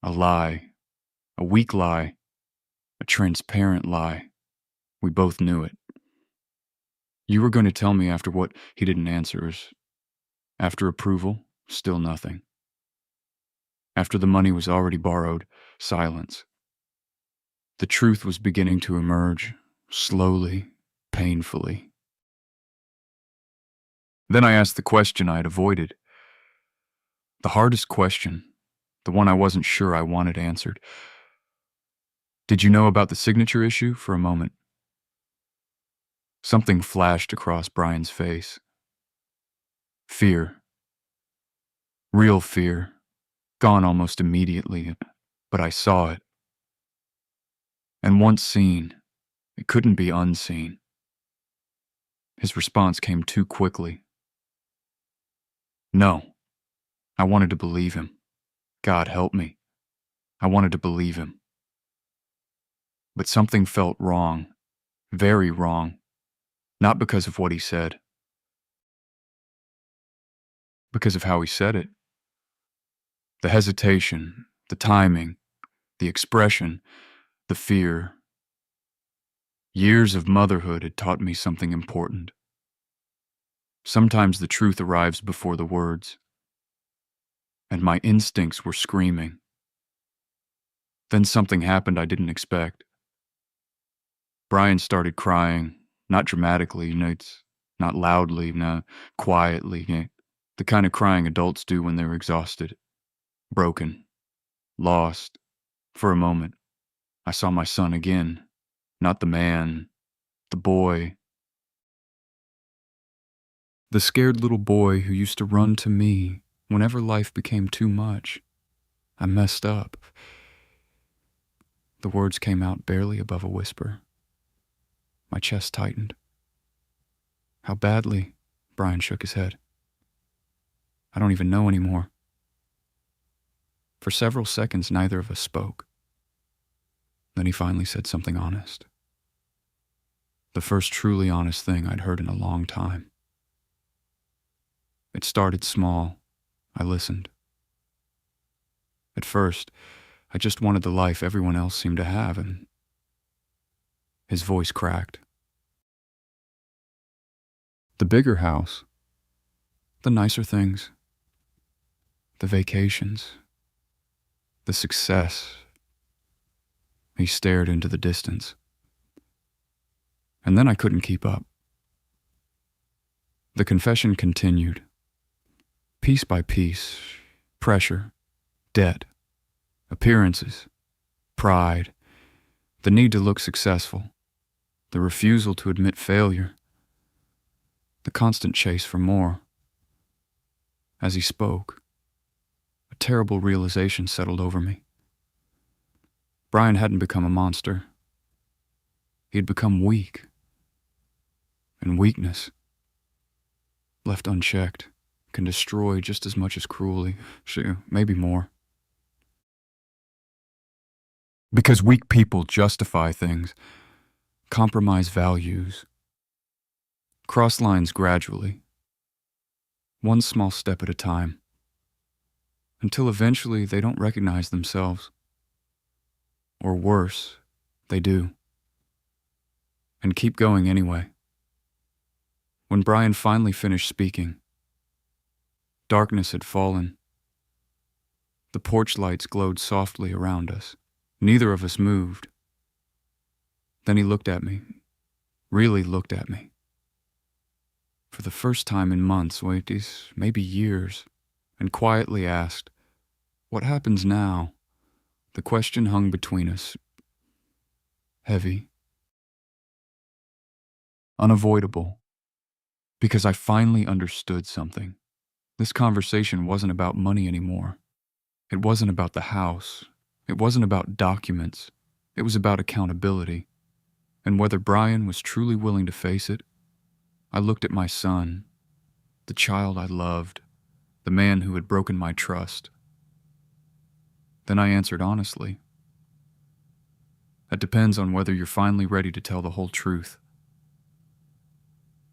a lie. A weak lie. A transparent lie. We both knew it. You were going to tell me after what he didn't answer. After approval, still nothing. After the money was already borrowed, silence. The truth was beginning to emerge, slowly, painfully. Then I asked the question I had avoided. The hardest question, the one I wasn't sure I wanted answered. Did you know about the signature issue? For a moment. Something flashed across Brian's face. Fear. Real fear. Gone almost immediately, but I saw it. And once seen, it couldn't be unseen. His response came too quickly. No. I wanted to believe him. God help me. I wanted to believe him. But something felt wrong. Very wrong. Not because of what he said. Because of how he said it. The hesitation, the timing, the expression, the fear. Years of motherhood had taught me something important. Sometimes the truth arrives before the words. And my instincts were screaming. Then something happened I didn't expect. Brian started crying, not dramatically, it's not loudly, quietly, the kind of crying adults do when they're exhausted, broken, lost. For a moment, I saw my son again, not the man, the boy. The scared little boy who used to run to me whenever life became too much. I messed up. The words came out barely above a whisper. My chest tightened. How badly? Brian shook his head. I don't even know anymore. For several seconds, neither of us spoke. Then he finally said something honest. The first truly honest thing I'd heard in a long time. It started small. I listened. At first, I just wanted the life everyone else seemed to have, and his voice cracked. The bigger house, the nicer things, the vacations, the success. He stared into the distance. And then I couldn't keep up. The confession continued. Piece by piece, pressure, debt, appearances, pride, the need to look successful, the refusal to admit failure, the constant chase for more. As he spoke, A terrible realization settled over me. Brian hadn't become a monster. He had become weak. And weakness, left unchecked, can destroy just as much as cruelty, maybe more. Because weak people justify things, compromise values, cross lines gradually, one small step at a time, until eventually they don't recognize themselves. Or worse, they do. And keep going anyway. When Brian finally finished speaking, darkness had fallen. The porch lights glowed softly around us. Neither of us moved. Then he looked at me, really looked at me. For the first time in months, maybe years, and quietly asked, "What happens now?" The question hung between us, heavy, unavoidable, because I finally understood something. This conversation wasn't about money anymore. It wasn't about the house. It wasn't about documents. It was about accountability. And whether Brian was truly willing to face it, I looked at my son, the child I loved, the man who had broken my trust. Then I answered honestly. That depends on whether you're finally ready to tell the whole truth.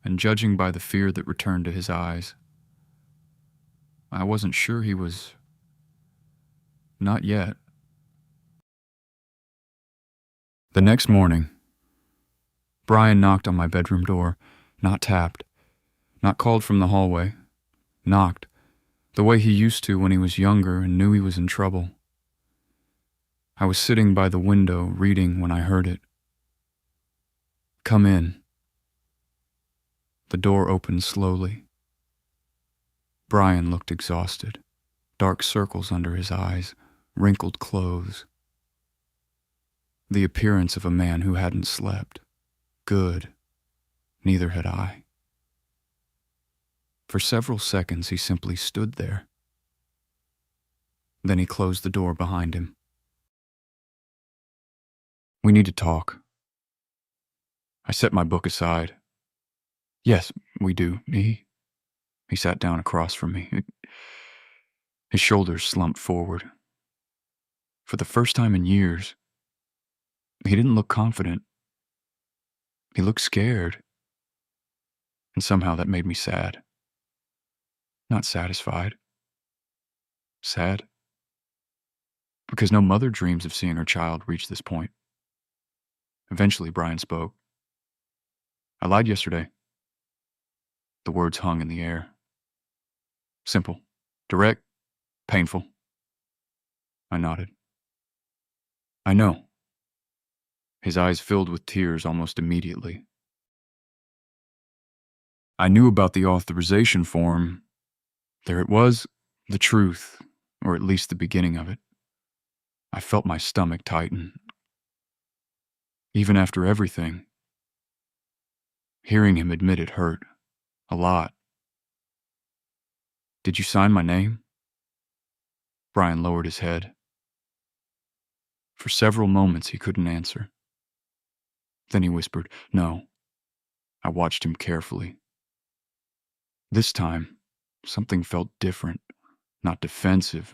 And judging by the fear that returned to his eyes, I wasn't sure he was. Not yet. The next morning, Brian knocked on my bedroom door, not tapped, not called from the hallway, knocked, the way he used to when he was younger and knew he was in trouble. I was sitting by the window reading when I heard it. "Come in." The door opened slowly. Brian looked exhausted, dark circles under his eyes, wrinkled clothes. The appearance of a man who hadn't slept. Good. Neither had I. For several seconds he simply stood there. Then he closed the door behind him. "We need to talk." I set my book aside. "Yes, we do." He sat down across from me. His shoulders slumped forward. For the first time in years, he didn't look confident. He looked scared. And somehow that made me sad. Not satisfied. Sad. Because no mother dreams of seeing her child reach this point. Eventually, Brian spoke. "I lied yesterday." The words hung in the air. Simple, direct, painful. I nodded. "I know." His eyes filled with tears almost immediately. "I knew about the authorization form. There it was, the truth, or at least the beginning of it. I felt my stomach tighten. Even after everything, hearing him admit it hurt. A lot. "Did you sign my name?" Brian lowered his head. For several moments he couldn't answer. Then he whispered, "No." I watched him carefully. This time, something felt different. Not defensive,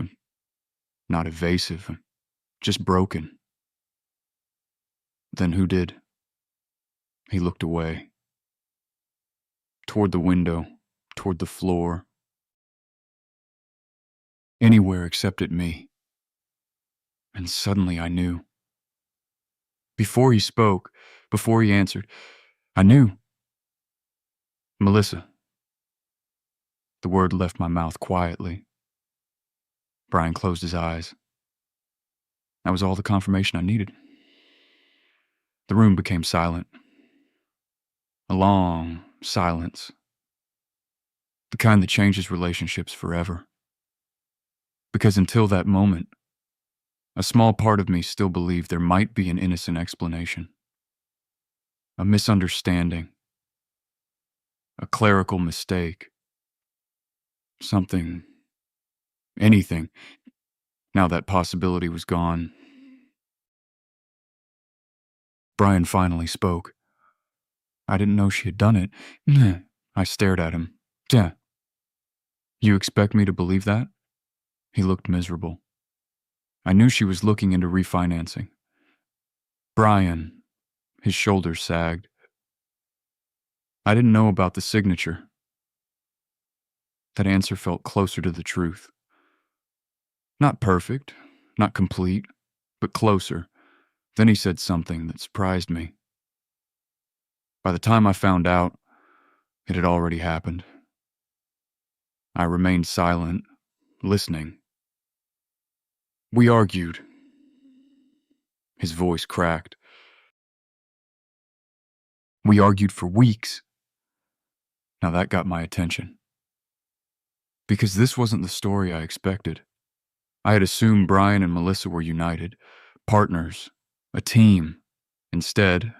not evasive, just broken. "Then who did?" He looked away. Toward the window, toward the floor. Anywhere except at me. And suddenly I knew. Before he spoke, before he answered, I knew. "Melissa." The word left my mouth quietly. Brian closed his eyes. That was all the confirmation I needed. The room became silent. A long silence. The kind that changes relationships forever. Because until that moment, a small part of me still believed there might be an innocent explanation. A misunderstanding. A clerical mistake. Something anything, now that possibility was gone. Brian finally spoke. I didn't know she had done it. I stared at him. Yeah. You expect me to believe that? He looked miserable. I knew she was looking into refinancing. Brian, his shoulders sagged. I didn't know about the signature. That answer felt closer to the truth. Not perfect, not complete, but closer. Then he said something that surprised me. By the time I found out, it had already happened. I remained silent, listening. We argued. His voice cracked. We argued for weeks. Now that got my attention. Because this wasn't the story I expected. I had assumed Brian and Melissa were united, partners, a team. Instead,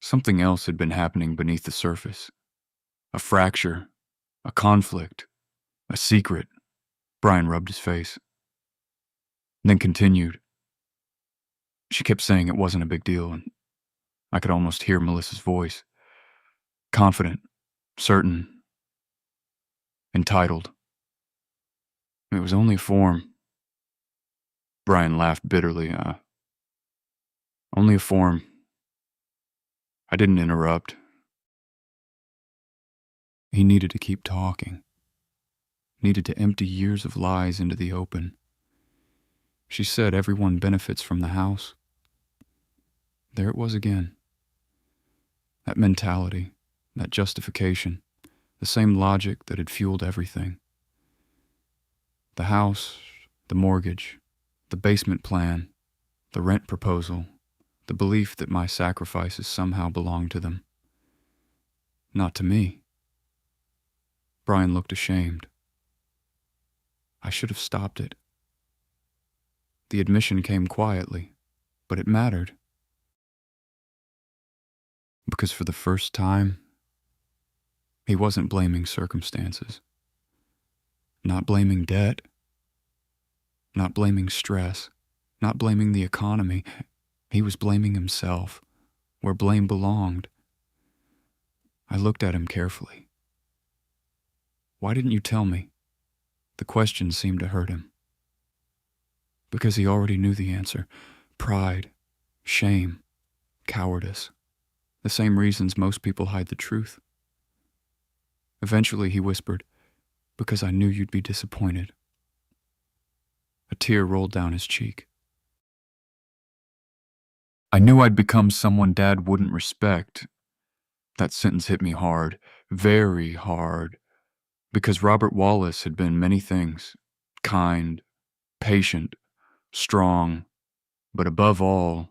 something else had been happening beneath the surface. A fracture, a conflict, a secret. Brian rubbed his face. Then continued. She kept saying it wasn't a big deal, and I could almost hear Melissa's voice. Confident, certain, entitled. It was only a form. Brian laughed bitterly. Only a form. I didn't interrupt. He needed to keep talking. Needed to empty years of lies into the open. She said everyone benefits from the house. There it was again. That mentality, that justification, the same logic that had fueled everything. The house, the mortgage, the basement plan, the rent proposal, the belief that my sacrifices somehow belonged to them. Not to me. Brian looked ashamed. I should have stopped it. The admission came quietly, but it mattered. Because for the first time, he wasn't blaming circumstances. Not blaming debt. Not blaming stress. Not blaming the economy. He was blaming himself, where blame belonged. I looked at him carefully. Why didn't you tell me? The question seemed to hurt him. Because he already knew the answer. Pride, shame, cowardice. The same reasons most people hide the truth. Eventually he whispered, because I knew you'd be disappointed. A tear rolled down his cheek. I knew I'd become someone Dad wouldn't respect. That sentence hit me hard, very hard, because Robert Wallace had been many things. Kind, patient, strong, but above all,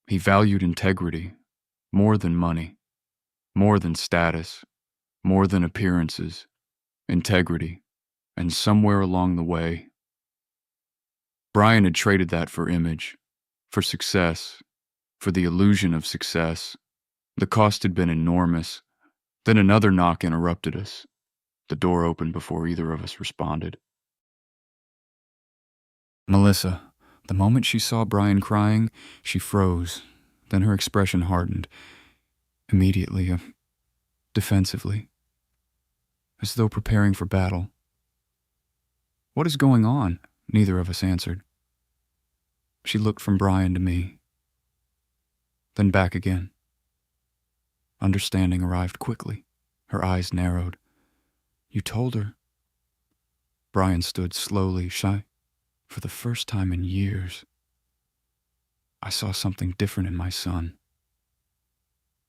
he valued integrity, more than money, more than status, more than appearances, integrity, and somewhere along the way, Brian had traded that for image, for success, for the illusion of success. The cost had been enormous. Then another knock interrupted us. The door opened before either of us responded. Melissa. The moment she saw Brian crying, she froze. Then her expression hardened. Immediately, defensively. As though preparing for battle. What is going on? Neither of us answered. She looked from Brian to me. Then back again. Understanding arrived quickly. Her eyes narrowed. You told her. Brian stood slowly, shy. For the first time in years, I saw something different in my son.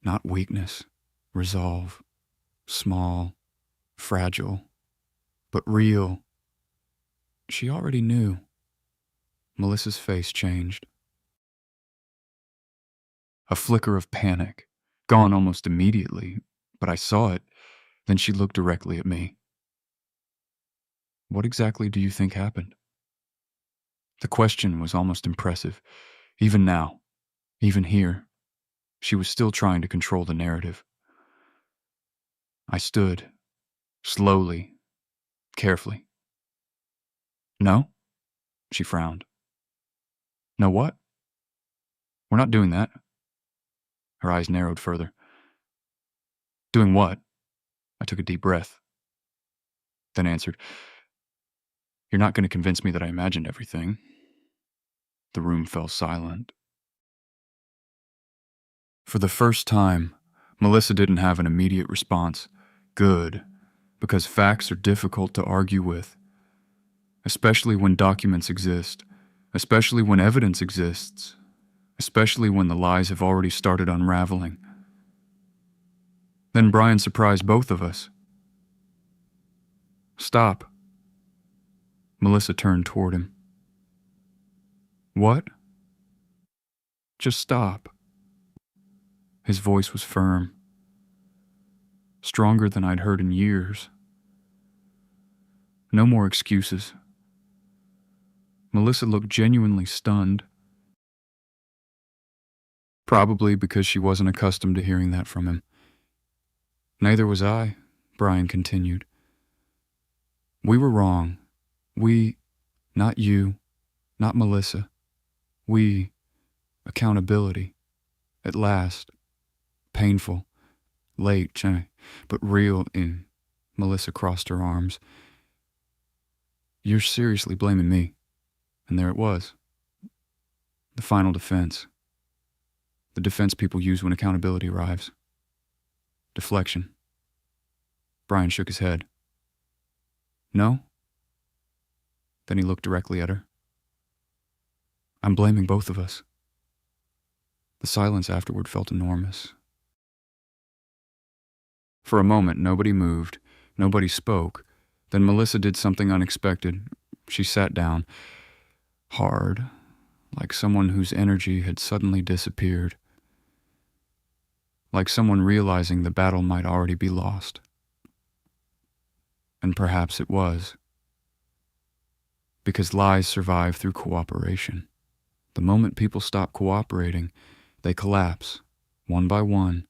Not weakness, resolve, small, fragile, but real. She already knew. Melissa's face changed. A flicker of panic, gone almost immediately, but I saw it. Then she looked directly at me. What exactly do you think happened? The question was almost impressive. Even now, even here, she was still trying to control the narrative. I stood, slowly, carefully. No? She frowned. No what? We're not doing that. Her eyes narrowed further. Doing what? I took a deep breath, then answered, You're not going to convince me that I imagined everything. The room fell silent. For the first time, Melissa didn't have an immediate response. Good, because facts are difficult to argue with, especially when documents exist, especially when evidence exists, especially when the lies have already started unraveling. Then Brian surprised both of us. Stop. Melissa turned toward him. What? Just stop. His voice was firm, stronger than I'd heard in years. No more excuses. Melissa looked genuinely stunned. Probably because she wasn't accustomed to hearing that from him. Neither was I, Brian continued. We were wrong. We, not you, not Melissa. We, accountability. At last. Painful. Late, but real. Melissa crossed her arms. You're seriously blaming me. And there it was. The final defense. The defense people use when accountability arrives. Deflection. Brian shook his head. No? Then he looked directly at her. I'm blaming both of us. The silence afterward felt enormous. For a moment, nobody moved, nobody spoke. Then Melissa did something unexpected. She sat down, hard, like someone whose energy had suddenly disappeared. Like someone realizing the battle might already be lost. And perhaps it was. Because lies survive through cooperation. The moment people stop cooperating, they collapse, one by one.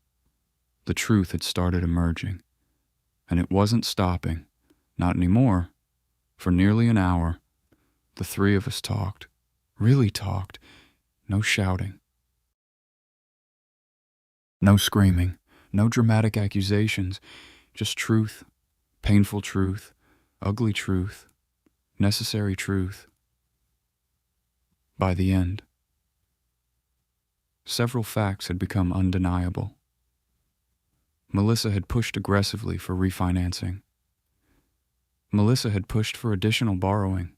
The truth had started emerging. And it wasn't stopping. Not anymore. For nearly an hour, the three of us talked. Really talked. No shouting. No screaming. No dramatic accusations. Just truth. Painful truth. Ugly truth. Necessary truth. By the end, several facts had become undeniable. Melissa had pushed aggressively for refinancing. Melissa had pushed for additional borrowing.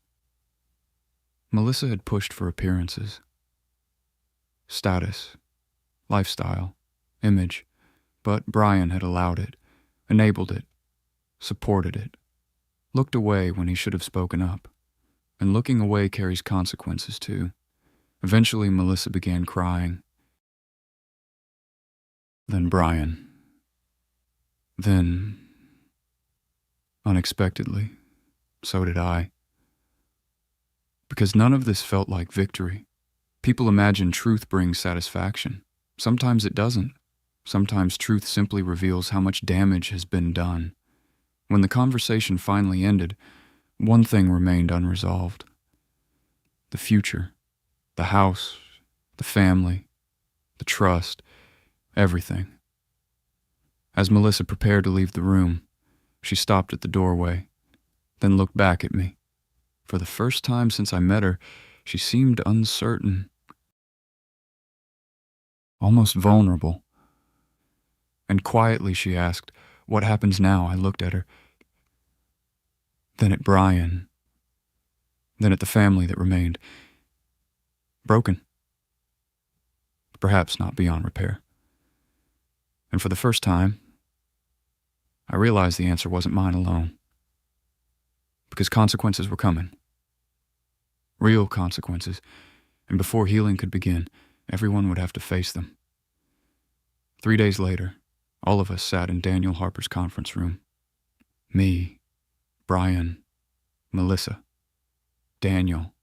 Melissa had pushed for appearances. Status, lifestyle, image, but Brian had allowed it, enabled it, supported it, looked away when he should have spoken up. And looking away carries consequences too. Eventually, Melissa began crying. Then Brian. Then, unexpectedly, so did I. Because none of this felt like victory. People imagine truth brings satisfaction. Sometimes it doesn't. Sometimes truth simply reveals how much damage has been done. When the conversation finally ended, one thing remained unresolved. The future, the house, the family, the trust, everything. As Melissa prepared to leave the room, she stopped at the doorway, then looked back at me. For the first time since I met her, she seemed uncertain, almost vulnerable. And quietly she asked, "What happens now?" I looked at her. Then at Brian. Then at the family that remained. Broken. Perhaps not beyond repair. And for the first time, I realized the answer wasn't mine alone. Because consequences were coming. Real consequences. And before healing could begin, everyone would have to face them. 3 days later, all of us sat in Daniel Harper's conference room. Me, Brian, Melissa, Daniel.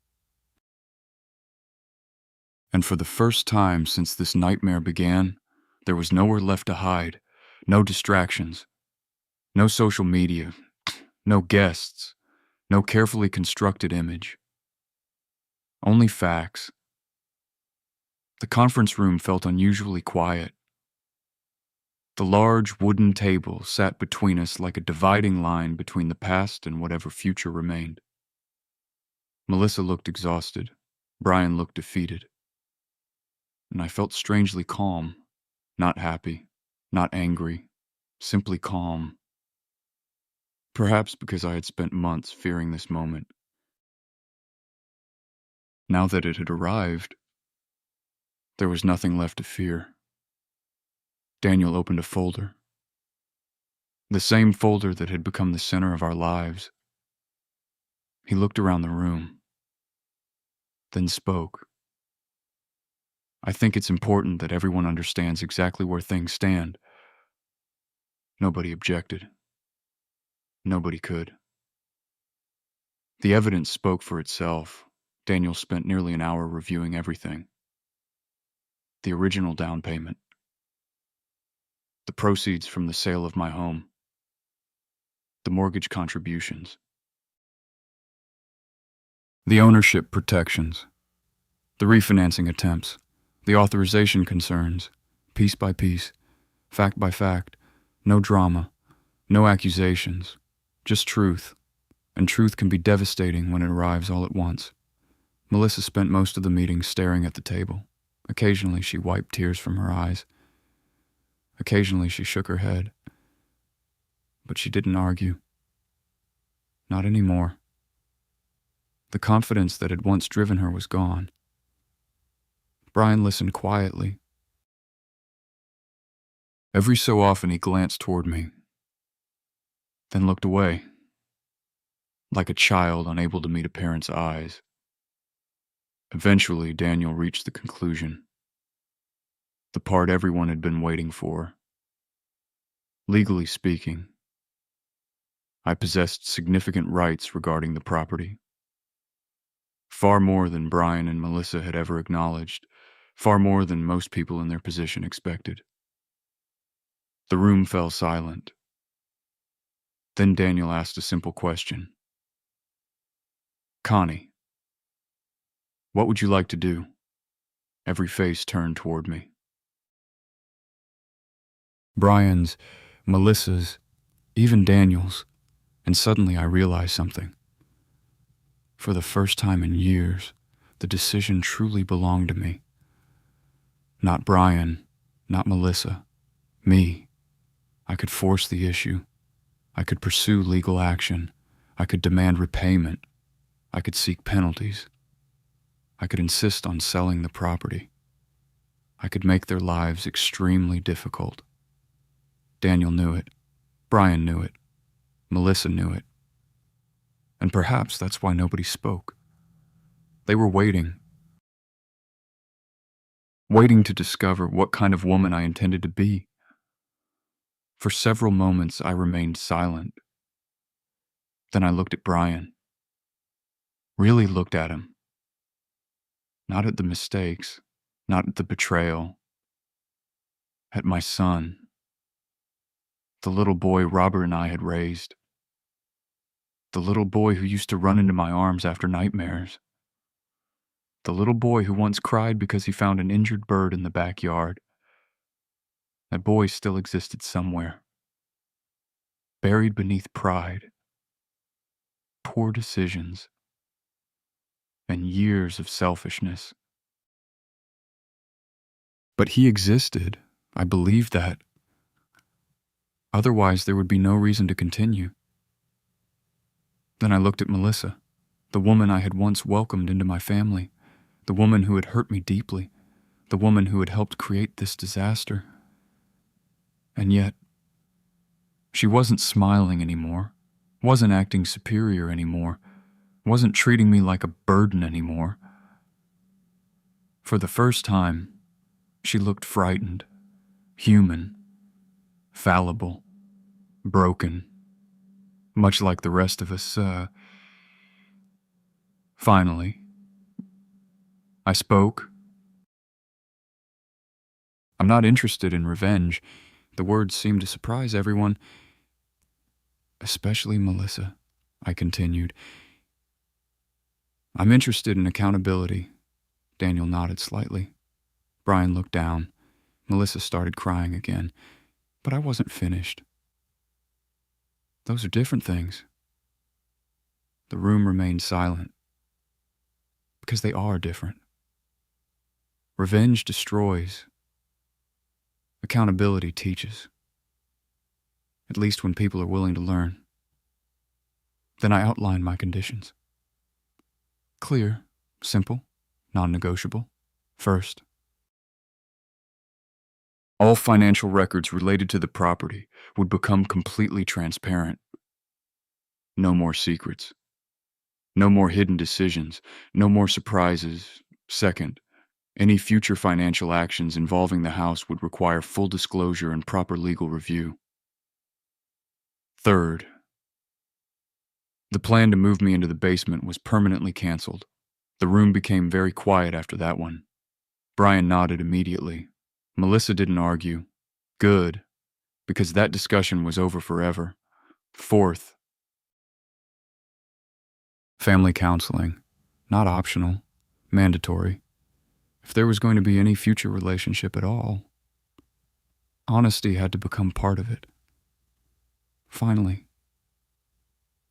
And for the first time since this nightmare began, there was nowhere left to hide, no distractions, no social media, no guests, No carefully constructed image. Only facts. The conference room felt unusually quiet. The large wooden table sat between us like a dividing line between the past and whatever future remained. Melissa looked exhausted. Brian looked defeated. And I felt strangely calm, not happy, not angry, simply calm. Perhaps because I had spent months fearing this moment. Now that it had arrived, there was nothing left to fear. Daniel opened a folder. The same folder that had become the center of our lives. He looked around the room, then spoke. I think it's important that everyone understands exactly where things stand. Nobody objected. Nobody could. The evidence spoke for itself. Daniel spent nearly an hour reviewing everything. The original down payment. The proceeds from the sale of my home. The mortgage contributions. The ownership protections. The refinancing attempts. The authorization concerns. Piece by piece. Fact by fact. No drama. No accusations. Just truth. And truth can be devastating when it arrives all at once. Melissa spent most of the meeting staring at the table. Occasionally she wiped tears from her eyes. Occasionally she shook her head. But she didn't argue. Not anymore. The confidence that had once driven her was gone. Brian listened quietly. Every so often he glanced toward me, then looked away, like a child unable to meet a parent's eyes. Eventually, Daniel reached the conclusion. The part everyone had been waiting for. Legally speaking, I possessed significant rights regarding the property. Far more than Brian and Melissa had ever acknowledged, far more than most people in their position expected. The room fell silent. Then Daniel asked a simple question. Connie, what would you like to do? Every face turned toward me. Brian's, Melissa's, even Daniel's, and suddenly I realized something. For the first time in years, the decision truly belonged to me. Not Brian, not Melissa, me. I could force the issue. I could pursue legal action. I could demand repayment. I could seek penalties. I could insist on selling the property. I could make their lives extremely difficult. Daniel knew it. Brian knew it. Melissa knew it. And perhaps that's why nobody spoke. They were waiting to discover what kind of woman I intended to be. For several moments, I remained silent. Then I looked at Brian. Really looked at him. Not at the mistakes, not at the betrayal. At my son. The little boy Robert and I had raised. The little boy who used to run into my arms after nightmares. The little boy who once cried because he found an injured bird in the backyard. That boy still existed somewhere. Buried beneath pride, poor decisions, and years of selfishness. But he existed. I believed that. Otherwise, there would be no reason to continue. Then I looked at Melissa, the woman I had once welcomed into my family, the woman who had hurt me deeply, the woman who had helped create this disaster. And yet, she wasn't smiling anymore, wasn't acting superior anymore, wasn't treating me like a burden anymore. For the first time, she looked frightened, human, fallible, broken, much like the rest of us. Finally, I spoke. I'm not interested in revenge. The words seemed to surprise everyone, especially Melissa. I continued. I'm interested in accountability. Daniel nodded slightly. Brian looked down. Melissa started crying again, but I wasn't finished. Those are different things. The room remained silent, because they are different. Revenge destroys. Accountability teaches. At least when people are willing to learn. Then I outlined my conditions. Clear, simple, non-negotiable. First, all financial records related to the property would become completely transparent. No more secrets. No more hidden decisions. No more surprises. Second, any future financial actions involving the house would require full disclosure and proper legal review. Third, the plan to move me into the basement was permanently canceled. The room became very quiet after that one. Brian nodded immediately. Melissa didn't argue. Good, because that discussion was over forever. Fourth, family counseling. Not optional, mandatory. If there was going to be any future relationship at all, honesty had to become part of it. Finally,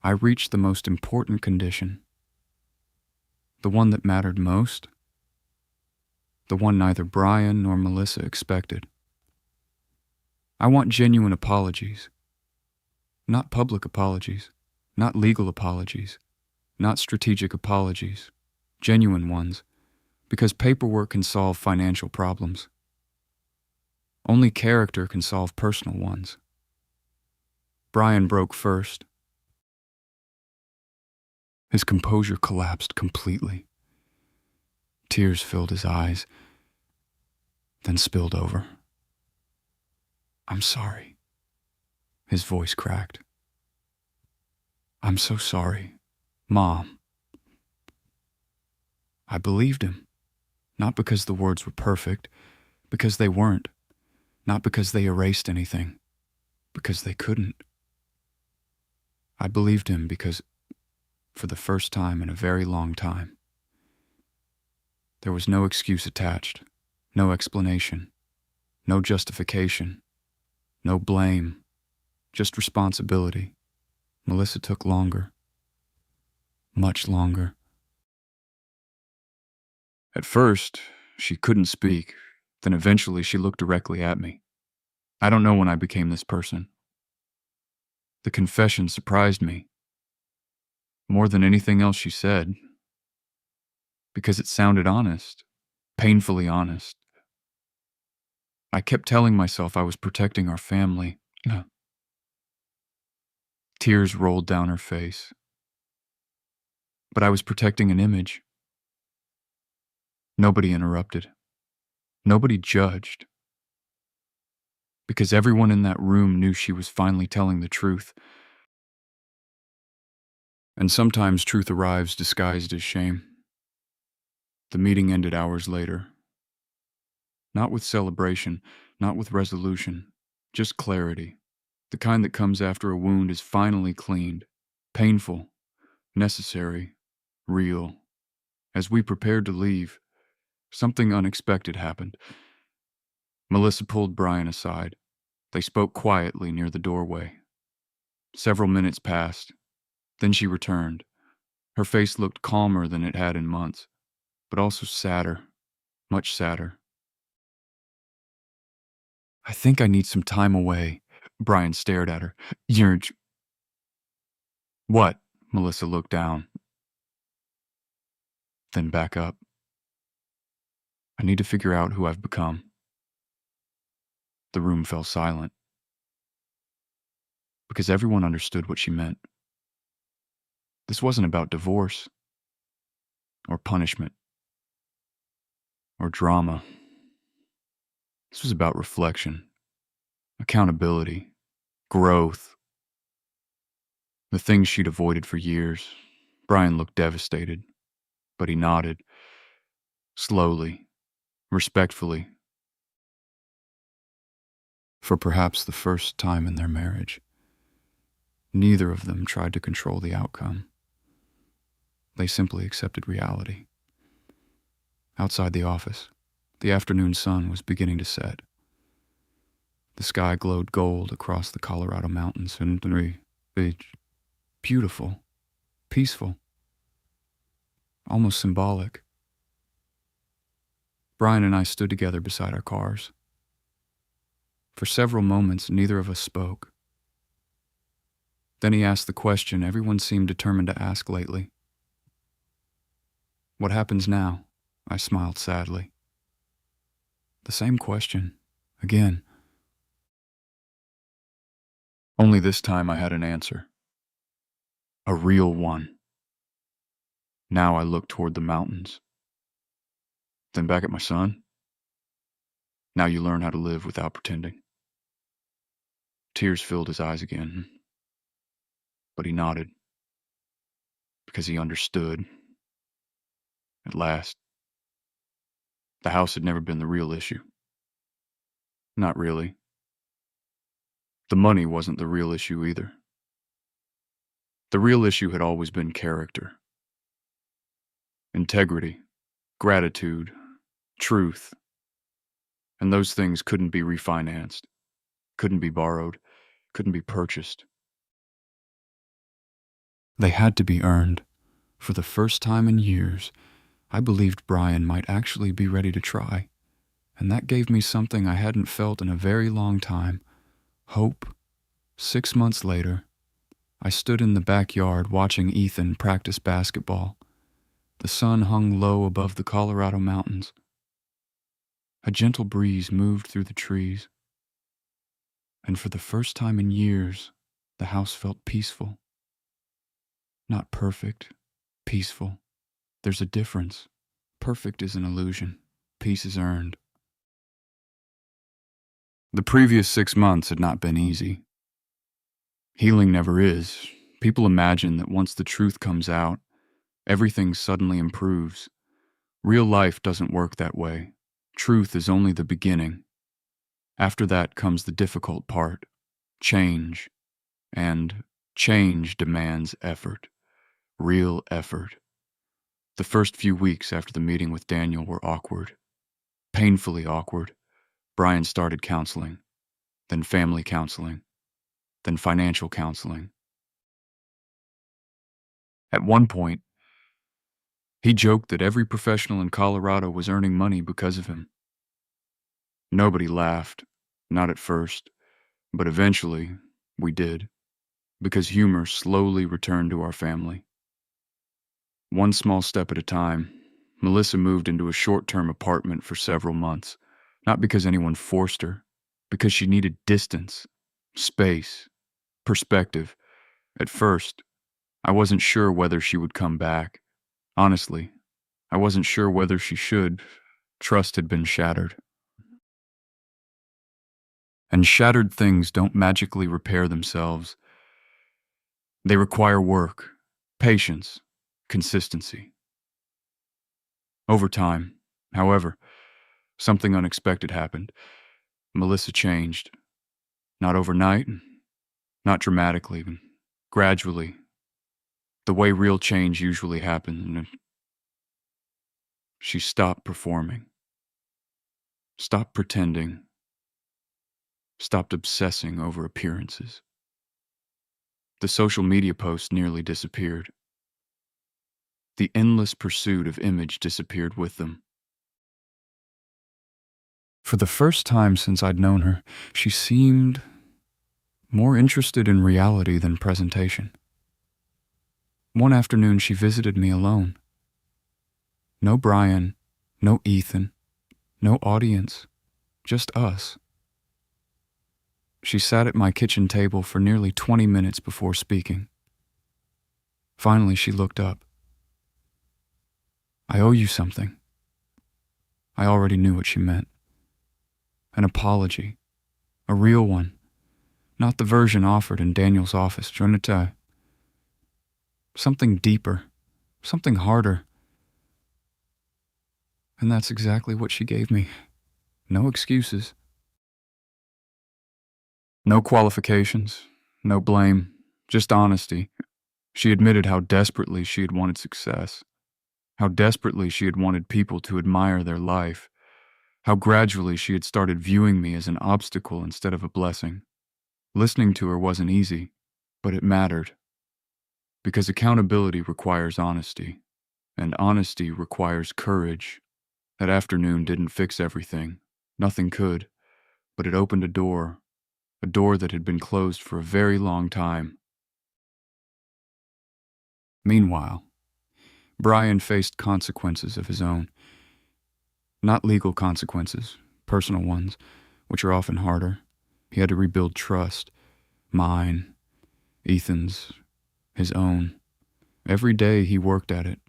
I reached the most important condition. The one that mattered most. The one neither Brian nor Melissa expected. I want genuine apologies. Not public apologies. Not legal apologies. Not strategic apologies. Genuine ones. Because paperwork can solve financial problems. Only character can solve personal ones. Brian broke first. His composure collapsed completely. Tears filled his eyes, then spilled over. I'm sorry. His voice cracked. I'm so sorry, Mom. I believed him, not because the words were perfect, because they weren't, not because they erased anything, because they couldn't. I believed him because, for the first time in a very long time, there was no excuse attached, no explanation, no justification, no blame, just responsibility. Melissa took longer, much longer. At first, she couldn't speak, then eventually she looked directly at me. I don't know when I became this person. The confession surprised me, more than anything else she said, because it sounded honest, painfully honest. I kept telling myself I was protecting our family. Tears rolled down her face. But I was protecting an image. Nobody interrupted. Nobody judged. Because everyone in that room knew she was finally telling the truth. And sometimes truth arrives disguised as shame. The meeting ended hours later. Not with celebration, not with resolution, just clarity. The kind that comes after a wound is finally cleaned. Painful, necessary, real. As we prepared to leave, something unexpected happened. Melissa pulled Brian aside. They spoke quietly near the doorway. Several minutes passed. Then she returned. Her face looked calmer than it had in months, but also sadder, much sadder. I think I need some time away. Brian stared at her. What? Melissa looked down, then back up. I need to figure out who I've become. The room fell silent, because everyone understood what she meant. This wasn't about divorce, or punishment, or drama. This was about reflection, accountability, growth. The things she'd avoided for years. Brian looked devastated, but he nodded, slowly, respectfully, for perhaps the first time in their marriage. Neither of them tried to control the outcome. They simply accepted reality. Outside the office, the afternoon sun was beginning to set. The sky glowed gold across the Colorado mountains and the beach. Beautiful, peaceful, almost symbolic. Brian and I stood together beside our cars. For several moments, neither of us spoke. Then he asked the question everyone seemed determined to ask lately. "What happens now?" I smiled sadly. The same question, again. Only this time I had an answer. A real one. Now I looked toward the mountains. Then back at my son. Now you learn how to live without pretending. Tears filled his eyes again, but he nodded because he understood. At last, the house had never been the real issue. Not really. The money wasn't the real issue either. The real issue had always been character. Integrity, gratitude, truth. And those things couldn't be refinanced, couldn't be borrowed, couldn't be purchased. They had to be earned. For the first time in years, I believed Brian might actually be ready to try, and that gave me something I hadn't felt in a very long time: hope. 6 months later, I stood in the backyard watching Ethan practice basketball. The sun hung low above the Colorado mountains. A gentle breeze moved through the trees, and for the first time in years, the house felt peaceful. Not perfect, peaceful. There's a difference. Perfect is an illusion. Peace is earned. The previous 6 months had not been easy. Healing never is. People imagine that once the truth comes out, everything suddenly improves. Real life doesn't work that way. Truth is only the beginning. After that comes the difficult part, change. And change demands effort. Real effort. The first few weeks after the meeting with Daniel were awkward. Painfully awkward. Brian started counseling, then family counseling, then financial counseling. At one point, he joked that every professional in Colorado was earning money because of him. Nobody laughed, not at first, but eventually we did, because humor slowly returned to our family. One small step at a time, Melissa moved into a short-term apartment for several months, not because anyone forced her, because she needed distance, space, perspective. At first, I wasn't sure whether she would come back. Honestly, I wasn't sure whether she should. Trust had been shattered. And shattered things don't magically repair themselves. They require work, patience, consistency. Over time, however, something unexpected happened. Melissa changed. Not overnight, not dramatically, but gradually. The way real change usually happens. She stopped performing. Stopped pretending. Stopped obsessing over appearances. The social media posts nearly disappeared. The endless pursuit of image disappeared with them. For the first time since I'd known her, she seemed more interested in reality than presentation. One afternoon, she visited me alone. No Brian, no Ethan, no audience, just us. She sat at my kitchen table for nearly 20 minutes before speaking. Finally, she looked up. "I owe you something." I already knew what she meant. An apology. A real one. Not the version offered in Daniel's office, Trinita. Something deeper. Something harder. And that's exactly what she gave me. No excuses. No qualifications. No blame. Just honesty. She admitted how desperately she had wanted success, how desperately she had wanted people to admire their life, how gradually she had started viewing me as an obstacle instead of a blessing. Listening to her wasn't easy, but it mattered, because accountability requires honesty, and honesty requires courage. That afternoon didn't fix everything. Nothing could, but it opened a door that had been closed for a very long time. Meanwhile, Brian faced consequences of his own. Not legal consequences, personal ones, which are often harder. He had to rebuild trust. Mine, Ethan's, his own. Every day he worked at it.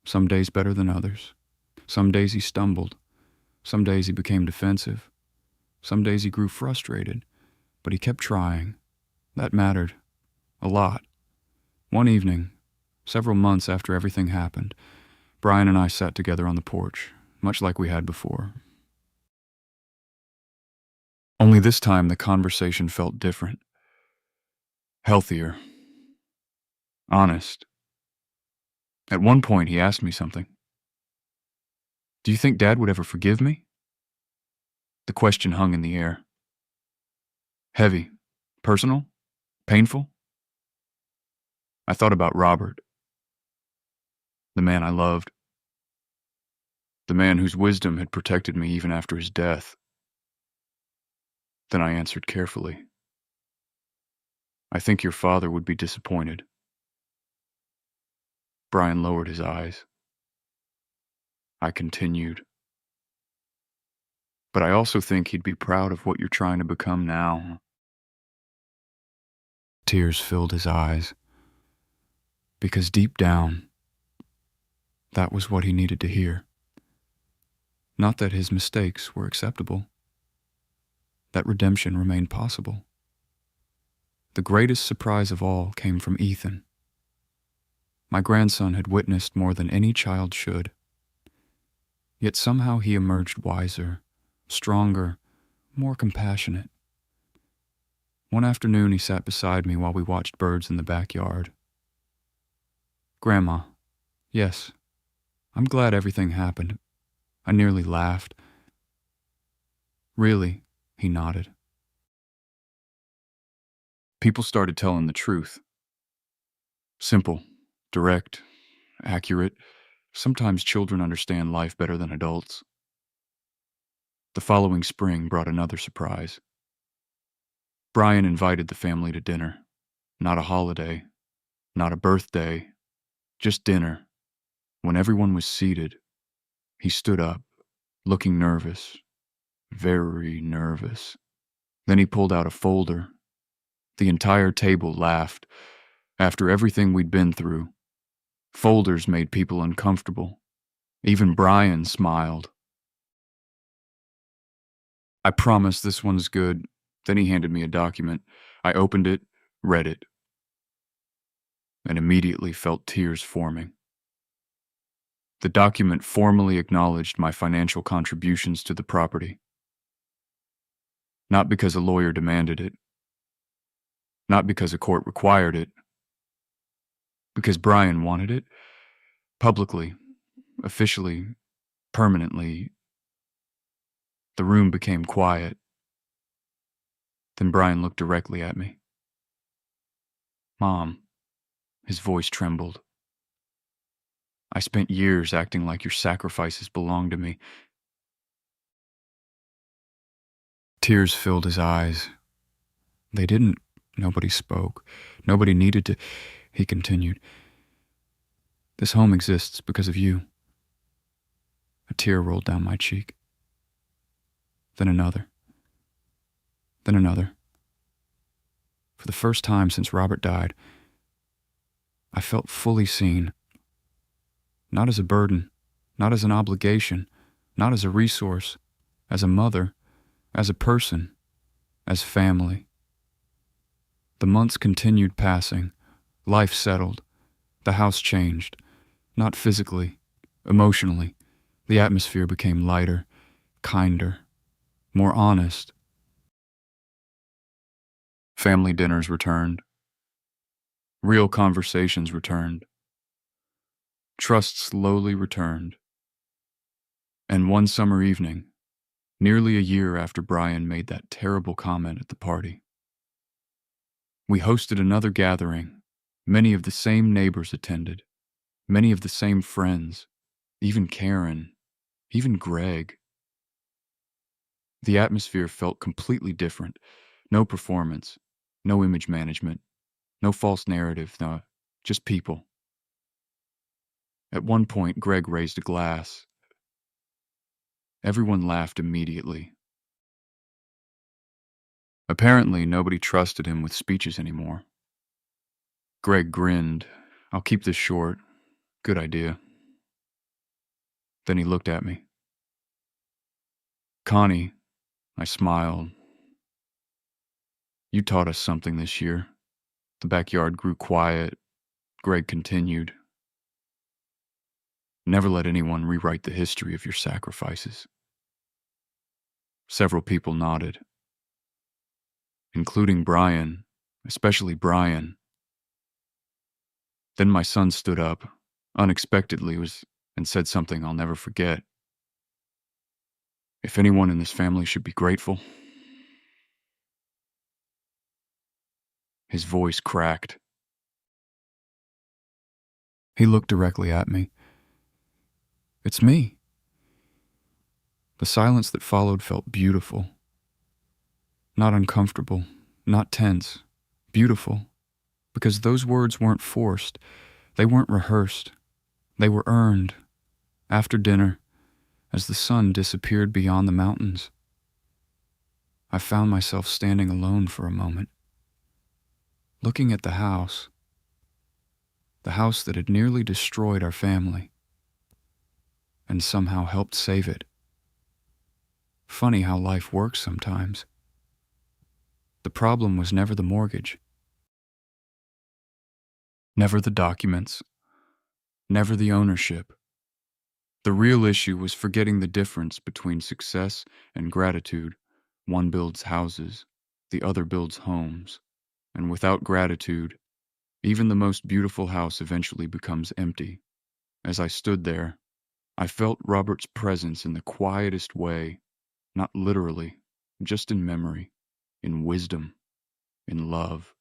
Some days better than others. Some days he stumbled. Some days he became defensive. Some days he grew frustrated. But he kept trying. That mattered. A lot. One evening, several months after everything happened, Brian and I sat together on the porch, much like we had before. Only this time the conversation felt different. Healthier. Honest. At one point he asked me something. "Do you think Dad would ever forgive me?" The question hung in the air. Heavy. Personal? Painful? I thought about Robert. The man I loved. The man whose wisdom had protected me even after his death. Then I answered carefully. "I think your father would be disappointed." Brian lowered his eyes. I continued. "But I also think he'd be proud of what you're trying to become now." Tears filled his eyes, because deep down, that was what he needed to hear. Not that his mistakes were acceptable, that redemption remained possible. The greatest surprise of all came from Ethan. My grandson had witnessed more than any child should. Yet somehow he emerged wiser, stronger, more compassionate. One afternoon he sat beside me while we watched birds in the backyard. "Grandma, yes, I'm glad everything happened." I nearly laughed. "Really?" he nodded. People started telling the truth. Simple, direct, accurate. Sometimes children understand life better than adults. The following spring brought another surprise. Brian invited the family to dinner. Not a holiday, not a birthday, just dinner. When everyone was seated, he stood up, looking nervous, very nervous. Then he pulled out a folder. The entire table laughed. After everything we'd been through, folders made people uncomfortable. Even Brian smiled. "I promise this one's good." Then he handed me a document. I opened it, read it, and immediately felt tears forming. The document formally acknowledged my financial contributions to the property. Not because a lawyer demanded it, not because a court required it, because Brian wanted it, publicly, officially, permanently. The room became quiet. Then Brian looked directly at me. "Mom," his voice trembled. "I spent years acting like your sacrifices belonged to me." Tears filled his eyes. They didn't. Nobody spoke. Nobody needed to. He continued. "This home exists because of you." A tear rolled down my cheek. Then another. Then another. For the first time since Robert died, I felt fully seen. Not as a burden, not as an obligation, not as a resource, as a mother, as a person, as family. The months continued passing. Life settled. The house changed. Not physically, emotionally. The atmosphere became lighter, kinder, more honest. Family dinners returned. Real conversations returned. Trust slowly returned. And one summer evening, nearly a year after Brian made that terrible comment at the party, we hosted another gathering. Many of the same neighbors attended, many of the same friends, even Karen, even Greg. The atmosphere felt completely different. No performance, no image management, no false narrative, no, just people. At one point, Greg raised a glass. Everyone laughed immediately. Apparently, nobody trusted him with speeches anymore. Greg grinned. "I'll keep this short. Good idea." Then he looked at me. "Connie," I smiled. "You taught us something this year." The backyard grew quiet. Greg continued. "Never let anyone rewrite the history of your sacrifices." Several people nodded, including Brian, especially Brian. Then my son stood up, unexpectedly, and said something I'll never forget. "If anyone in this family should be grateful." His voice cracked. He looked directly at me. "It's me." The silence that followed felt beautiful. Not uncomfortable, not tense. Beautiful. Because those words weren't forced. They weren't rehearsed. They were earned. After dinner, as the sun disappeared beyond the mountains, I found myself standing alone for a moment, looking at the house that had nearly destroyed our family, and somehow helped save it. Funny how life works sometimes. The problem was never the mortgage, never the documents, never the ownership. The real issue was forgetting the difference between success and gratitude. One builds houses, the other builds homes. And without gratitude, even the most beautiful house eventually becomes empty. As I stood there, I felt Robert's presence in the quietest way, not literally, just in memory, in wisdom, in love.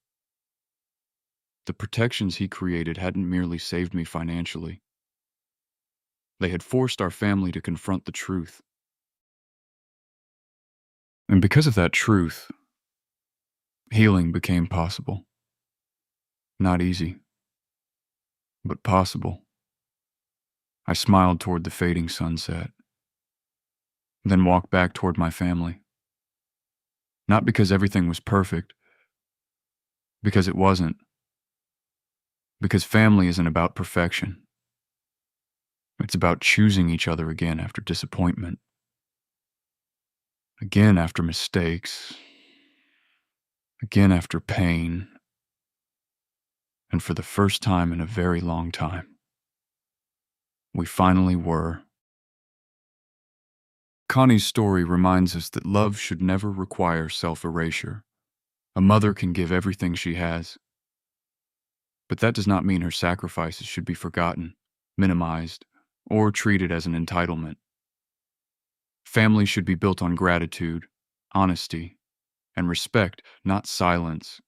The protections he created hadn't merely saved me financially. They had forced our family to confront the truth. And because of that truth, healing became possible. Not easy, but possible. I smiled toward the fading sunset, then walked back toward my family. Not because everything was perfect, because it wasn't. Because family isn't about perfection. It's about choosing each other again after disappointment, again after mistakes, again after pain, and for the first time in a very long time, we finally were. Connie's story reminds us that love should never require self-erasure. A mother can give everything she has, but that does not mean her sacrifices should be forgotten, minimized, or treated as an entitlement. Family should be built on gratitude, honesty, and respect, not silence,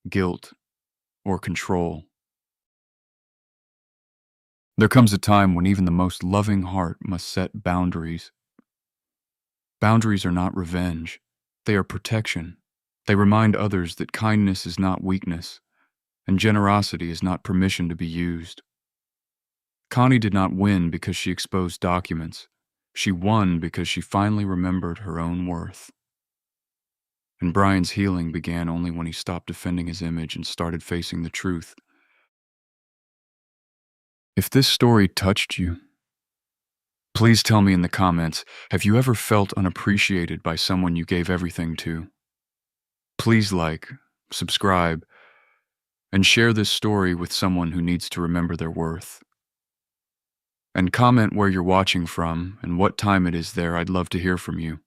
guilt, or control. There comes a time when even the most loving heart must set boundaries. Boundaries are not revenge. They are protection. They remind others that kindness is not weakness, and generosity is not permission to be used. Connie did not win because she exposed documents. She won because she finally remembered her own worth. And Brian's healing began only when he stopped defending his image and started facing the truth. If this story touched you, please tell me in the comments, have you ever felt unappreciated by someone you gave everything to? Please like, subscribe, and share this story with someone who needs to remember their worth. And comment where you're watching from and what time it is there. I'd love to hear from you.